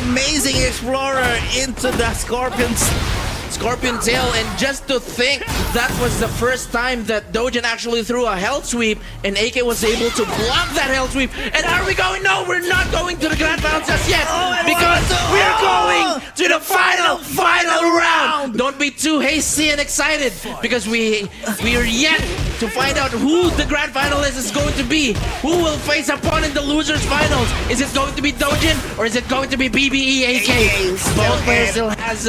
Amazing Explorer into the Scorpion Tail, and just to think that was the first time that Doujin actually threw a Hell Sweep and AK was able to block that Hell Sweep. And are we going? No, we're not going to the Grand Finals just yet because we're going to the final round. Don't be too hasty and excited because we are yet to find out who the Grand Finalist is going to be. Who will face Hapon in the Losers Finals? Is it going to be Doujin or is it going to be BBE AK? Both players still has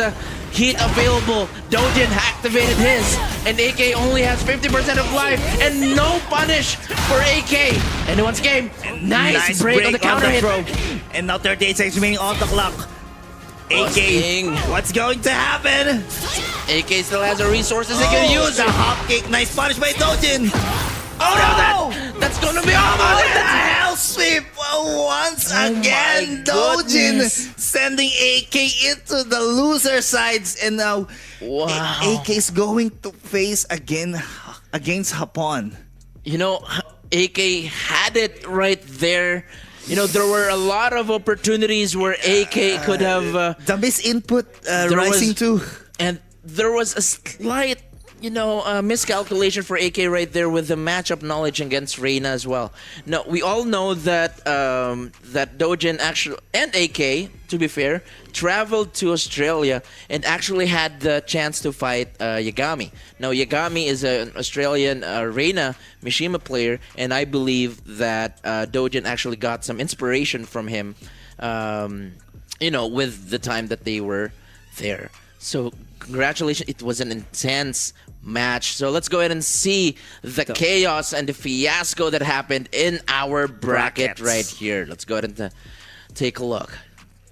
heat available. Doujin activated his, and AK only has 50% of life, and no punish for AK. Anyone's game. Nice break on the counter hit. And now 38 seconds remaining on the clock. Busting. AK, what's going to happen? AK still has the resources he can use. The hop kick, nice punish by Doujin. Oh no, that's gonna be all Oh, of the it. hell sweep once again. my Doujin goodness. sending AK into the loser sides, and now Wow. AK is going to face again against Hapon. You know, AK had it right there. You know, there were a lot of opportunities where AK could have, The misinput there rising was- to. and there was a slight, miscalculation for AK right there with the matchup knowledge against Reina as well. Now, we all know that that Doujin actually, and AK, to be fair, traveled to Australia and actually had the chance to fight Yagami. Now, Yagami is an Australian Reina Mishima player, and I believe that Doujin actually got some inspiration from him, with the time that they were there. So, congratulations. It was an intense match. So let's go ahead and see the chaos and the fiasco that happened in our bracket right here. Let's go ahead and take a look.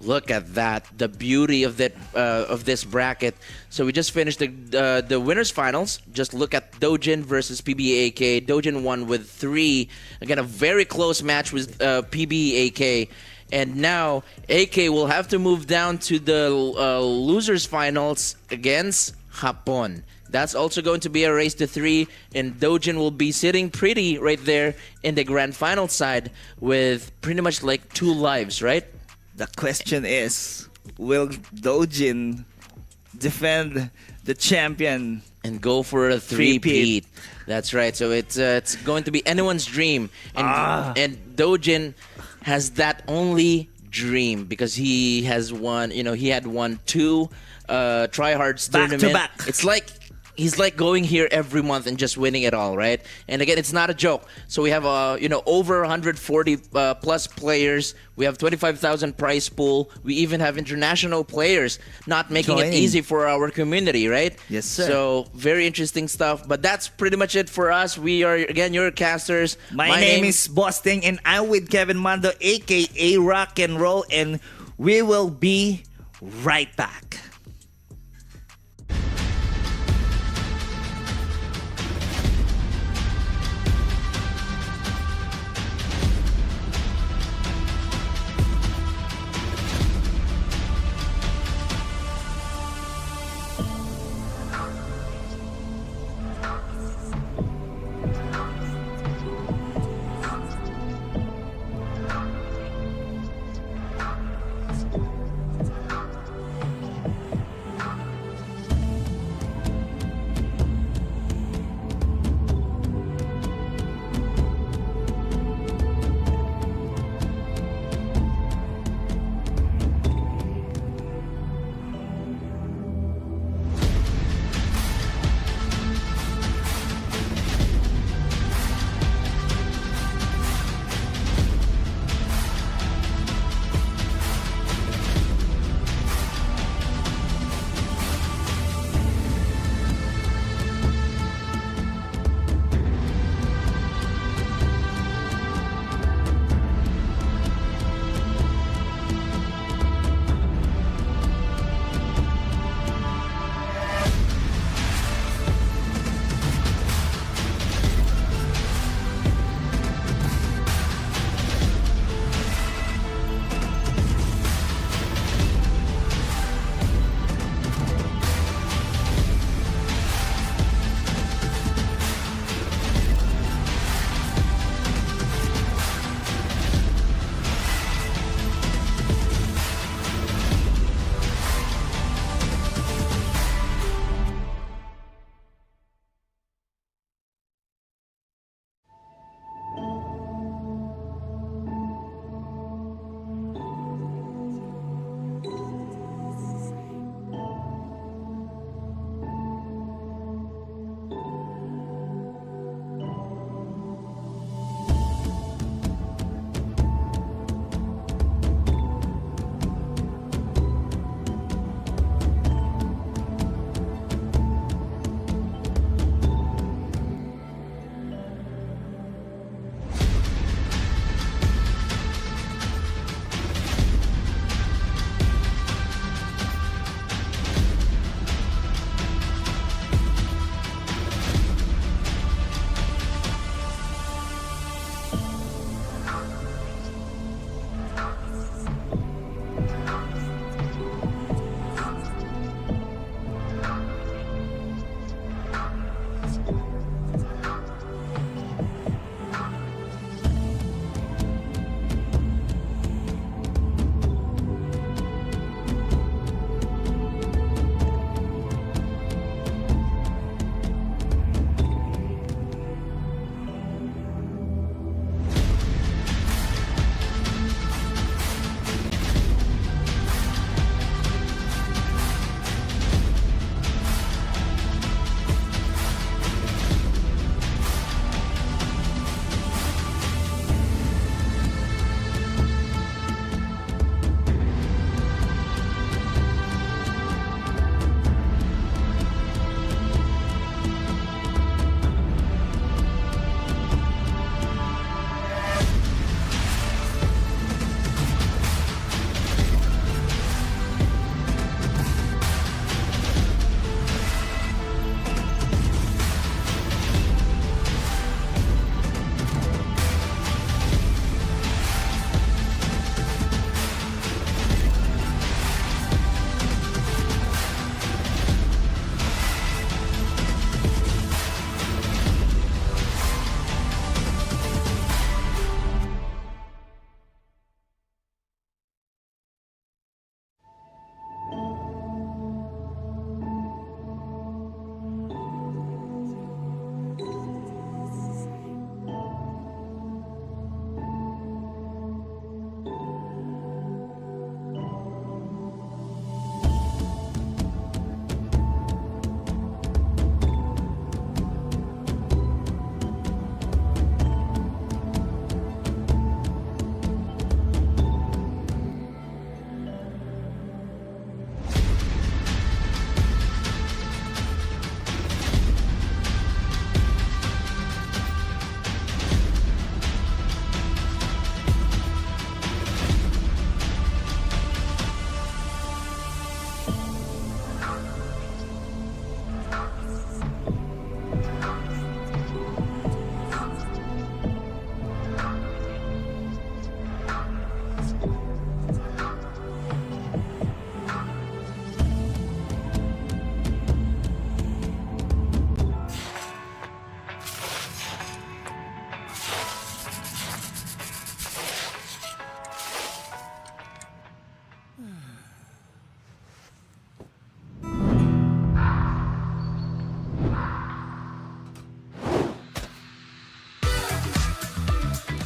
Look at that, the beauty of that of this bracket. So we just finished the winners finals. Just look at Doujin versus PBAK. Doujin won with 3. Again, a very close match with PBAK. And now AK will have to move down to the losers finals against Hapon. That's also going to be a race to 3, and Doujin will be sitting pretty right there in the grand final side with pretty much like 2 lives, right? The question is, will Doujin defend the champion? And go for a 3-peat. That's right. So it's going to be anyone's dream, and Doujin has that only dream because he has won. He had won 2 Tryhards tournament. to back. It's like he's like going here every month and just winning it all, right? And again, it's not a joke. So we have over 140 plus players. We have 25,000 prize pool. We even have international players, not making it Joining. easy for our community, right? Yes, sir. So very interesting stuff. But that's pretty much it for us. We are again your casters. My name is Bosting, and I'm with Kevin Mando, aka Rock and Roll, and we will be right back.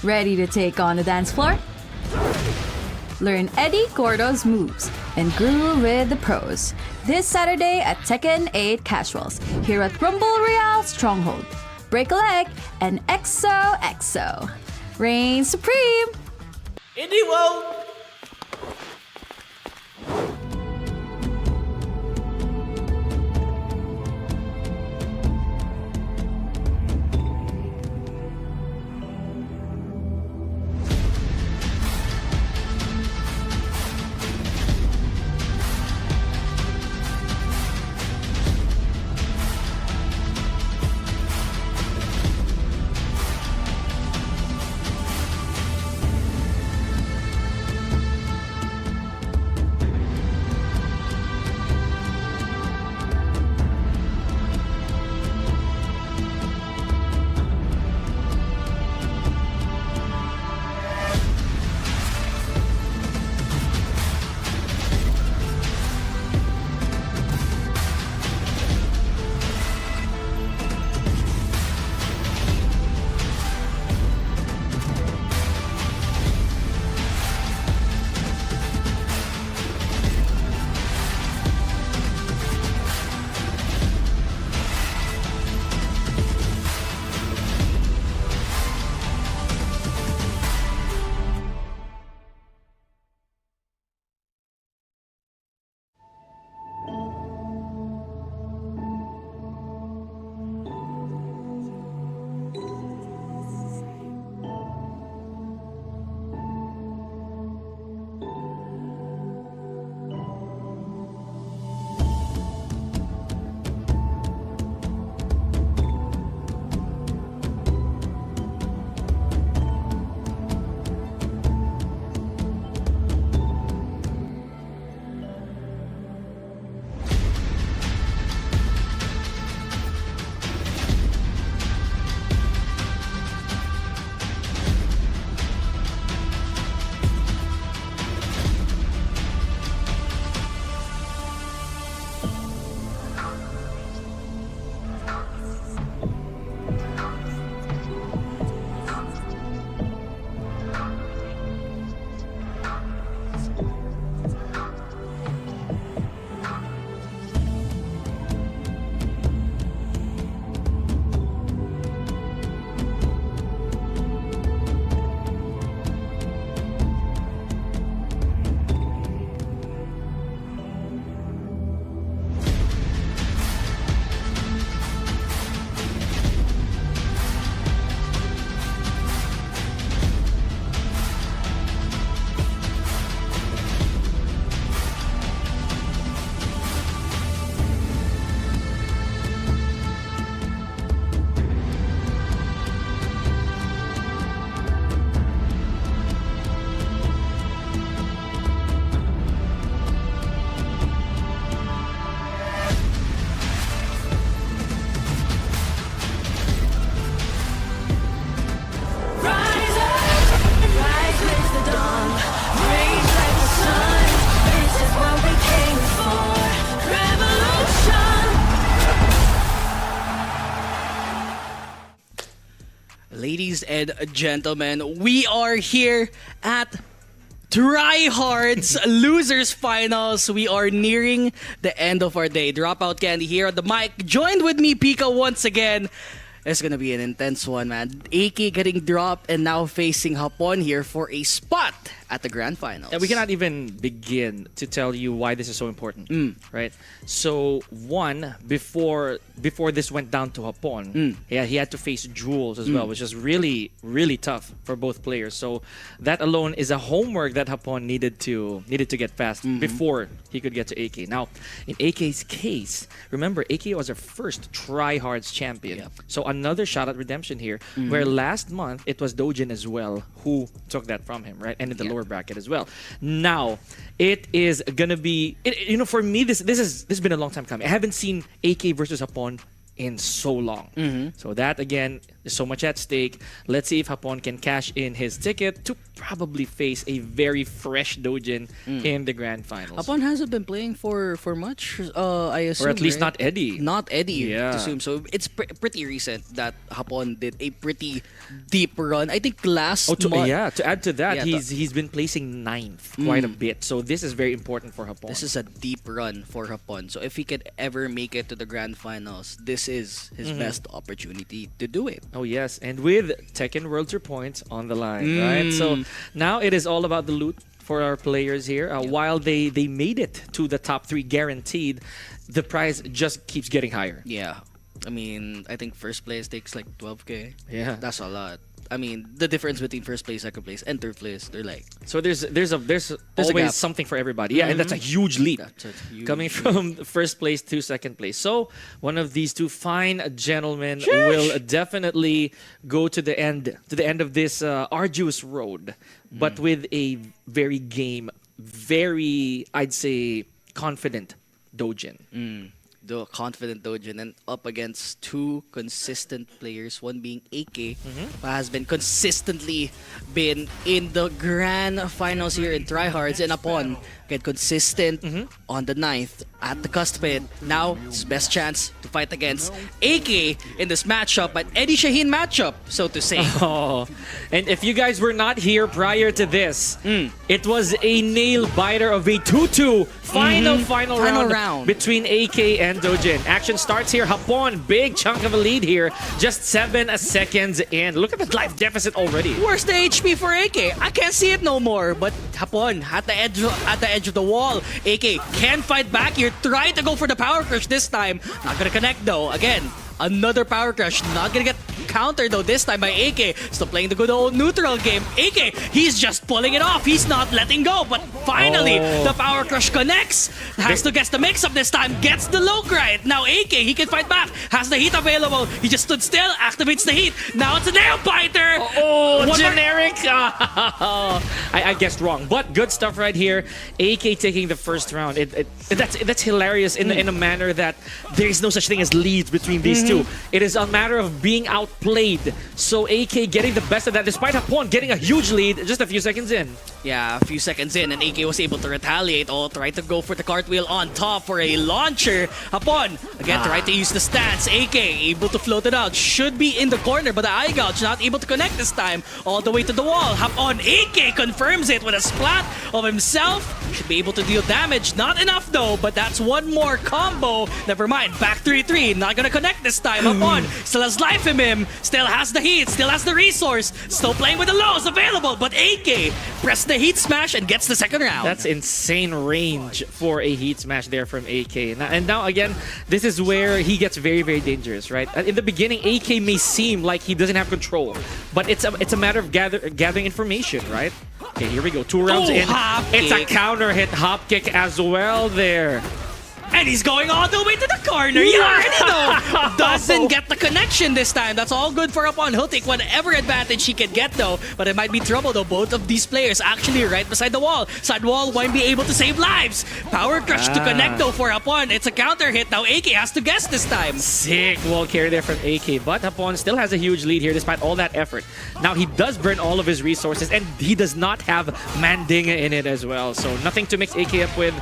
Ready to take on the dance floor? Learn Eddie Gordo's moves and groove with the pros. This Saturday at Tekken 8 Casuals, here at Rumble Royale Stronghold. Break a leg and XOXO. Reign supreme! Indie Wow! Ladies and gentlemen, we are here at Tryhards Losers Finals. We are nearing the end of our day. Dropout Candy here on the mic. Joined with me, Pika, once again. It's gonna be an intense one, man. AK getting dropped and now facing Hapon here for a spot at the grand finals. Yeah, we cannot even begin to tell you why this is so important, right? So one, before this went down to Hapon, yeah, he had to face Jules as well, which is really, really tough for both players. So that alone is a homework that Hapon needed to get past before he could get to AK. Now, in AK's case, remember AK was our first Tryhards champion. Yep. So another shot at redemption here, where last month it was Doujin as well who took that from him, right? And in the lower bracket as well. Now, it is gonna be, for me, this has been a long time coming. I haven't seen AK versus Hapon in so long. So that again, there's so much at stake. Let's see if Hapon can cash in his ticket to probably face a very fresh Doujin in the grand finals. Hapon hasn't been playing for much, I assume. Or at least right? not Eddie. Not Eddie, Yeah. to assume. So it's pretty recent that Hapon did a pretty deep run. I think last month. Yeah, to add to that, Yeah, he's been placing 9th quite a bit. So this is very important for Hapon. This is a deep run for Hapon. So if he could ever make it to the grand finals, this is his best opportunity to do it. Oh yes, and with Tekken World Tour points on the line, right? So now it is all about the loot for our players here. While they made it to the top 3 guaranteed, the prize just keeps getting higher. Yeah. I mean, I think first place takes like 12K. Yeah. That's a lot. I mean, the difference between first place, second place, and third place, they're like So there's a always gap. something for everybody. Yeah, and that's a huge leap. That's a huge Coming from first place to second place. So one of these two fine gentlemen will definitely go to the end of this arduous road, but with a very very, I'd say, confident Doujin. the confident Doujin and up against 2 consistent players, one being AK, who has been consistently been in the grand finals here in Tryhards, and Hapon get consistent on the 9th at the cuspid. Now, his best chance to fight against AK in this matchup, but Eddie Shaheen matchup, so to say. Oh, and if you guys were not here prior to this, it was a nail biter of a 2-2 final round between AK and Doujin. Action starts here. Hapon, big chunk of a lead here, just 7 seconds in. Look at the life deficit already. Where's the HP for AK? I can't see it no more. But Hapon at the edge of the wall. AK can fight back here. Try to go for the power crush this time. Not gonna connect though. Again, another power crush. Not gonna get countered though this time by AK. Still playing the good old neutral game. AK, he's just pulling it off. He's not letting go. But finally, the power crush connects. Has to guess the mix-up this time. Gets the low right. Now AK, he can fight back. Has the heat available. He just stood still. Activates the heat. Now it's a nail biter. Oh, One more- generic. I guessed wrong, but good stuff right here. AK taking the first round. That's hilarious in a manner that there is no such thing as leads between these two. It is a matter of being outplayed. So AK getting the best of that, despite Hapon getting a huge lead just a few seconds in. Yeah, a few seconds in, and AK was able to retaliate. Try to go for the cartwheel on top for a launcher. Hapon, again, tried to use the stance. AK, able to float it out. Should be in the corner, but the eye gouge not able to connect this time. All the way to the wall. Hapon, AK confirms it with a splat of himself. Should be able to deal damage. Not enough though, but that's one more combo. Never mind, back 3-3. Not gonna connect this time. Hapon still has life in him. Still has the heat. Still has the resource. Still playing with the lows available, but AK pressed the heat smash and gets the second round. That's insane range for a heat smash there from AK. And now again, this is where he gets very, very dangerous, right? In the beginning, AK may seem like he doesn't have control, but it's a matter of gathering information, right? Okay, here we go. 2 rounds in. Hop It's a kick. counter hit hop kick as well there. And he's going all the way to the corner. You already know. Doesn't get the connection this time. That's all good for Hapon. He'll take whatever advantage he can get though. But it might be trouble though. Both of these players actually right beside the wall. Side wall won't be able to save lives. Power crush to connect though for Hapon. It's a counter hit. Now AK has to guess this time. Sick wall carry there from AK, but Hapon still has a huge lead here despite all that effort. Now he does burn all of his resources and he does not have Mandinga in it as well. So nothing to mix AK up with.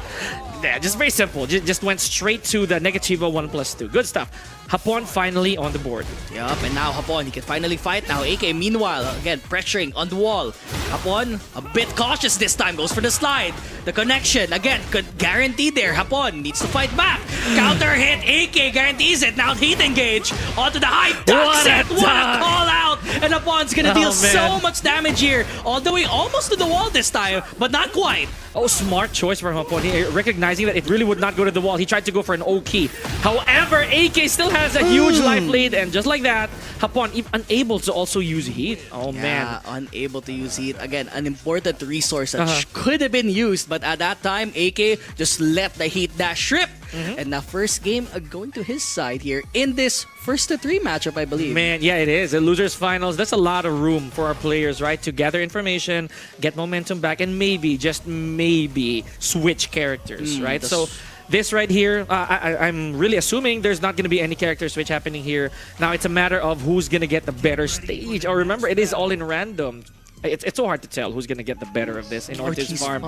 Yeah, just very simple. Just went straight to the Negativo 1+2. Good stuff. Hapon finally on the board. Yup, and now Hapon, he can finally fight now. AK, meanwhile, again, pressuring on the wall. Hapon, a bit cautious this time, goes for the slide. The connection, again, guaranteed there. Hapon needs to fight back. Counter hit, AK guarantees it. Now heat engage onto the high ducks it. What a call out! And Hapon's gonna deal so much damage here. All the way almost to the wall this time, but not quite. Oh, smart choice from Hapon. He, recognizing that it really would not go to the wall, he tried to go for an O key. However, AK still has a huge life lead, and just like that, Hapon unable to also use heat. Oh man. Unable to use heat. Again, an important resource that could have been used, but at that time, AK just let the heat dash rip. And now first game going to his side here in this 1-3 matchup, I believe. Man, yeah, it is. The losers finals, that's a lot of room for our players, right? To gather information, get momentum back, and maybe, just maybe, switch characters, right? So this right here, I'm really assuming there's not going to be any character switch happening here. Now it's a matter of who's going to get the better stage. Oh, remember, it is all in random. It's so hard to tell who's going to get the better of this in Ortiz Farm,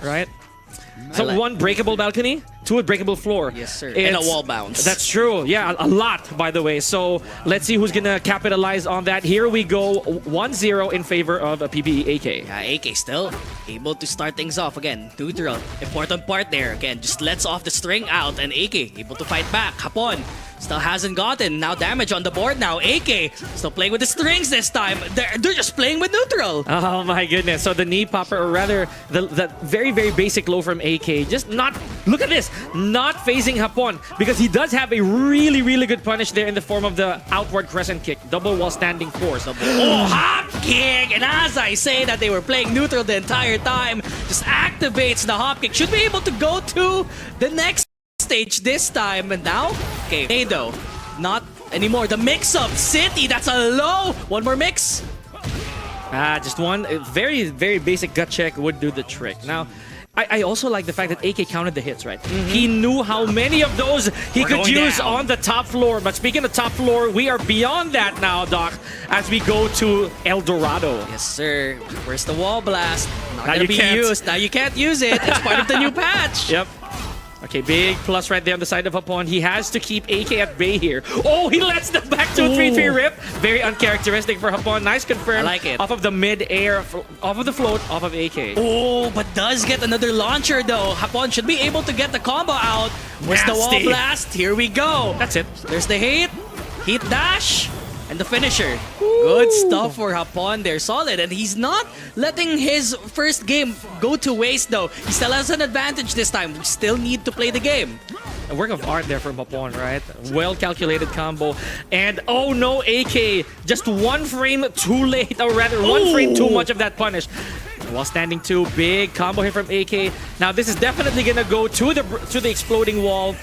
right? So one breakable balcony, two breakable floor. Yes, sir. And a wall bounce. That's true. Yeah, a lot, by the way. So let's see who's going to capitalize on that. Here we go, 1-0 in favor of a PBE AK. Yeah, AK still able to start things off again. Neutral, important part there. Again, just lets off the string out, and AK able to fight back. Hapon still hasn't gotten now damage on the board now. AK still playing with the strings this time. They're just playing with neutral. Oh my goodness. So the knee popper, or rather the very, very basic low from AK, just not, look at this, not phasing Hapon, because he does have a really, really good punish there in the form of the outward crescent kick. Double while standing force. Oh, hop kick! And as I say that they were playing neutral the entire time, just activates the hop kick. Should be able to go to the next stage this time. And now, okay, Nado, not anymore. The mix-up, City, that's a low. One more mix. Just one very, very basic gut check would do the trick. Now, I also like the fact that AK counted the hits, right? He knew how many of those he could use on the top floor. But speaking of top floor, we are beyond that now, Doc, as we go to El Dorado. Yes, sir. Where's the wall blast? Not Now gonna you be can't. used. Now you can't use it. It's part of the new patch. Yep. Okay, big plus right there on the side of Hapon. He has to keep AK at bay here. Oh, he lets the back 2-3-3 rip. Very uncharacteristic for Hapon. Nice confirm. I like it. Off of the mid-air, off of the float, off of AK. Oh, but does get another launcher though. Hapon should be able to get the combo out. Where's the wall Nasty. blast? Here we go. That's it. There's the hit dash, and the finisher. Good stuff for Hapon there. Solid. And he's not letting his first game go to waste though. He still has an advantage this time. We still need to play the game. A work of art there from Hapon, right? Well-calculated combo. And oh no, AK. Just one frame too late, or rather one frame too much of that punish. While standing two, big combo here from AK. Now this is definitely gonna go to the exploding wall.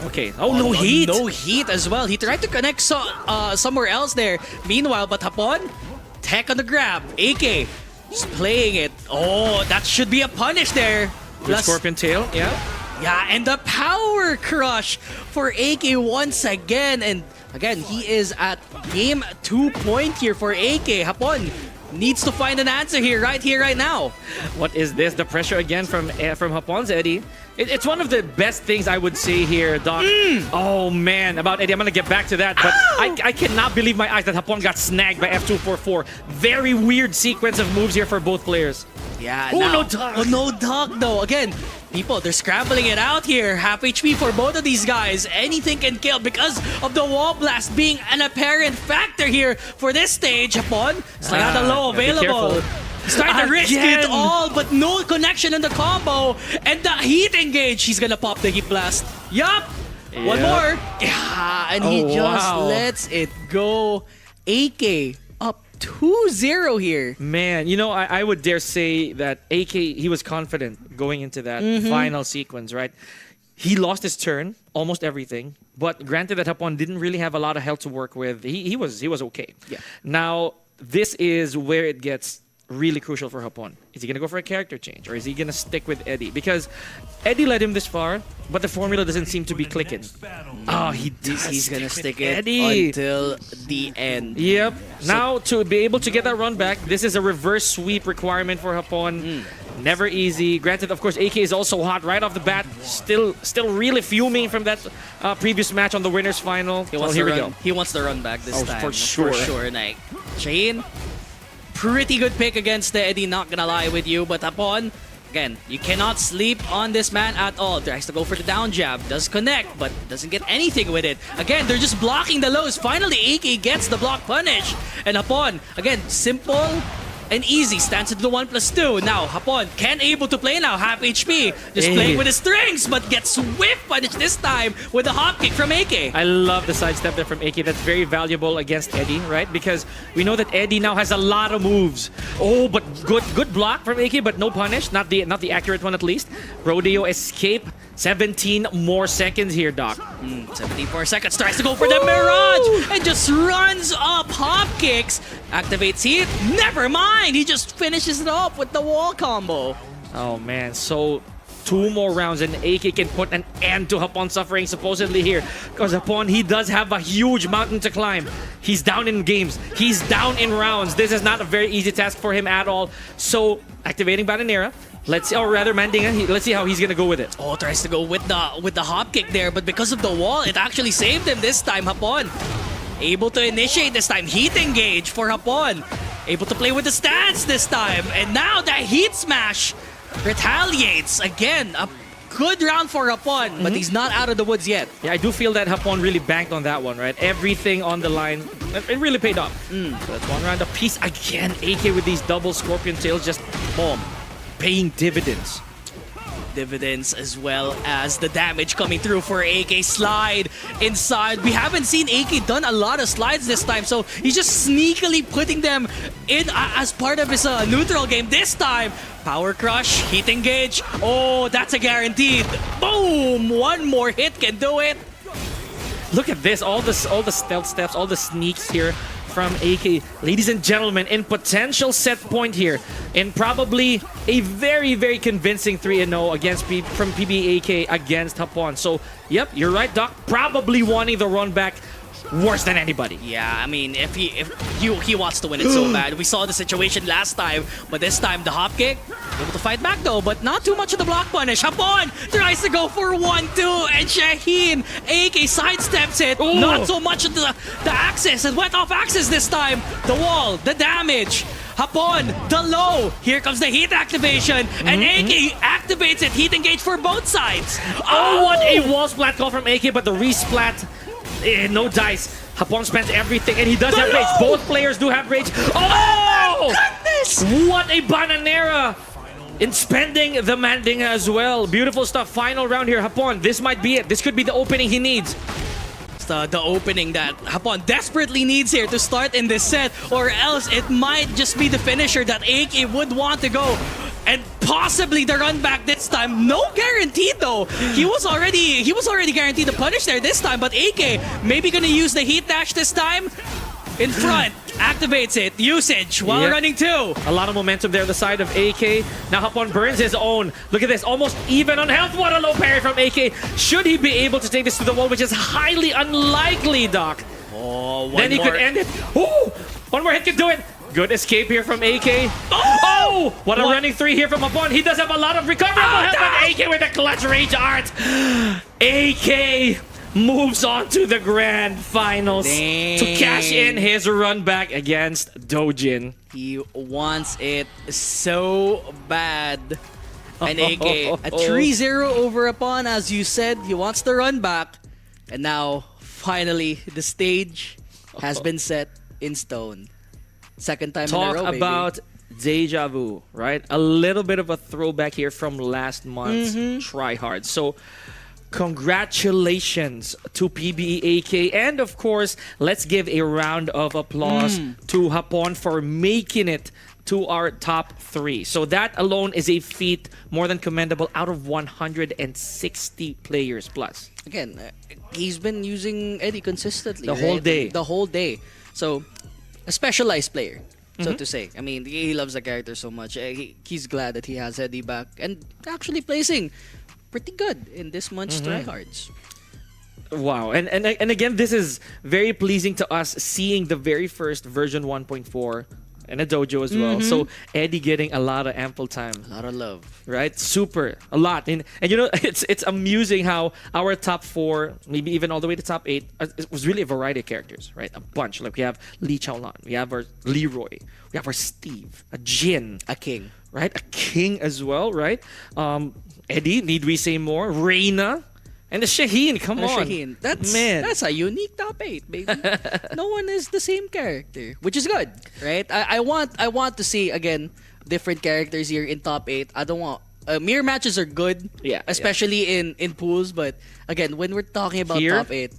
Okay. Oh, no heat. No heat as well. He tried to connect somewhere else there. Meanwhile, but Hapon, tech on the grab. AK just playing it. Oh, that should be a punish there. Good Scorpion Tail, yeah. Yeah, and the power crush for AK once again. And again, he is at game 2 point here for AK. Hapon needs to find an answer here, right now. What is this? The pressure again from Hapon's Eddie. It's one of the best things I would say here, Doc. Oh man, about Eddie, I'm gonna get back to that, but I cannot believe my eyes that Hapon got snagged by F244. Very weird sequence of moves here for both players. Yeah, Oh, now, no duck. Oh, no duck though. Again, people, they're scrambling it out here. Half HP for both of these guys. Anything can kill because of the wall blast being an apparent factor here for this stage. Hapon, Slayada low be available. careful. Starting to risk Again. it all, but no connection in the combo. And the heat engage, he's gonna pop the heat blast. Yup. One Yep. more. Yeah, and he Oh, just wow. lets it go. AK up 2-0 here. Man, you know, I would dare say that AK, he was confident going into that final sequence, right? He lost his turn, almost everything. But granted that Hapon didn't really have a lot of health to work with. He was okay. Yeah. Now, this is where it gets really crucial for Hapon. Is he going to go for a character change, or is he going to stick with Eddie? Because Eddie led him this far, but the formula doesn't seem to be clicking. Oh, he does. He's gonna stick stick with it Eddie. until the end. Yep. Now, to be able to get that run back, this is a reverse sweep requirement for Hapon. Never easy. Granted, of course, AK is also hot right off the bat. Still really fuming from that previous match on the winners final. Well, here we go. He wants the run back this Oh, time. for sure. For sure. Like, Shane, pretty good pick against the Eddie, not gonna lie with you. But Hapon, again, you cannot sleep on this man at all. Tries to go for the down jab. Does connect, but doesn't get anything with it. Again, they're just blocking the lows. Finally, AK gets the block punish. And Hapon, again, simple and easy. Stands into the 1+2. Now, Hapon can't able to play now. Half HP. Just Hey. playing with the strings, but gets whiff punish this time with a hop kick from AK. I love the sidestep there from AK. That's very valuable against Eddie, right? Because we know that Eddie now has a lot of moves. Oh, but good block from AK, but no punish. Not the accurate one at least. Rodeo escape. 17 more seconds here, Doc. 74 seconds, tries to go for the Mirage and just runs up hop kicks. Activates heat. Never mind. He just finishes it off with the wall combo. Oh man, so 2 more rounds and AK can put an end to Hapon's suffering supposedly here. Because Hapon, he does have a huge mountain to climb. He's down in games. He's down in rounds. This is not a very easy task for him at all. So, activating Bananera. Let's see, or rather Mandinga, let's see how he's gonna go with it. Oh, tries to go with the hop kick there, but because of the wall, it actually saved him this time. Hapon able to initiate this time. Heat engage for Hapon. Able to play with the stance this time. And now the heat smash retaliates. Again, a good round for Hapon, but he's not out of the woods yet. Yeah, I do feel that Hapon really banked on that one, right? Everything on the line. It really paid off. So that's 1 round apiece. Again, AK with these double scorpion tails just boom, paying dividends. Dividends as well as the damage coming through for AK. Slide inside. We haven't seen AK done a lot of slides this time, so he's just sneakily putting them in as part of his neutral game. This time, power crush, heat engage. Oh, that's a guaranteed. Boom! 1 more hit can do it. Look at this, all the stealth steps, all the sneaks here from AK. Ladies and gentlemen, in potential set point here, in probably a very, very convincing 3-0 against from PBAK against Hapon. So, yep, you're right, Doc. Probably wanting the run back worse than anybody. Yeah, I mean, if he wants to win it so bad. We saw the situation last time, but this time the hop kick, able to fight back though, but not too much of the block punish. Hapon tries to go for 1-2, and Shaheen, AK sidesteps it. Ooh. Not so much of the axis. It went off axis this time. The wall, the damage. Hapon, the low. Here comes the heat activation, and AK activates it. Heat engage for both sides. Oh, what a wall splat call from AK, but the resplat, no dice. Hapon spends everything, and he does have rage. Both players do have rage. Oh! Goodness! What a Bananera! In spending the Mandinga as well. Beautiful stuff. Final round here, Hapon. This might be it. This could be the opening he needs. The opening that Hapon desperately needs here to start in this set, or else it might just be the finisher that AK would want to go. And possibly the run back this time. No guarantee though. He was already guaranteed the punish there this time, but AK maybe gonna use the heat dash this time. In front, activates it, usage while running 2. A lot of momentum there on the side of AK. Now Hapon burns his own. Look at this, almost even on health. What a low parry from AK. Should he be able to take this to the wall, which is highly unlikely, Doc. Oh, then he could end it. Ooh, 1 more hit could do it. Good escape here from AK. Oh! What a running 3 here from Hapon. He does have a lot of recoverable health, but AK with a clutch rage art. AK moves on to the grand finals to cash in his run back against Doujin. He wants it so bad. And AK, a 3-0 over Hapon, as you said. He wants the run back. And now, finally, the stage has been set in stone. Second time Talk in a row, about deja vu, right? A little bit of a throwback here from last month's Tryhards. So, congratulations to PBAK, and of course, let's give a round of applause to Hapon for making it to our top 3. So that alone is a feat more than commendable out of 160 players plus. Again, he's been using Eddie consistently. The whole day. The whole day. So, a specialized player, so to say. I mean, he loves the character so much. He's glad that he has Eddie back and actually placing pretty good in this month's Tryhards. Wow. And again, this is very pleasing to us, seeing the very first version 1.4 and a dojo as well. So Eddie getting a lot of ample time. A lot of love. Right? Super. A lot. And you know, it's amusing how our top 4, maybe even all the way to top 8, it was really a variety of characters, right? A bunch. Like we have Lee Chaolan, we have our Leroy, we have our Steve, a Jin, A king. right? A King as well, right? Eddie, need we say more? Reina. And the Shaheen, come on. Shaheen. That's a unique top 8, baby. No one is the same character, which is good, right? I want to see again different characters here in top 8. I don't want mirror matches are good, especially in pools. But again, when we're talking about Here? top 8,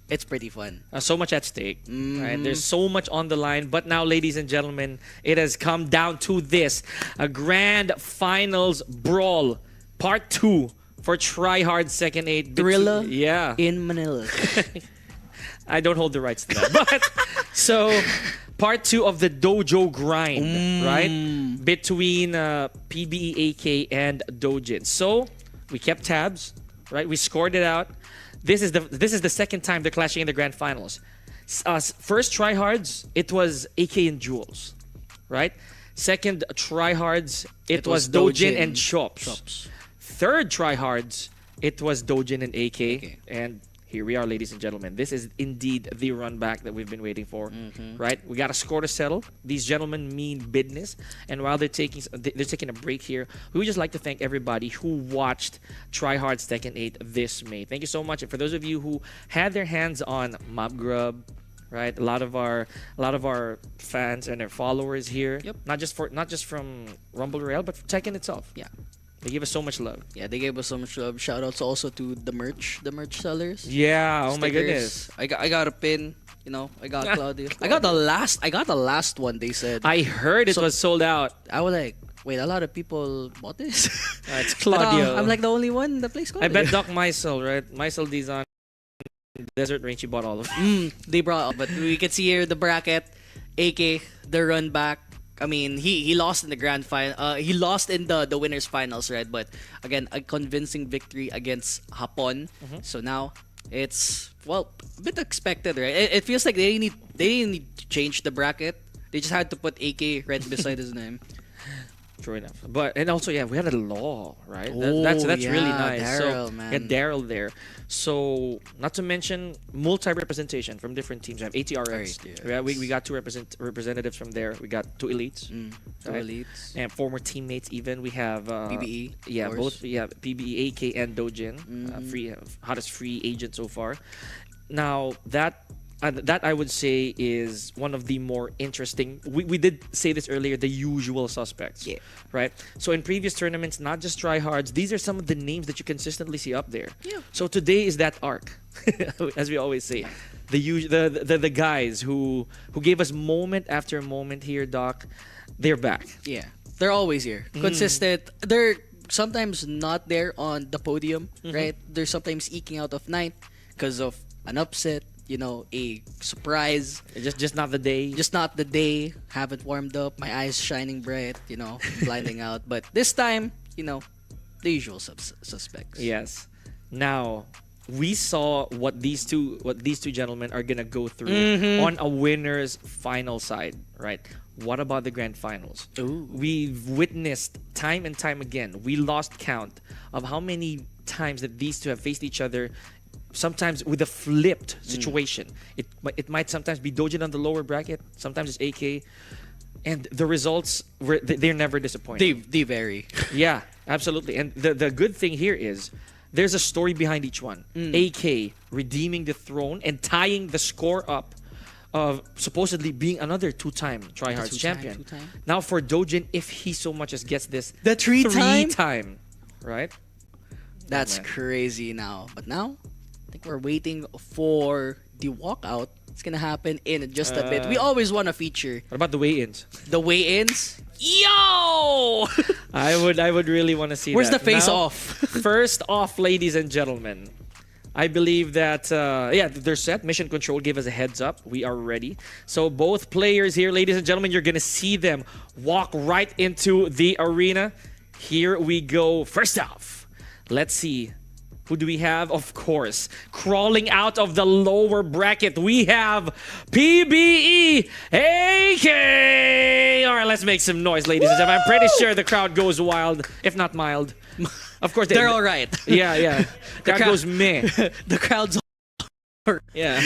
it's pretty fun. So much at stake, right? There's so much on the line. But now, ladies and gentlemen, it has come down to this. A grand finals brawl, part 2 for Tryhard Second 8. Thriller Yeah. in Manila. I don't hold the rights to that. But so part 2 of the dojo grind, right? Between PBE AK and Doujin. So we kept tabs, right? We scored it out. This is the second time they're clashing in the grand finals. First Tryhards, it was AK and Jules, right? Second Tryhards, it was Doujin and Chops. Third Tryhards, it was Doujin and AK. And here we are, ladies and gentlemen. This is indeed the run back that we've been waiting for, right? We got a score to settle. These gentlemen mean business, and while they're taking a break here, we would just like to thank everybody who watched Tryhards Tekken 8 this May. Thank you so much, and for those of you who had their hands on Mob Grub, right? A lot of our fans and their followers here, not just from Rumble Royale, but for Tekken itself. Yeah. They give us so much love. Yeah, they gave us so much love. Shout outs also to the merch sellers. Yeah, oh my Stickers. goodness. I got a pin. You know, I got Claudio. I got the last one. They said. I heard it was sold out. I was like, wait, a lot of people bought this. It's Claudio. I'm like the only one in the place. I bet Doc Meisel, right? Meisel Dizon, Desert Range, he bought all of them. They brought, but we can see here the bracket. AK, the run back. I mean, he lost in the grand final. He lost in the winners finals, right? But again, a convincing victory against Hapon. So now it's a bit expected, right? It feels like they didn't need to change the bracket. They just had to put AK right beside his name. True enough. And also, yeah, we had a law, right? That's yeah, really nice. Daryl, so man. we had Daryl there. So not to mention multi-representation from different teams. We have ATRX. Right, We got two representatives from there. We got two elites. Two right? elites. And former teammates even. We have PBE. Yeah, of both. course. Yeah, PBE, AK, and Doujin. Hottest free agent so far. Now that I would say is one of the more interesting. We did say this earlier, the usual suspects. Yeah. Right? So in previous tournaments, not just Tryhards, these are some of the names that you consistently see up there. Yeah. So today is that arc, as we always say. The guys who gave us moment after moment here, Doc, they're back. Yeah, they're always here. Consistent. They're sometimes not there on the podium, right? They're sometimes eking out of ninth because of an upset, a surprise. Just not the day. Just not the day. Haven't warmed up. My eyes shining bright, blinding out. But this time, the usual suspects. Yes. Now, we saw what these two gentlemen are gonna go through on a winner's final side, right? What about the grand finals? Ooh. We've witnessed time and time again. We lost count of how many times that these two have faced each other. Sometimes with a flipped situation. It might sometimes be Doujin on the lower bracket. Sometimes it's AK, and the results they're never disappointing. They vary. Yeah, absolutely. And the good thing here is there's a story behind each one. AK redeeming the throne and tying the score up of supposedly being another two-time Tryhards champion. two-time. Now for Doujin, if he so much as gets this The three-time? three-time, right? That's man. crazy now. But now, I think we're waiting for the walkout. It's gonna happen in just a bit. We always want to feature What about the weigh-ins? the weigh-ins. Yo! I would really want to see Where's that. the face Now, off? First off, ladies and gentlemen, I believe that they're set. Mission Control gave us a heads up. We are ready. So both players here, ladies and gentlemen, you're gonna see them walk right into the arena. Here we go. First off, let's see. Who do we have? Of course, crawling out of the lower bracket, we have PBE AK. All right, let's make some noise, ladies and gentlemen. I'm pretty sure the crowd goes wild, if not mild. Of course, They're all right. Yeah. Crowd crowd- goes meh. The crowd's Yeah.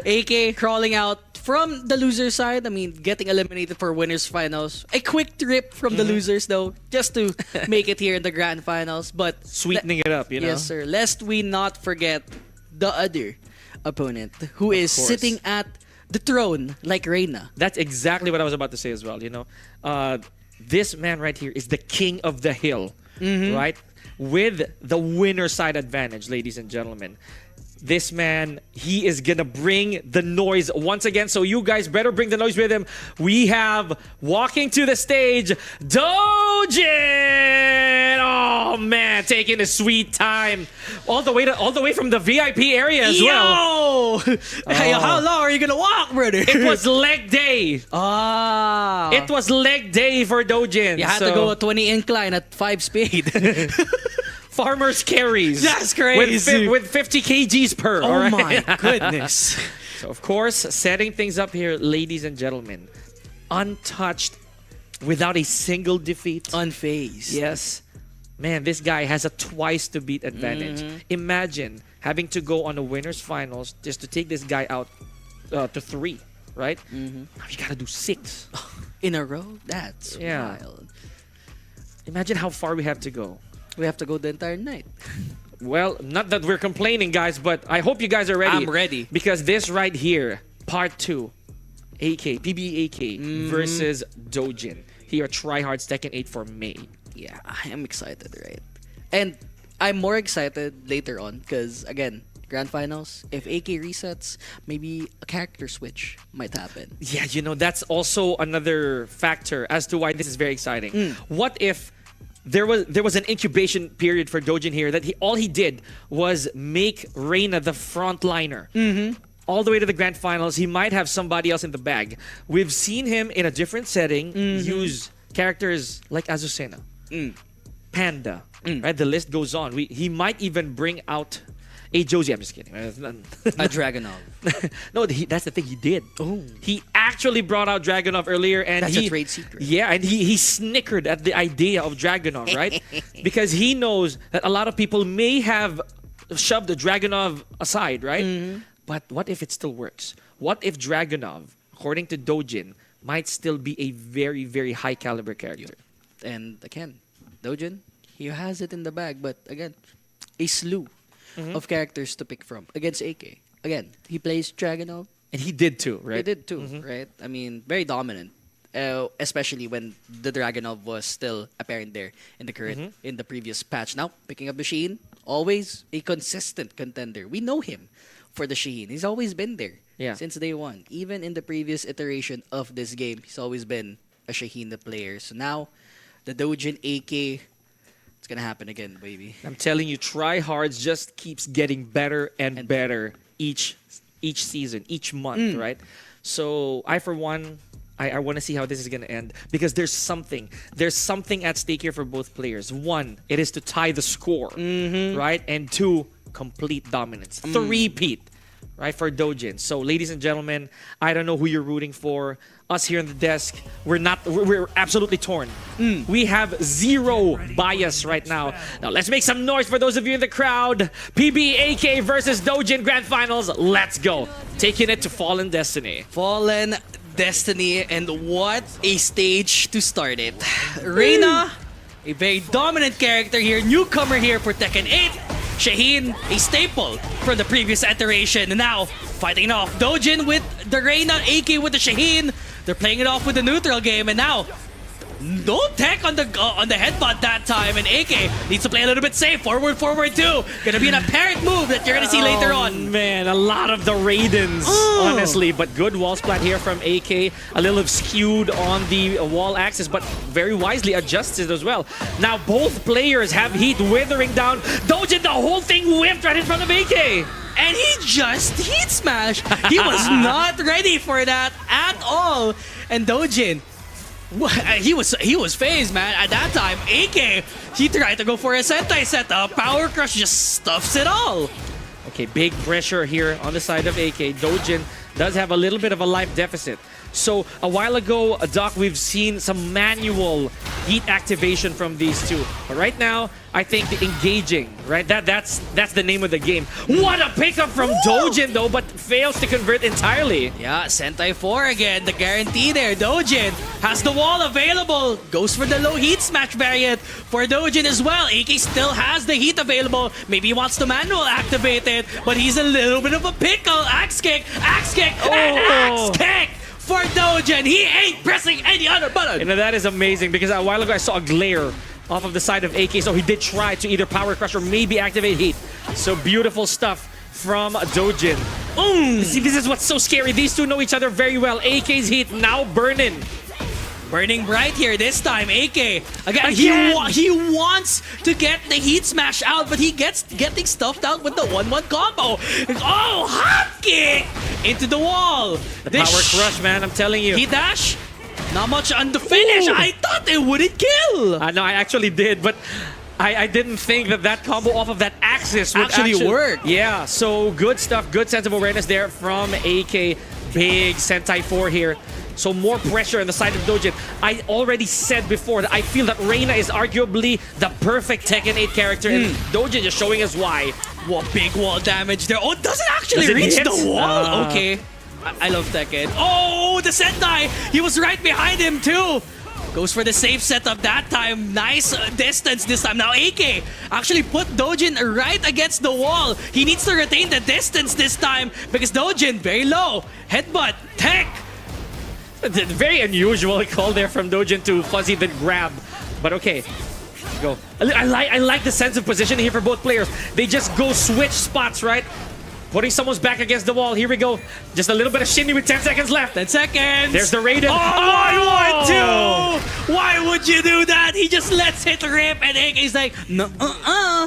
AK crawling out from the loser side. I mean, getting eliminated for winners finals. A quick trip from the losers though, just to make it here in the grand finals. But Sweetening it up, yes, sir. Lest we not forget the other opponent who is course. sitting at the throne like Reina. That's exactly what I was about to say as well. This man right here is the king of the hill, right? With the winner side advantage, ladies and gentlemen. This man, he is gonna bring the noise once again. So you guys better bring the noise with him. We have walking to the stage, Doujin. Oh man, taking a sweet time all the way from the VIP area as well. Hey, how long are you gonna walk, brother? It was leg day. Ah. It was leg day for Doujin. You had to go 20 incline at 5 speed. Farmer's carries. That's crazy. With 50 kgs per. Oh all right? my goodness. So of course, setting things up here, ladies and gentlemen, untouched, without a single defeat. Unfazed. Yes. Man, this guy has a twice to beat advantage. Imagine having to go on the winners finals just to take this guy out to 3, right? Now you gotta do 6. In a row? That's Yeah. wild. Imagine how far we have to go. We have to go the entire night. Well, not that we're complaining, guys, but I hope you guys are ready. I'm ready. Because this right here, part 2, AK, PBAK versus Doujin. Here at Tryhards Tekken 8 for May. Yeah, I am excited, right? And I'm more excited later on because, again, Grand Finals, if AK resets, maybe a character switch might happen. Yeah, you know, that's also another factor as to why this is very exciting. What if there was an incubation period for Doujin here that all he did was make Reina the frontliner. All the way to the grand finals, he might have somebody else in the bag. We've seen him in a different setting use characters like Azucena, Panda, right? The list goes on. He might even bring out a Josie. I'm just kidding. A Dragunov. No, that's the thing. He did. Oh, he actually brought out Dragunov earlier, and That's a trade secret. Yeah, and he snickered at the idea of Dragunov, right? Because he knows that a lot of people may have shoved the Dragunov aside, right? But what if it still works? What if Dragunov, according to Doujin, might still be a very, very high caliber character? And again, Doujin, he has it in the bag, but again, a slew of characters to pick from against AK. Again, he plays Dragunov. And he did too, right? He did too, right? I mean, very dominant. Especially when the Dragunov was still apparent there in the current, in the previous patch. Now, picking up the Sheen, always a consistent contender. We know him for the Sheen. He's always been there since day one. Even in the previous iteration of this game, he's always been a Shaheen player. So now, the Doujin AK, it's gonna happen again, baby. I'm telling you, Tryhards just keeps getting better and better each season, each month, right? So I, for one, I want to see how this is going to end because there's something at stake here for both players. One, it is to tie the score, right? And 2, complete dominance. 3-peat, right, for Doujin. So, ladies and gentlemen, I don't know who you're rooting for. Us here on the desk, we're absolutely torn. We have zero bias right now. Now, let's make some noise for those of you in the crowd. PBAK versus Doujin Grand Finals. Let's go. Taking it to Fallen Destiny. Fallen Destiny, and what a stage to start it. Reina, a very dominant character here, newcomer here for Tekken 8. Shaheen, a staple from the previous iteration. And now, fighting off Doujin with the Reina, AK with the Shaheen. They're playing it off with the neutral game, and now no tech on the headbutt that time, and AK needs to play a little bit safe. Forward too. Gonna be an apparent move that you're gonna see later on. Man, a lot of the Raidens, honestly, but good wall splat here from AK. A little skewed on the wall axis, but very wisely adjusted as well. Now both players have heat withering down. Doujin, the whole thing whipped right in front of AK. And he just heat smash. He was not ready for that at all. And Doujin, he was phased, man. At that time, AK, he tried to go for a Sentai setup. Power Crush just stuffs it all. Okay, big pressure here on the side of AK. Doujin does have a little bit of a life deficit. So a while ago, Doc, we've seen some manual heat activation from these two. But right now, I think the engaging, right? That's the name of the game. What a pickup from Doujin though, but fails to convert entirely. Yeah, Sentai 4 again, the guarantee there. Doujin has the wall available. Goes for the low heat smash variant for Doujin as well. AK still has the heat available. Maybe he wants to manual activate it, but he's a little bit of a pickle. Axe kick, and axe kick for Doujin. He ain't pressing any other button. You know, that is amazing because a while ago I saw a glare off of the side of AK, so he did try to either power crush or maybe activate heat. So beautiful stuff from Doujin. See, this is what's so scary. These two know each other very well. AK's heat now burning. Burning bright here this time, AK. Again, he wants to get the heat smash out, but he getting stuffed out with the 1-1 combo. Oh, hop kick into the wall. The power crush, man, I'm telling you. Heat dash, not much on the finish. I thought it wouldn't kill. No, I actually did, but I didn't think that combo off of that axis would Actually work. Yeah, so good stuff. Good sense of awareness there from AK. Big Sentai 4 here. So more pressure on the side of Doujin. I already said before that I feel that Reina is arguably the perfect Tekken 8 character, and Doujin just showing us why. What big wall damage there. Oh, it doesn't actually Does it reach hit? the wall. Okay. I love Tekken. Oh, the Sentai. He was right behind him too. Goes for the safe setup that time. Nice distance this time. Now AK actually put Doujin right against the wall. He needs to retain the distance this time because Doujin very low. Headbutt. Tech. Very unusual call there from Doujin to fuzzy then grab. But okay. Go. I like the sense of position here for both players. They just go switch spots, right? Putting someone's back against the wall. Here we go. Just a little bit of shimmy with 10 seconds left. 10 seconds. There's the Raiden. Oh, 1-1-2. Why would you do that? He just lets it rip, and AK's like, no,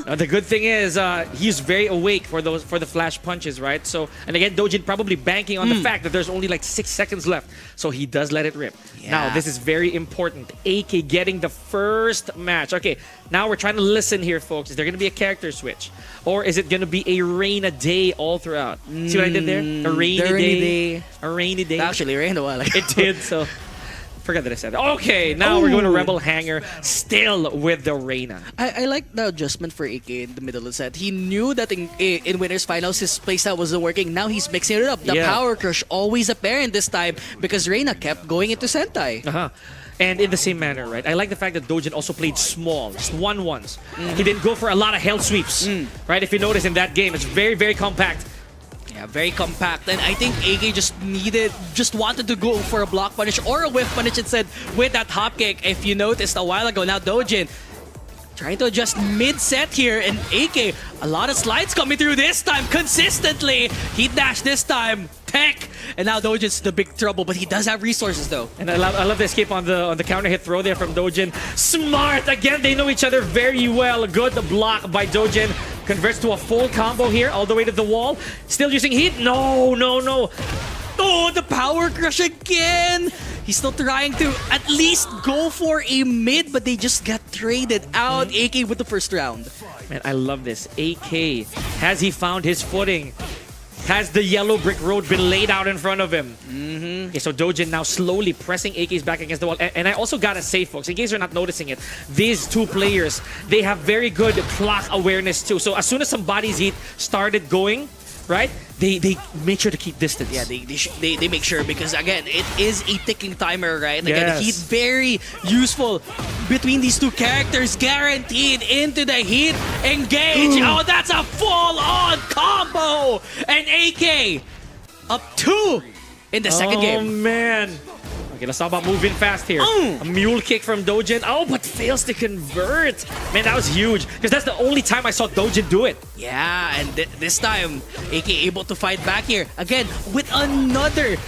The good thing is he's very awake for the flash punches, right? So, and again, Doujin probably banking on the fact that there's only like 6 seconds left. So he does let it rip. Yeah. Now, this is very important. AK getting the first match. Okay, now we're trying to listen here, folks. Is there going to be a character switch? Or is it going to be a Reina day all throughout? See what I did there? A rainy day. A rainy day. Actually, rained a while ago. It did, so forgot that I said that. Okay, now we're going to Rebel Hanger, still with the Reina. I like the adjustment for AK in the middle of the set. He knew that in Winners Finals, his playstyle wasn't working. Now he's mixing it up. The power crush always apparent this time because Reina kept going into Sentai. And in the same manner, right? I like the fact that Doujin also played small, just 1-1s. He didn't go for a lot of hell sweeps, right? If you notice in that game, it's very, very compact. Yeah, very compact. And I think AK just wanted to go for a block punish or a whiff punish instead with that hop kick. If you noticed a while ago, now Doujin trying to adjust mid-set here, and AK, a lot of slides coming through this time consistently. Heat dash this time, tech, and now Doujin's the big trouble, but he does have resources though. And I love the escape on the counter hit throw there from Doujin. Smart! Again, they know each other very well. Good block by Doujin. Converts to a full combo here, all the way to the wall. Still using heat? No. Oh, the power crush again! He's still trying to at least go for a mid, but they just got traded out. AK with the first round. Man, I love this. AK, has he found his footing? Has the yellow brick road been laid out in front of him? Okay, so Doujin now slowly pressing AK's back against the wall. And I also gotta say, folks, in case you're not noticing it, these two players, they have very good clock awareness too. So as soon as somebody's heat started going, right, they make sure to keep distance. Yeah, they make sure because again, it is a ticking timer, right? Again, Yes. heat very useful between these two characters, guaranteed into the heat engage. Oh, that's a full-on combo, and AK up 2 in the second game. Oh, man. Okay, let's talk about moving fast here. A mule kick from Doujin. Oh, but fails to convert. Man, that was huge. Because that's the only time I saw Doujin do it. Yeah, and this time, AK able to fight back here. Again, with another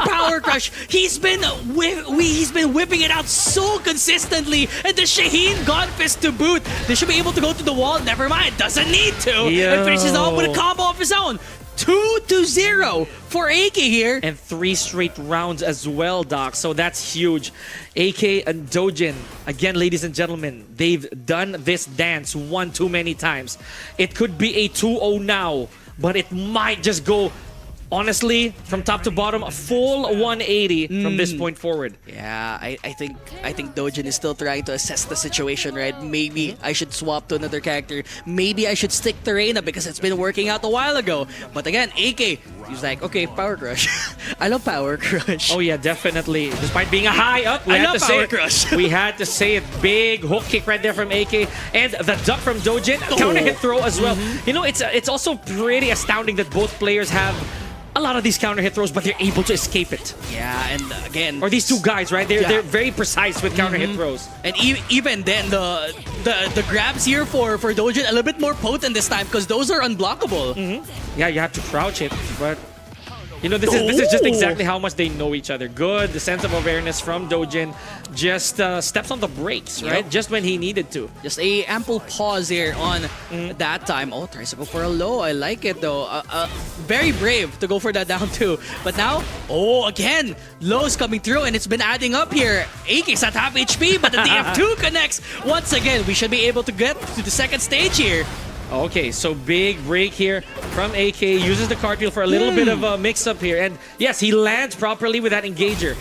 power crush. He's been whipping it out so consistently, and the Shaheen God Fist to boot. They should be able to go to the wall. Never mind, doesn't need to. Yo. And finishes off with a combo of his own. 2-0 for AK here. And 3 straight rounds as well, Doc. So that's huge. AK and Doujin, again, ladies and gentlemen, they've done this dance one too many times. It could be a 2-0 now, but it might just go, honestly, from top to bottom, a full 180 from this point forward. Yeah, I think Doujin is still trying to assess the situation, right? Maybe I should swap to another character. Maybe I should stick to Reina because it's been working out a while ago. But again, AK, he's like, okay, Power Crush. I love Power Crush. Oh yeah, definitely. Despite being a high up, we I had love to say Power it. Crush. We had to say it. Big hook kick right there from AK, and the duck from Doujin. Counter hit throw as well. You know, it's also pretty astounding that both players have a lot of these counter hit throws, but they're able to escape it. Yeah, and again, Or these two guys, right? They're very precise with counter hit throws. and even then the grabs here for Doujin a little bit more potent this time because those are unblockable. Yeah, you have to crouch it, but you know this is just exactly how much they know each other. Good, the sense of awareness from Doujin, just steps on the brakes, right? Yep. Just when he needed to. Just a ample pause here on that time. Oh, tries to go for a low. I like it though. Very brave to go for that down two. But now, again, lows coming through and it's been adding up here. AK's at half HP, but the DF2 connects. Once again, we should be able to get to the second stage here. Okay, so big break here from AK. Uses the cartwheel for a little bit of a mix-up here. And yes, he lands properly with that engager.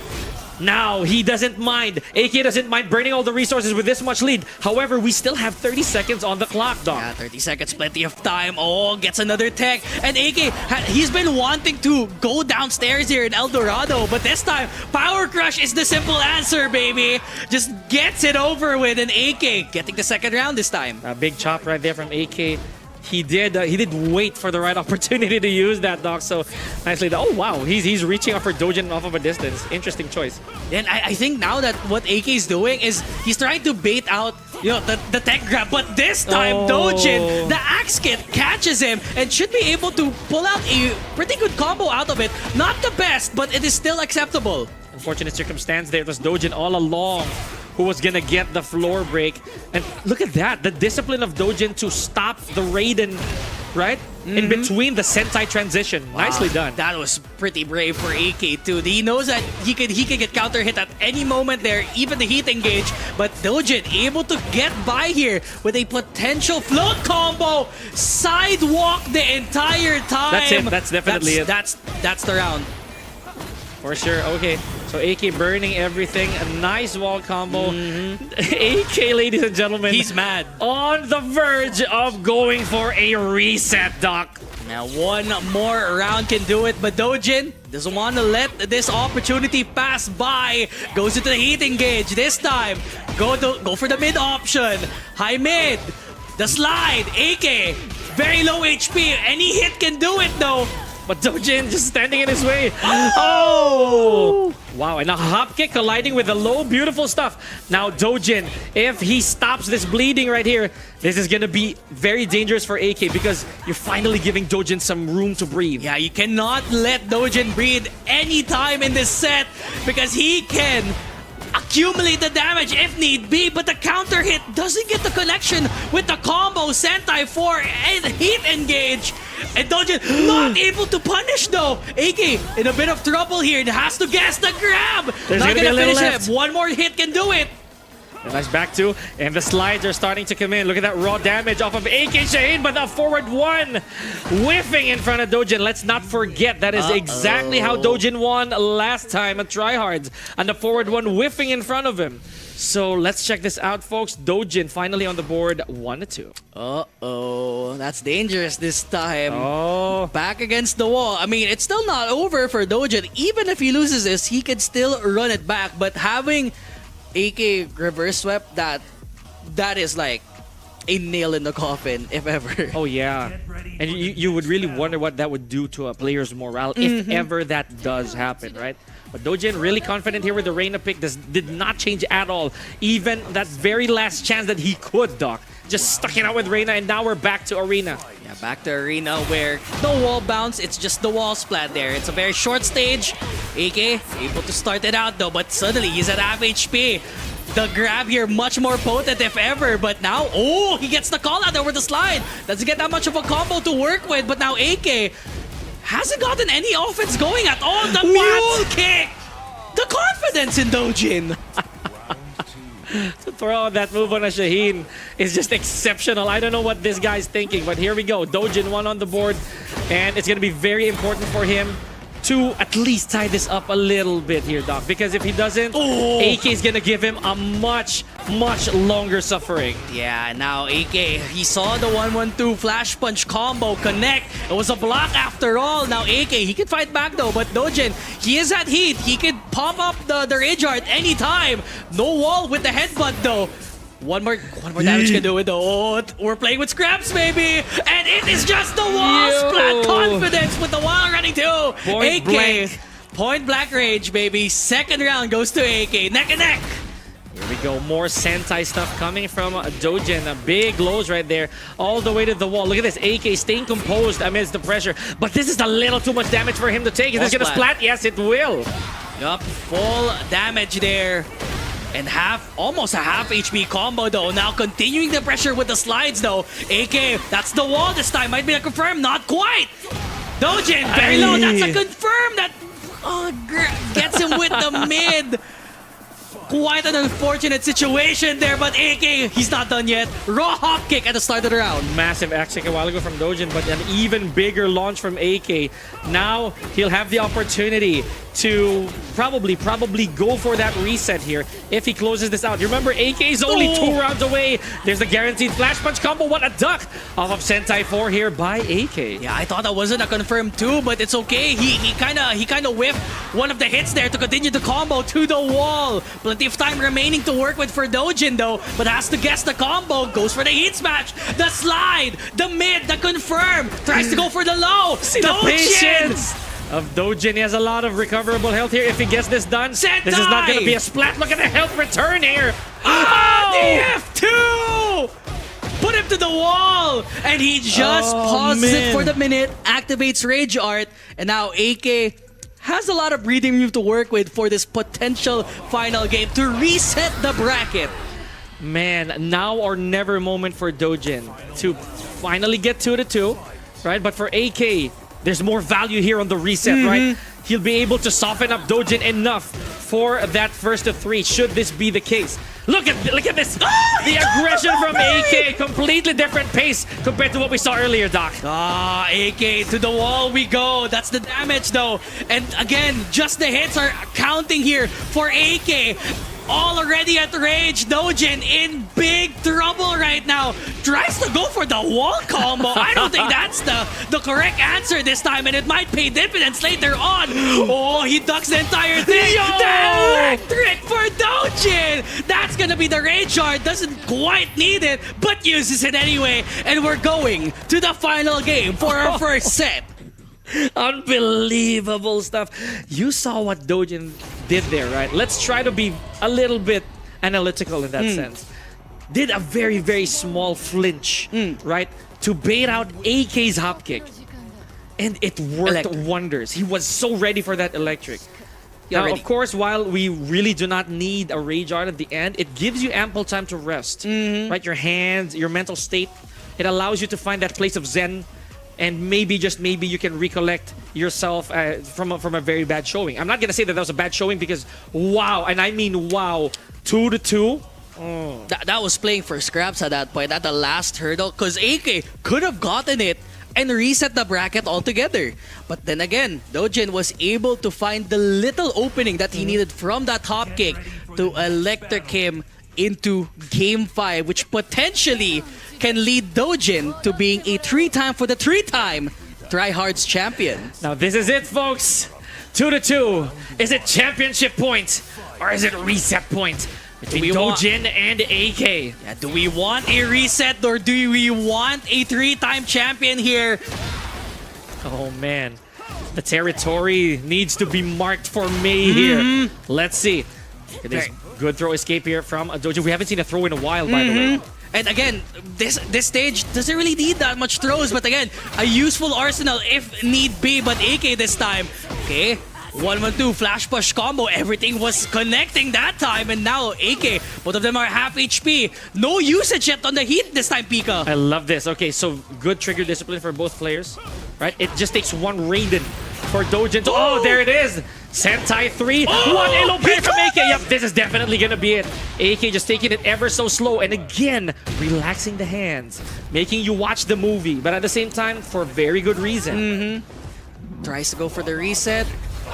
Now, he doesn't mind. AK doesn't mind burning all the resources with this much lead. However, we still have 30 seconds on the clock, Doc. Yeah, 30 seconds, plenty of time. Gets another tech. And AK, he's been wanting to go downstairs here in El Dorado. But this time, Power Crush is the simple answer, baby. Just gets it over with. And AK getting the second round this time. A big chop right there from AK. He did wait for the right opportunity to use that, Doc. So nicely done. Oh, wow. He's reaching up for Doujin off of a distance. Interesting choice. And I think now that what AK is doing is he's trying to bait out the tech grab. But this time, Doujin, the axe kit catches him and should be able to pull out a pretty good combo out of it. Not the best, but it is still acceptable. Unfortunate circumstance there. It was Doujin all along who was gonna get the floor break. And look at that, the discipline of Doujin to stop the Raiden, right? In between the Sentai transition. Nicely done. That was pretty brave for AK too. He knows that he could get counter hit at any moment there, even the heat engage. But Doujin able to get by here with a potential float combo, sidewalk the entire time. That's it. That's definitely it. That's the round. For sure. Okay. So AK burning everything. A nice wall combo. AK, ladies and gentlemen. He's mad. On the verge of going for a reset, Doc. Now one more round can do it, but Doujin doesn't want to let this opportunity pass by. Goes into the heat engage. This time, go for the mid option. High mid. The slide. AK. Very low HP. Any hit can do it though. But Doujin just standing in his way. Oh! Wow, and a hop kick colliding with the low. Beautiful stuff. Now Doujin, if he stops this bleeding right here, this is going to be very dangerous for AK because you're finally giving Doujin some room to breathe. Yeah, you cannot let Doujin breathe any time in this set because he can accumulate the damage if need be, but the counter hit doesn't get the connection with the combo Sentai 4 and heat engage. And Doujin not able to punish though. AK in a bit of trouble here. It has to guess the grab. There's not gonna gonna be a little finish left. him. One more hit can do it. A nice back two, and the slides are starting to come in. Look at that raw damage off of AK Shaheen, but the forward one whiffing in front of Doujin. Let's not forget that is exactly how Doujin won last time at Tryhards, and the forward one whiffing in front of him. So let's check this out, folks. Doujin finally on the board, 1-2. That's dangerous this time. Oh, Back against the wall. I mean, it's still not over for Doujin. Even if he loses this, he can still run it back. But having AK reverse swept, that is like a nail in the coffin, if ever. oh yeah. And you would really wonder what that would do to a player's morale if ever that does happen, right? But Doujin really confident here with the Reina pick. This did not change at all. Even that very last chance that he could, Doc. Just stuck it out with Reina, and now we're back to Arena. Yeah, back to Arena where no wall bounce, it's just the wall splat there. It's a very short stage. AK able to start it out though, but suddenly he's at half HP. The grab here much more potent if ever, but now, he gets the call out over the slide. Doesn't get that much of a combo to work with, but now AK hasn't gotten any offense going at all. The mule kick! The confidence in Doujin! To throw out that move on a Shaheen is just exceptional. I don't know what this guy's thinking, but here we go. Doujin one on the board, and it's going to be very important for him to at least tie this up a little bit here, Doc. Because if he doesn't, AK is going to give him a much, much longer suffering. Yeah, now AK, he saw the 1-1-2 flash punch combo connect. It was a block after all. Now AK, he could fight back though, but Doujin, he is at heat. He could pop up the Rage Art anytime. No wall with the headbutt though. One more damage can do it though. Oh, we're playing with scraps, baby! And it is just the wall! Yo. Splat confidence with the wall running too! Point AK! blank. Point blank rage, baby. Second round goes to AK. Neck and neck! Here we go. More Sentai stuff coming from Doujin. Big lows right there. All the way to the wall. Look at this. AK staying composed amidst the pressure. But this is a little too much damage for him to take. Is this going to splat? Yes, it will. Yup, full damage there. And almost a half HP combo though. Now continuing the pressure with the slides though. AK, that's the wall this time. Might be a confirm, not quite. Doujin, very low. That's a confirm. That gets him with the mid. Quite an unfortunate situation there, but AK, he's not done yet. Raw hop kick at the start of the round. Massive X kick a while ago from Doujin, but an even bigger launch from AK. Now he'll have the opportunity to probably go for that reset here if he closes this out. You remember, AK is only 2 rounds away. There's the guaranteed flash punch combo. What a duck off of Sentai 4 here by AK. Yeah, I thought that wasn't a confirm too, but it's okay. He kind of whiffed one of the hits there to continue the combo to the wall. Plenty of time remaining to work with for Doujin though, but has to guess the combo. Goes for the heat smash, the slide, the mid, the confirm. Tries to go for the low. See the patience of Doujin. He has a lot of recoverable health here. If he gets this done, Sentai! This is not going to be a splat. Look at the health return here. DF2! Put him to the wall! And he just pauses it for the minute, activates Rage Art, and now AK has a lot of breathing room to work with for this potential final game to reset the bracket. Man, now or never moment for Doujin to finally get 2-2, right? But for AK, there's more value here on the reset, right? He'll be able to soften up Doujin enough for that first to 3, should this be the case. Look at this! The aggression from AK, completely different pace compared to what we saw earlier, Doc. AK, to the wall we go. That's the damage though. And again, just the hits are counting here for AK. Already at rage, Doujin in big trouble right now. Tries to go for the wall combo. I don't think that's the correct answer this time, and it might pay dividends later on. Oh, he ducks the entire thing. The electric for Doujin. That's gonna be the rage art. Doesn't quite need it, but uses it anyway. And we're going to the final game for our first set. Unbelievable stuff. You saw what Doujin did there, right? Let's try to be a little bit analytical in that sense. Did a very, very small flinch, right? To bait out AK's hop kick. And it worked wonders. He was so ready for that electric. Now, of course, while we really do not need a rage art at the end, it gives you ample time to rest, right? Your hands, your mental state, it allows you to find that place of zen. And maybe, just maybe, you can recollect yourself from a very bad showing. I'm not going to say that was a bad showing because, wow, and I mean wow, 2-2. That was playing for scraps at that point, at the last hurdle, because AK could have gotten it and reset the bracket altogether. But then again, Doujin was able to find the little opening that he needed from that top kick to electric him into Game 5, which potentially can lead Doujin to being a 3-time for the 3-time Tryhards champion. Now this is it, folks. 2-2. Is it championship point or is it reset point between Doujin and AK? Yeah, do we want a reset or do we want a 3-time champion here? Oh man, the territory needs to be marked for May here. Let's see. It is good throw escape here from Doujin. We haven't seen a throw in a while, by the way. And again, this stage doesn't really need that much throws, but again, a useful arsenal if need be. But AK this time, okay, 1-1-2 flash push combo. Everything was connecting that time, and now AK, both of them are half HP. No usage yet on the heat this time, Pika. I love this. Okay, so good trigger discipline for both players, right? It just takes one Raiden for Doujin to... Oh, there it is! Sentai 3, one elo pair from AK. Yep, this is definitely gonna be it. AK just taking it ever so slow, and again, relaxing the hands, making you watch the movie, but at the same time, for very good reason. Tries to go for the reset.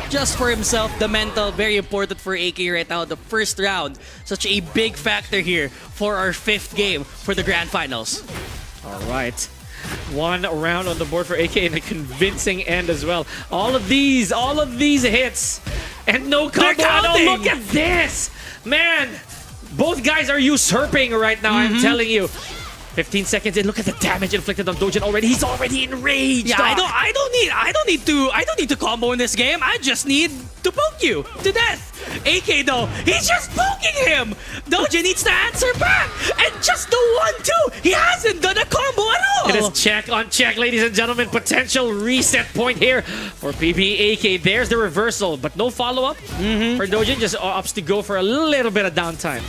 Just for himself, the mental, very important for AK right now. The first round, such a big factor here for our 5th game for the grand finals. All right. One round on the board for AK and a convincing end as well. All of these hits and no combo. Oh, look at this, man. Both guys are usurping right now, I'm telling you. 15 seconds in. Look at the damage inflicted on Doujin already. He's already enraged. Yeah, I don't need to combo in this game. I just need to poke you to death. AK though, he's just poking him. Doujin needs to answer back, and just the 1-2. He hasn't done a combo at all. It is check on check, ladies and gentlemen. Potential reset point here for PBAK. There's the reversal, but no follow-up for Doujin. Just opts to go for a little bit of downtime.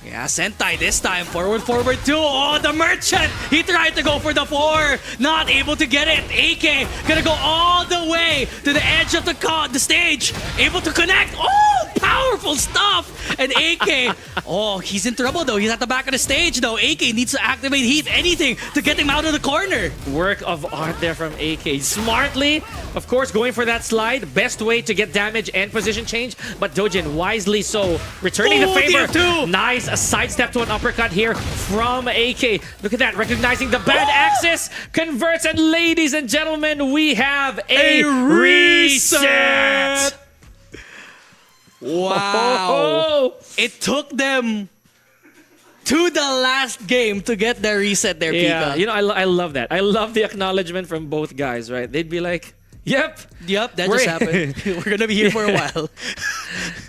Yeah, Sentai this time. Forward 2. Oh, the Merchant! He tried to go for the 4. Not able to get it. AK gonna go all the way to the edge of the stage. Able to connect. Oh, powerful stuff! And AK, oh, he's in trouble though. He's at the back of the stage though. AK needs to activate Heat, anything to get him out of the corner. Work of art there from AK. Smartly, of course, going for that slide. Best way to get damage and position change. But Doujin, wisely so, returning the favor. DF2. Nice, a sidestep to an uppercut here from AK. Look at that, recognizing the bad axis. Converts, and ladies and gentlemen, we have a reset. Wow. It took them to the last game to get their reset there, Yeah, Pika. you know, I love that. I love the acknowledgement from both guys, right? They'd be like, yep, Yep, that We're- just happened. We're gonna be here for a while.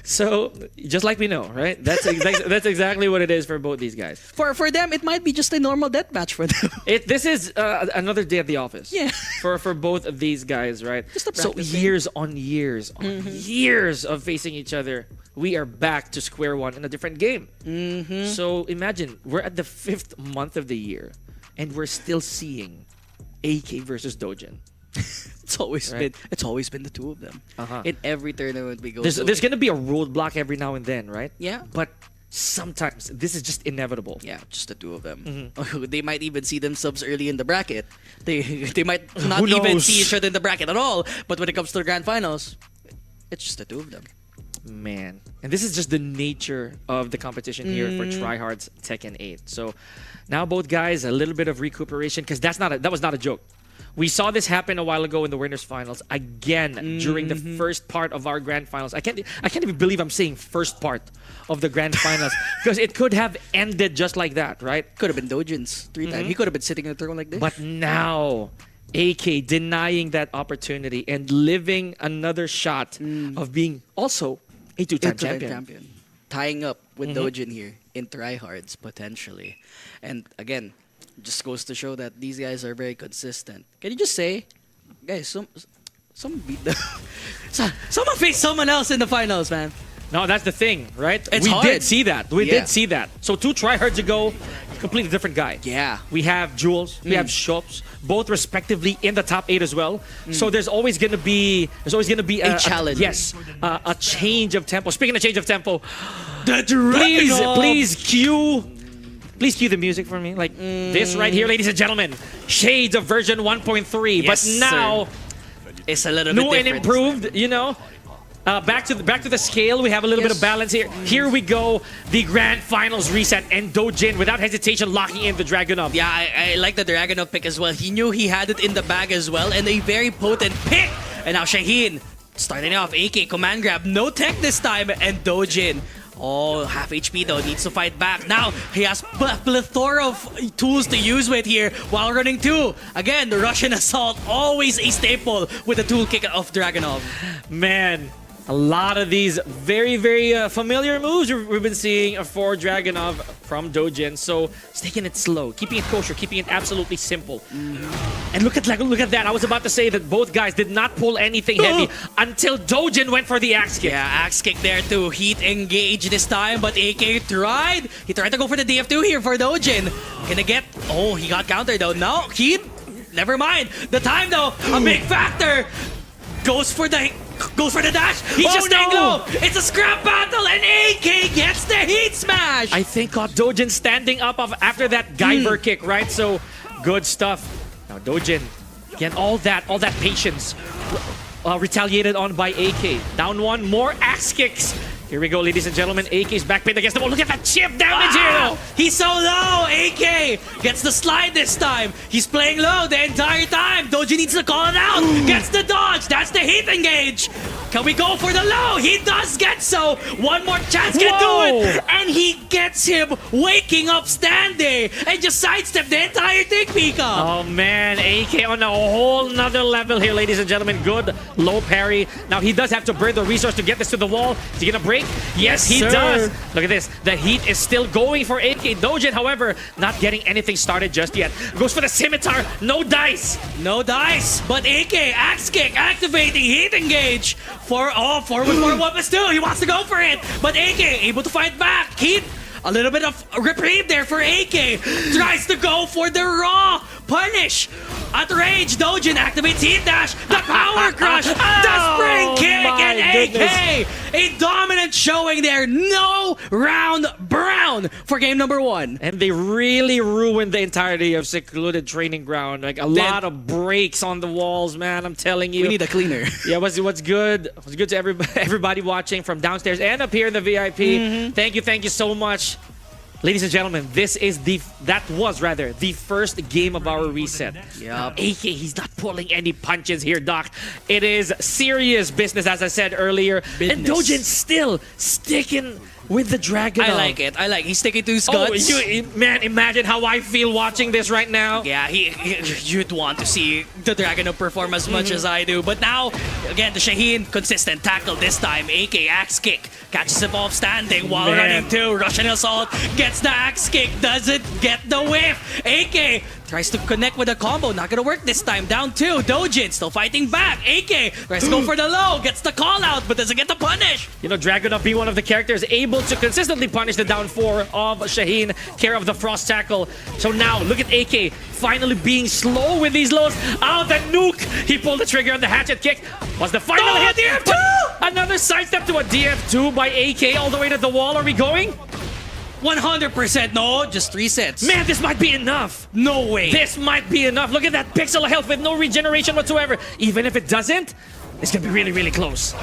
So, just like we know, right? That's that's exactly what it is for both these guys. For them, it might be just a normal deathmatch for them. This is another day at the office. Yeah. For both of these guys, right? Just a So practice game. years on years on years of facing each other, we are back to square one in a different game. So imagine we're at the 5th month of the year, and we're still seeing AK versus Doujin. It's always Right. been the two of them. Uh-huh. In every tournament we go There's gonna be a roadblock every now and then, right? Yeah. But sometimes this is just inevitable. Yeah, just the two of them. They might even see themselves early in the bracket. They might not Who even knows? see each other in the bracket at all. But when it comes to the grand finals, it's just the two of them. Man. And this is just the nature of the competition here for Tryhards Tekken 8. So now both guys, a little bit of recuperation, because that was not a joke. We saw this happen a while ago in the winners finals again during the first part of our grand finals. I can't even believe I'm saying first part of the grand finals, because it could have ended just like that, right? Could have been Doujin's 3 times. He could have been sitting in a throne like this. But now, AK denying that opportunity and living another shot of being also a two-time champion. Tying up with Doujin here in Tryhards, potentially. And again, just goes to show that these guys are very consistent. Can you just say, guys, someone beat them. Someone faced someone else in the finals, man. No, that's the thing, right? It's we hard. did see that. We Yeah. did see that. So 2 Tryhards ago, completely different guy. Yeah. We have Jules, we have Shops, both respectively in the top 8 as well. So there's always gonna be A challenge. Yes, a change of tempo. Speaking of change of tempo, The please cue the music for me. Like this right here, ladies and gentlemen. Shades of version 1.3. Yes, but now it's a little new bit and different. improved, you know. Back to the scale. We have a little bit of balance here. Here we go. The grand finals reset, and Doujin without hesitation locking in the Dragunov. Yeah, I like the Dragunov pick as well. He knew he had it in the bag as well, and a very potent pick. And now Shaheen starting off AK command grab, no tech this time, and Doujin. Oh, half HP though, needs to fight back. Now, he has a plethora of tools to use with here while running 2. Again, the Russian Assault, always a staple with the tool kick of Dragunov. Man, a lot of these very, very familiar moves we've been seeing for Dragunov from Doujin. So, it's taking it slow, keeping it kosher, keeping it absolutely simple. And look at that. I was about to say that both guys did not pull anything heavy until Doujin went for the axe kick. Yeah, axe kick there too. Heat engage this time, but AK tried. He tried to go for the DF2 here for Doujin. Gonna get... Oh, he got countered though. No, Heat, never mind. The time though, a big factor. Goes for the dash. He's just staying low. It's a scrap battle, and AK gets the heat smash. I think caught Doujin standing up after that Guyver kick, right? So, good stuff. Now Doujin, again, all that patience retaliated on by AK. Down 1, more axe kicks. Here we go, ladies and gentlemen. AK's back pinned against the wall. Look at that chip damage here, though. He's so low. AK gets the slide this time. He's playing low the entire time. Doujin needs to call it out. Gets the dodge. That's the heat engage. Can we go for the low? He does get so. One more chance can do Whoa. it. And he gets him waking up standing and just sidestep the entire thing, Pika. Oh man, AK on a whole nother level here, ladies and gentlemen. Good low parry. Now he does have to burn the resource to get this to the wall. Is he gonna break? Yes, he sir. does. Look at this. The heat is still going for AK. Doujin, however, not getting anything started just yet. Goes for the scimitar. No dice. No dice, but AK, axe kick, activating, heat engage. Forward 4-1+2. He wants to go for it, but AK able to fight back. Heat, a little bit of reprieve there for AK. Tries to go for the raw punish. At rage, Doujin activates heat dash, the power crush, the spring kick, my and goodness. AK, a dominant showing there. No round brown for game number 1. And they really ruined the entirety of Secluded Training Ground. Like a lot of breaks on the walls, man. I'm telling you. We need a cleaner. Yeah, what's good? What's good to everybody watching from downstairs and up here in the VIP. Thank you so much. Ladies and gentlemen, that was the first game of our reset. Yup. AK, he's not pulling any punches here, Doc. It is serious business, as I said earlier. And Business. Doujin still sticking with the Dragon. I like it. He's sticking to his guts. Man, imagine how I feel watching this right now. Yeah, you'd want to see the Dragon perform as much as I do. But now, again, the Shaheen, consistent tackle this time. AK, axe kick, catches him off standing while Man. running too. Russian assault, gets the axe kick, doesn't get the whiff. AK tries to connect with a combo, not gonna work this time. Down 2, Doujin still fighting back. AK tries to go for the low, gets the call out, but doesn't get the punish. You know, Dragunov being one of the characters able to consistently punish the down 4 of Shaheen, care of the frost tackle. So now, look at AK finally being slow with these lows. Oh, the nuke! He pulled the trigger on the hatchet kick. Was the final hit? DF2! Another sidestep to a DF2 by AK all the way to the wall. Are we going? 100% no, just 3 sets. Man, this might be enough. No way. This might be enough. Look at that pixel health with no regeneration whatsoever. Even if it doesn't, it's gonna be really, really close.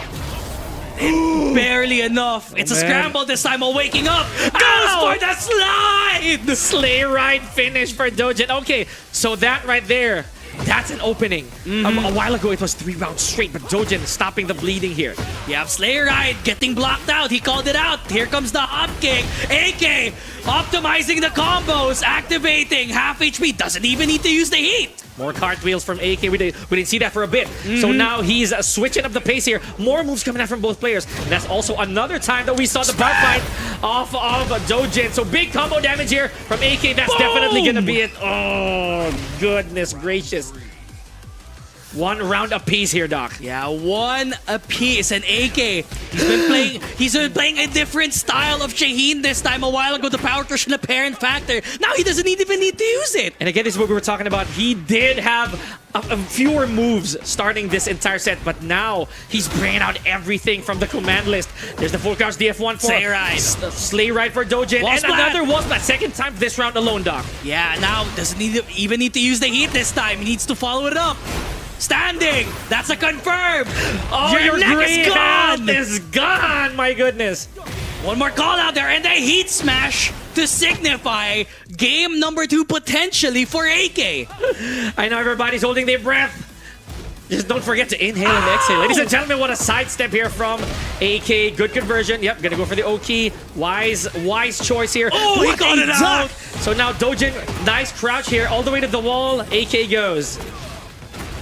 Barely enough. It's a man. scramble this time while waking up. Goes for the slide! The sleigh ride finish for Doujin. Okay, so that right there, that's an opening. A while ago, it was 3 rounds straight, but Doujin stopping the bleeding here. Yeah, Slayer Ride getting blocked out. He called it out. Here comes the hop kick. AK optimizing the combos, activating half HP. Doesn't even need to use the heat. More cartwheels from AK. We didn't see that for a bit. So now he's switching up the pace here. More moves coming out from both players. And that's also another time that we saw the power fight off of Doujin. So big combo damage here from AK. That's definitely going to be it. Oh, goodness gracious. 1 round apiece here, Doc. Yeah, 1 apiece. And AK, he's been playing a different style of Shaheen this time. A while ago, the power crush and apparent factor. Now he doesn't even need to use it. And again, this is what we were talking about. He did have fewer moves starting this entire set, but now he's bringing out everything from the command list. There's the full crouch DF1 for Sleigh Ride. Sleigh Ride for Doujin. Wall And splat. another wall splat. Second time this round alone, Doc. Yeah, now doesn't even need to use the heat this time. He needs to follow it up. Standing! That's a confirm! Oh, your neck green is gone! health is gone! My goodness. One more call out there and a heat smash to signify game number 2 potentially for AK. I know everybody's holding their breath. Just don't forget to inhale and exhale. Ladies and gentlemen, what a sidestep here from AK. Good conversion. Yep, gonna go for the O key. Wise choice here. Oh, he What got a it duck. out! So now Doujin, nice crouch here, all the way to the wall. AK goes.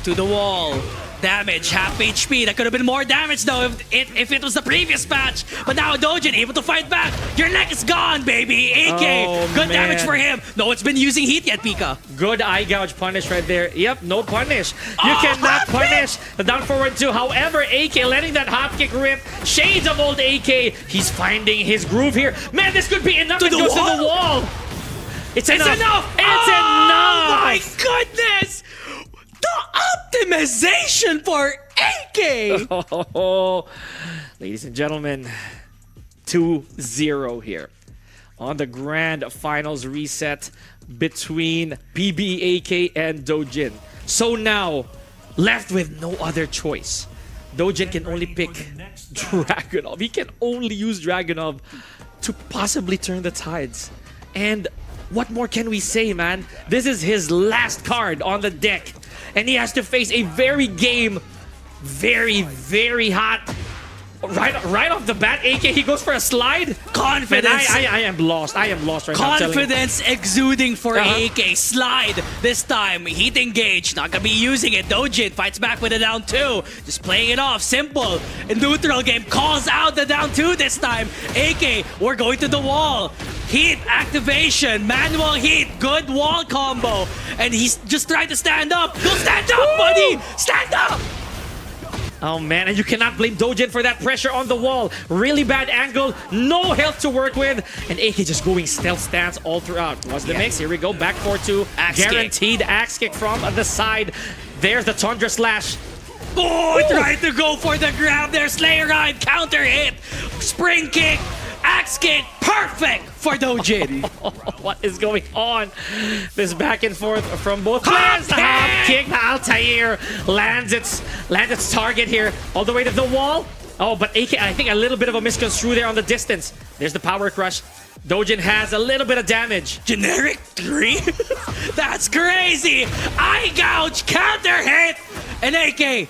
To the wall. Damage, half HP. That could have been more damage though if it was the previous match. But now Doujin able to fight back. Your neck is gone, baby. AK, Oh, good man. damage for him. No one's been using heat yet, Pika. Good eye gouge punish right there. Yep, no punish. You Oh, cannot hop kick! punish the down forward 2. However, AK letting that hop kick rip. Shades of old AK. He's finding his groove here. Man, this could be enough. To It the goes wall? to the wall. It's enough. Oh It's enough. my goodness! The optimization for AK! Oh, ladies and gentlemen, 2-0 here on the grand finals reset between PBAK and Doujin. So now, left with no other choice. Doujin can only pick Dragunov. He can only use Dragunov to possibly turn the tides. And what more can we say, man? This is his last card on the deck. And he has to face a very game Very, very hot. Right off the bat, AK, he goes for a slide. Confidence. Man, I am lost. I am lost right now. I'm telling you. Confidence exuding for Uh-huh. AK. Slide this time. Heat engage. Not gonna be using it. Doujin fights back with a down 2. Just playing it off. Simple. In neutral game. Calls out the down 2 this time. AK, we're going to the wall. Heat activation. Manual heat. Good wall combo. And he's just trying to stand up. Go stand up, buddy. Stand up. Oh man, and you cannot blame Doujin for that pressure on the wall. Really bad angle, no health to work with, and AK just going stealth stance all throughout. What's the mix? Here we go, back 4-2. Axe kick. Guaranteed axe kick from the side. There's the Tundra Slash. Oh, tried to go for the grab there. Slayer Ride, counter hit. Spring kick, axe kick. Perfect for Doujin. What is going on? This back and forth from both players. The hop kick, the Altair lands its target here all the way to the wall. Oh, but AK, I think a little bit of a misconstrue there on the distance. There's the power crush. Doujin has a little bit of damage. Generic 3? That's crazy. Eye gouge, counter hit. And AK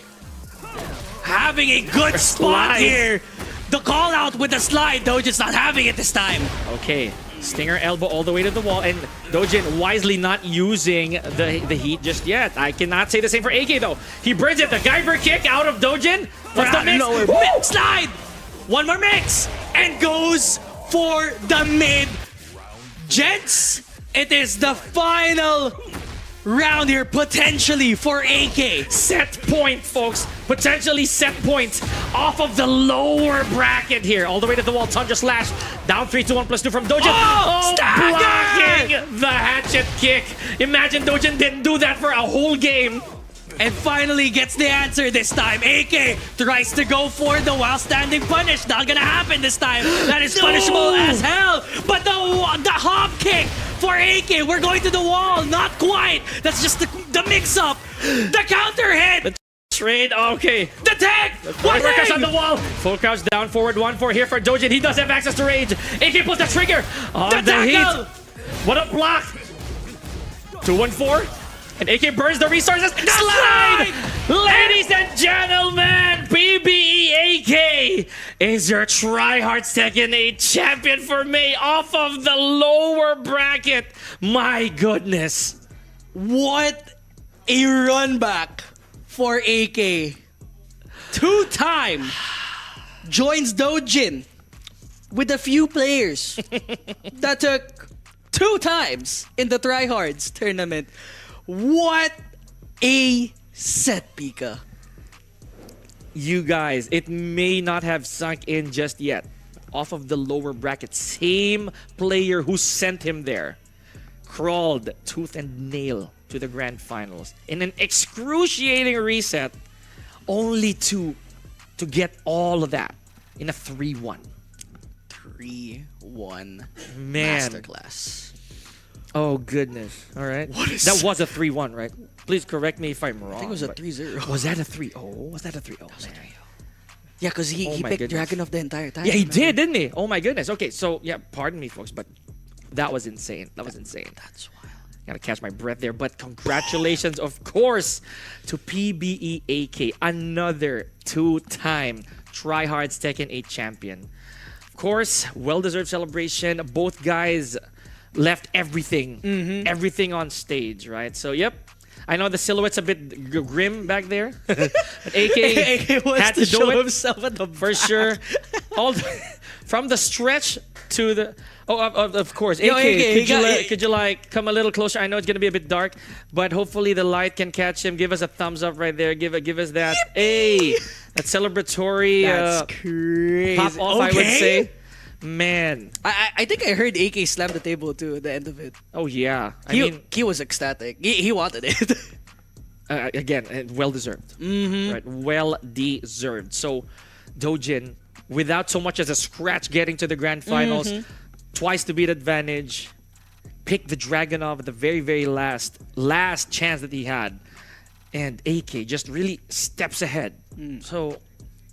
having a good spot Slide. here. The call out with the slide. Doujin's not having it this time. Okay, Stinger elbow all the way to the wall, and Doujin wisely not using the heat just yet. I cannot say the same for AK though. He bridged it, the Guyver kick out of Doujin. What's the mix? Lower mix slide. One more mix and goes for the mid. Gents, it is the final round here potentially for AK. Set point, folks. Potentially set point off of the lower bracket here. All the way to the wall. Tundra Slash. Down 3-2-1+2 from Doujin. Oh, stagger! Blocking the hatchet kick. Imagine Doujin didn't do that for a whole game. And finally gets the answer this time. AK tries to go for the while standing punish. Not gonna happen this time. That is punishable as hell. But the hop kick for AK. We're going to the wall. Not quite. That's just the mix-up. The counter hit. Trade. Okay. The tag. One Full crouch on leg. the wall. Full crouch down forward 1-4 here for Doujin. He does have access to rage. AK pulls the trigger on The the tackle. heat. What a block. 2-1-4. And AK burns the resources. Slide! Ladies and gentlemen, PBE AK is your Tryhards Tekken 8 champion for May off of the lower bracket. My goodness. What a run back for AK. 2-time joins Doujin with a few players that took 2 times in the Tryhards tournament. What a set, Pika. You guys, it may not have sunk in just yet. Off of the lower bracket, same player who sent him there crawled tooth and nail to the grand finals in an excruciating reset, only to get all of that in a 3-1. 3-1 Man. masterclass. Oh goodness. All right. What is that was a 3-1, right? Please correct me if I'm wrong. I think it was a but- 3-0. Was that a 3? Oh, was that a 3? Oh, man. Yeah, because he Oh my picked goodness. Dragunov the entire time. Yeah, he did, didn't he? Oh my goodness. Okay, so yeah, pardon me, folks, but that was insane. That was insane. That's wild. Gotta catch my breath there, but congratulations, of course, to PBE AK, another 2-time Tryhards Tekken 8 champion. Of course, well-deserved celebration. Both guys left everything, everything on stage, right? So, yep. I know the silhouette's a bit grim back there, but AK wants had to to show do it himself at the for sure. All from the stretch to the of course. Yo, AK, AK, could you like come a little closer? I know it's gonna be a bit dark, but hopefully the light can catch him. Give us a thumbs up right there. Give us that. Hey, that celebratory That's crazy. pop off. I would say. Man, I think I heard AK slam the table too at the end of it. oh yeah. I He, mean, he was ecstatic. He wanted it. again, well deserved. Right, well deserved. So, Doujin, without so much as a scratch, getting to the grand finals, twice to beat advantage, picked the Dragunov at the very, very last chance that he had, and AK just really steps ahead. So,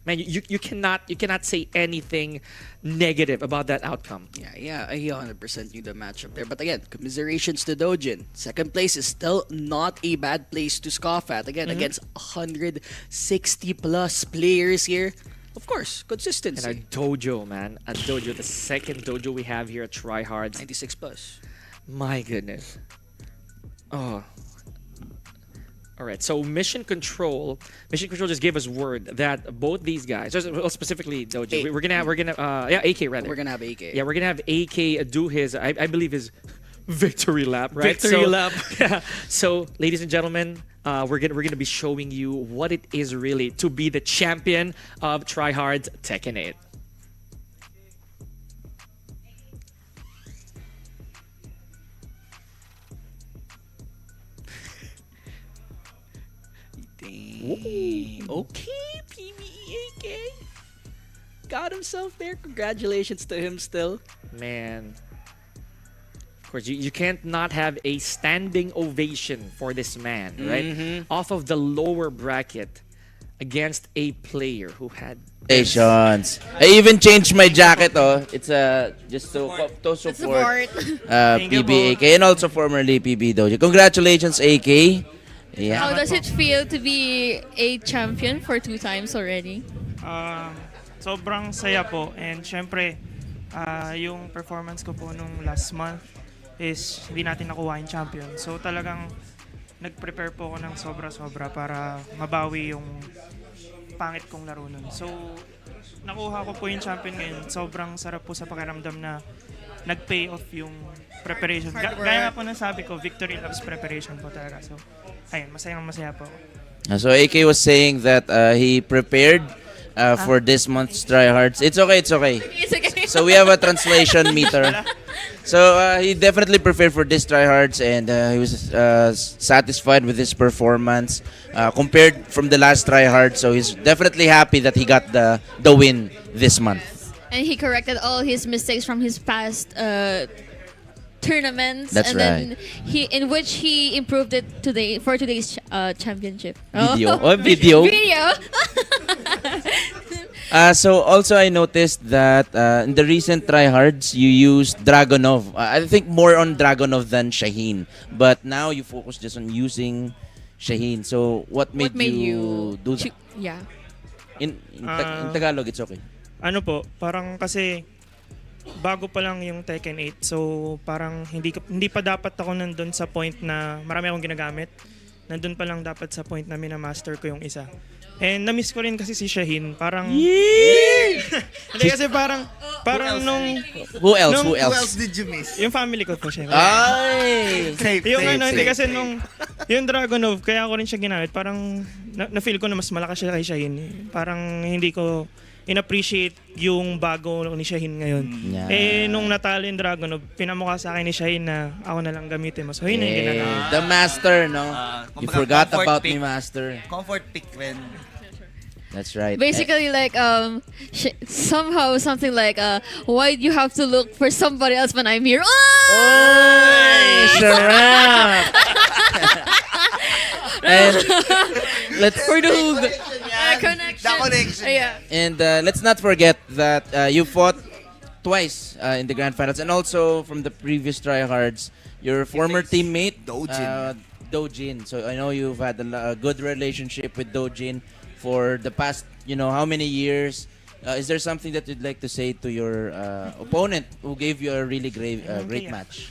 man, you cannot say anything negative about that outcome. Yeah, I 100% knew the matchup there. But again, commiserations to Doujin. Second place is still not a bad place to scoff at. Again, against 160 plus players here. Of course, And consistency. our dojo, man, a dojo, the second dojo we have here at Tryhards. 96 plus. My goodness. Oh. All right. So Mission Control just gave us word that both these guys, well, specifically Dojo, we're gonna yeah, AK rather. We're gonna have AK. Yeah, we're gonna have AK do his, I believe his victory lap, right? Victory lap. Yeah. So, ladies and gentlemen, we're gonna be showing you what it is really to be the champion of Tryhards Tekken 8. Okay, PBEAK. Got himself there. Congratulations to him still. Man. Of course, you can't not have a standing ovation for this man, right? Off of the lower bracket against a player who had Congratulations. I even changed my jacket, oh. It's just to support PBAK and also formerly PB Dojo. Congratulations, AK. Yeah. How does it feel to be a champion for 2 times already? Sobrang saya po, and syempre yung performance ko po nung last month is hindi natin nakuha yung champion. So talagang nag-prepare po ako ng sobra-sobra para mabawi yung pangit kong laro nun. So nakuha ko po yung champion ngayon. Sobrang sarap po sa pakiramdam na nag-pay off yung preparation. Gaya nga po na sabi ko, victory loves preparation po talaga. So ayun, masaya po. So AK was saying that he prepared for this month's Tryhards. It's okay. It's okay. So we have a translation meter. So he definitely prepared for this Tryhards, and he was satisfied with his performance compared from the last Tryhard. So he's definitely happy that he got the win this month. And he corrected all his mistakes from his past tournaments. That's and then in which he improved it today for today's championship. Video. Oh, video. Video. So also I noticed that in the recent Tryhards you used Dragonov. I think more on Dragonov than Shaheen. But now you focus just on using Shaheen. So what made you do that? Yeah. In Tagalog, it's okay. Ano po, parang kasi bago pa lang yung Tekken 8. So parang hindi pa dapat ako nandun sa point na marami akong ginagamit. Nandun pa lang dapat sa point na minamaster ko yung isa. And na-miss ko rin kasi si Shaheen. Parang hindi kasi parang nung Who else? Who else did you miss? yung family ko po siya. Ay! Yung hindi kasi nung yung Dragonov, kaya ako rin siya ginamit. Parang na-feel ko na mas malakas siya kay Shaheen. Parang hindi ko in-appreciate yung bago ni Shaheen ngayon. Yeah. Nung natalo yung Dragonov, pinamukha sa akin ni Shaheen na ako na lang gamitin mo. So yun na yung ginagawa. The master, no? You forgot comfort about pick. me, master. Comfort pick when That's right. Basically, like somehow something like why do you have to look for somebody else when I'm here? Oy! Sarap! And let's For the connection. The connection. Yeah. and let's not forget that you fought twice in the grand finals, and also from the previous Tryhards, your former teammate Doujin. So I know you've had a good relationship with Doujin for the past, how many years? Is there something that you'd like to say to your opponent who gave you a really great match?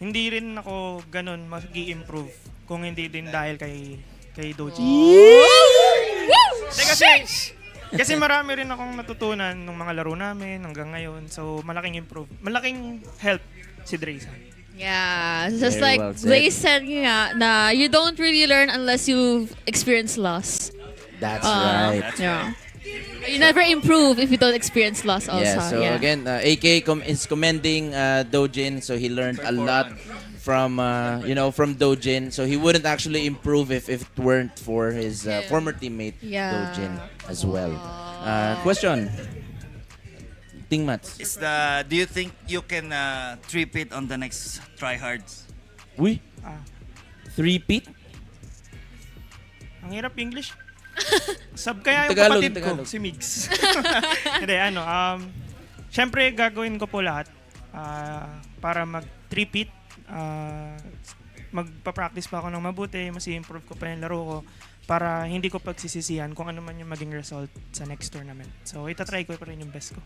Hindi rin ako ganun mag-i-improve kung hindi din dahil kay Doujin. Kasi marami rin akong natutunan ng mga laro namin hanggang ngayon. So malaking help si Dreysa. Yeah, just Very like well said. they said nga, na you don't really learn unless you've experienced loss. That's right. Yeah. You never improve if you don't experience loss also. Yeah, so again, AK is commending Doujin, so he learned a lot from from Doujin, so he wouldn't actually improve if it weren't for his former teammate Doujin as well. Question. Ting Mats. do you think you can trip it on the next Tryhards? Uy. Three-peat? Ang hirap English. Sub kaya yung Tagalog, kapatid Tagalog. ko, si Migs. Hindi, syempre gagawin ko po lahat para mag-3-peat. Magpa-practice pa ako ng mabuti, mas i-improve ko pa yung laro ko para hindi ko pagsisisihan kung ano man yung maging result sa next tournament. So, itatry ko pa rin yung best ko.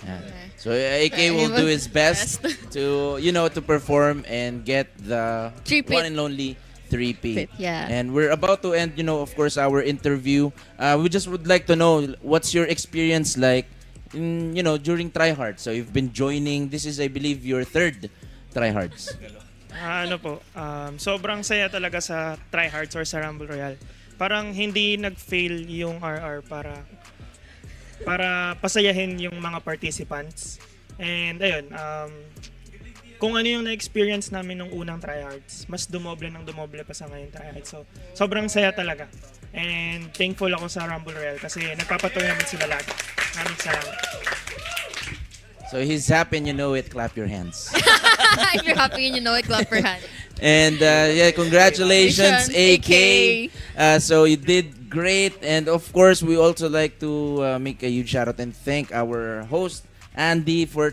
Yeah. So AK will do his best to to perform and get the Three-peat. one and only 3P. Yeah. And we're about to end, of course, our interview. We just would like to know what's your experience like, during Tryhards. So you've been joining. This is, I believe, your third Tryhards. Sobrang saya talaga sa Tryhards or sa Rumble Royale. Parang hindi nag-fail yung RR para pasayahin yung mga participants. And ayun, kung ano yung na-experience namin nung unang Tryhards, mas dumoble pa sa ngayon Tryhards. So, sobrang saya talaga. And thankful ako sa Rumble Royale kasi nagpapatournament sila lagi. Maraming salamat. So he's happy and you know it, clap your hands. If you're happy and you know it, clap your hands. And congratulations, AK. So you did great. And of course, we also like to make a huge shout out and thank our host, Andy, for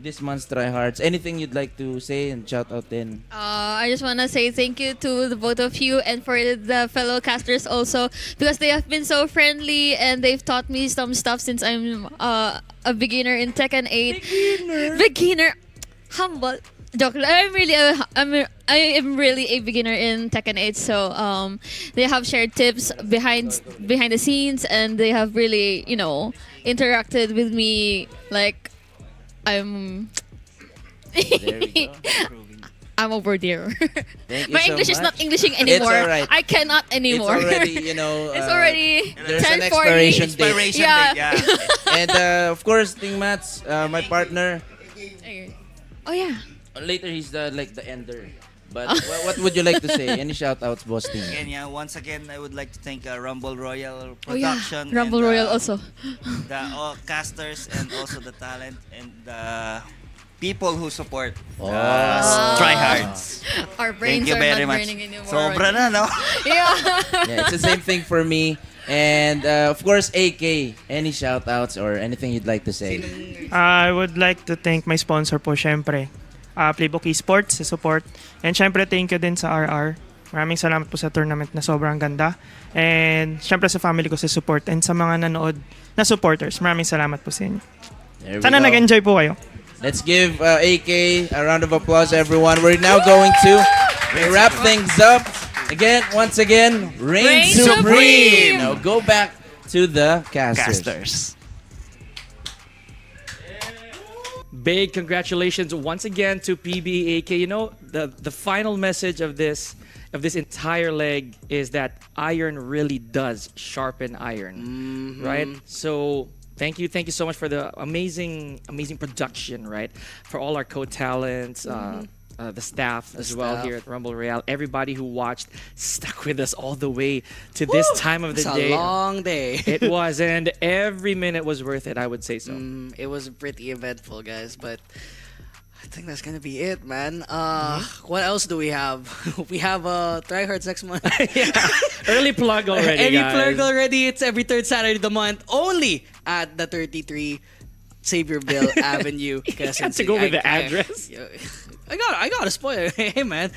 this month's Tryhards. Anything you'd like to say and shout out then? I just want to say thank you to the both of you and for the fellow casters also because they have been so friendly and they've taught me some stuff since I'm a beginner in Tekken 8. Beginner. Humble. Joke. I am really a beginner in Tekken 8, so they have shared tips behind the scenes and they have really interacted with me like I'm There we go. I'm over there. Thank you My so English is much. not Englishing anymore. It's alright. I cannot anymore. It's already, It's already there's an 10:40. expiration date. Expiration Yeah. date, yeah. And of course, Ting Mats, my partner. Oh yeah. Later, he's the ender. But what would you like to say? Any shout outs, Boss Ting? Again, once again, I would like to thank Rumble Royale Oh yeah. Production. Rumble and, Royale also. The all casters and also the talent and the people who support Tryhards. Our brains Thank you are very not much. burning anymore. Sobra na, no? Yeah. Yeah, it's the same thing for me. And of course, AK, any shout outs or anything you'd like to say? I would like to thank my sponsor po, syempre. Playbook Esports sa support. And syempre, thank you din sa RR. Maraming salamat po sa tournament na sobrang ganda. And syempre sa family ko sa support. And sa mga nanood na supporters, maraming salamat po sa inyo. There we Sana go. nag-enjoy po kayo. Let's give AK a round of applause, everyone. We're now going to wrap things up. Once again, reign supreme. Now go back to the casters. Big congratulations once again to PBAK. The final message of this entire leg is that iron really does sharpen iron, right? So thank you so much for the amazing production, right? For all our co-talents, the staff as well here at Rumble Royale. Everybody who watched stuck with us all the way to this time of the It's day. a long day. It was, and every minute was worth it, I would say so. It was pretty eventful, guys, but I think that's gonna be it, man. What else do we have? We have Tryhards next month. Early plug already, Any guys. plug already? It's every third Saturday of the month, only at the 33 Saviorville Avenue. Had to go with the address. I gotta spoil it. Hey, man,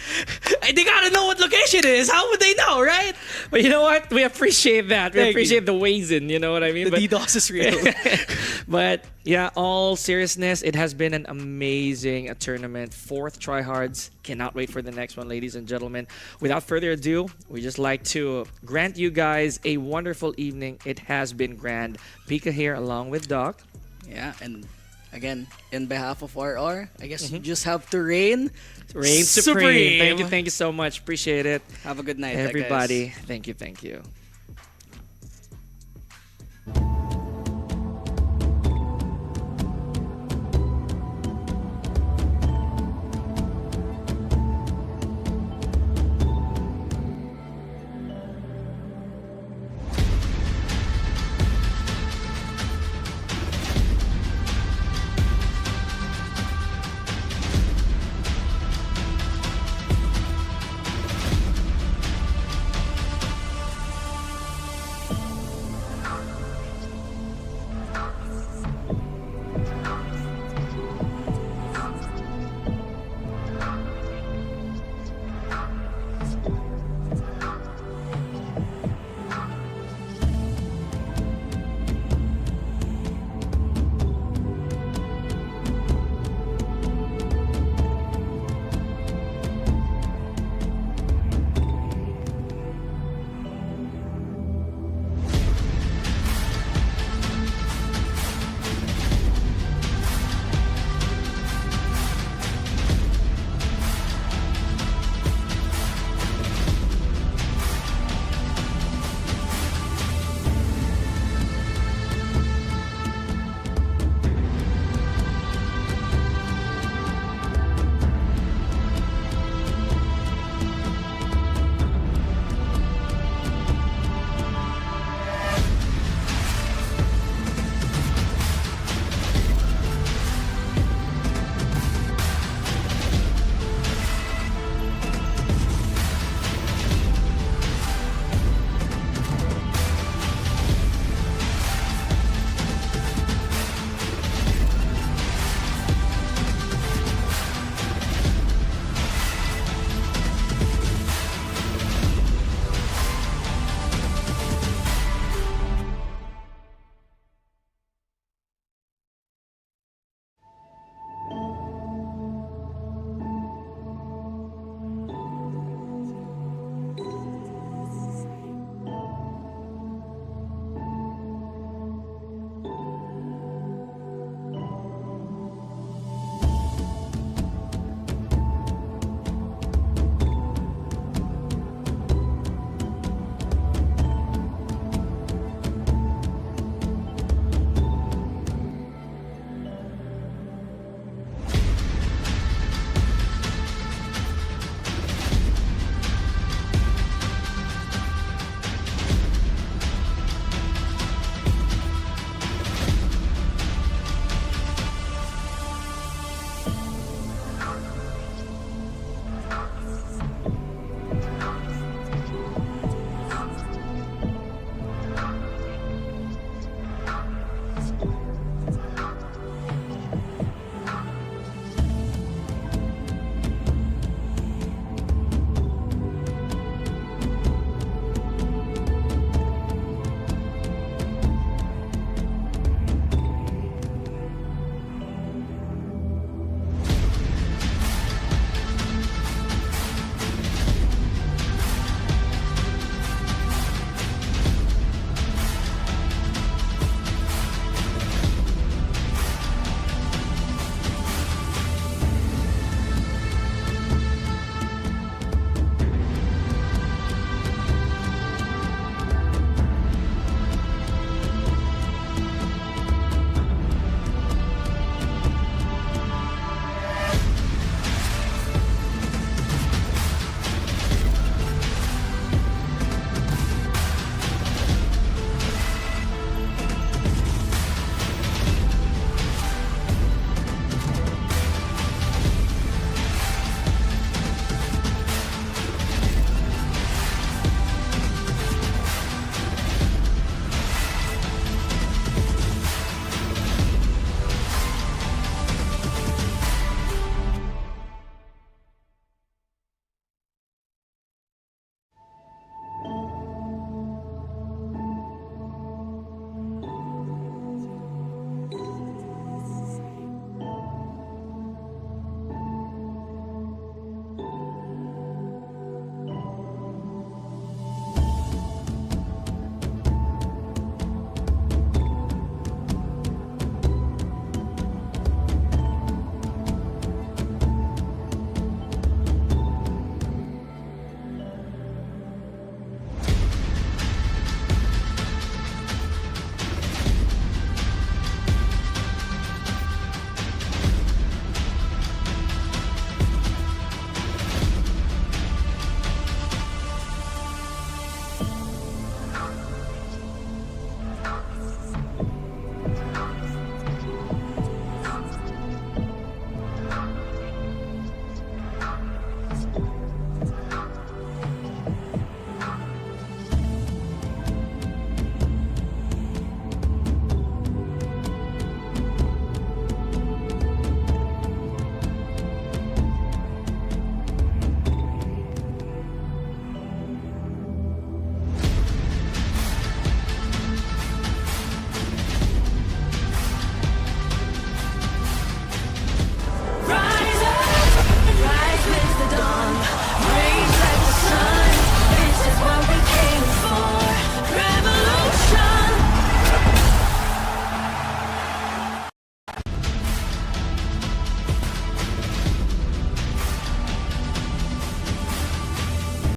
they gotta know what location it is. How would they know, right? But you know what? We appreciate that. We Thank appreciate the ways in, you know what I mean? The DDoS is real. But yeah, all seriousness, it has been an amazing tournament. 4th Tryhards. Cannot wait for the next one, ladies and gentlemen. Without further ado, we just like to grant you guys a wonderful evening. It has been grand. Pika here along with Doc. Yeah, and again, in behalf of RR, I guess you just have to reign Reign supreme. Thank you so much. Appreciate it. Have a good night, Everybody, guys. thank you.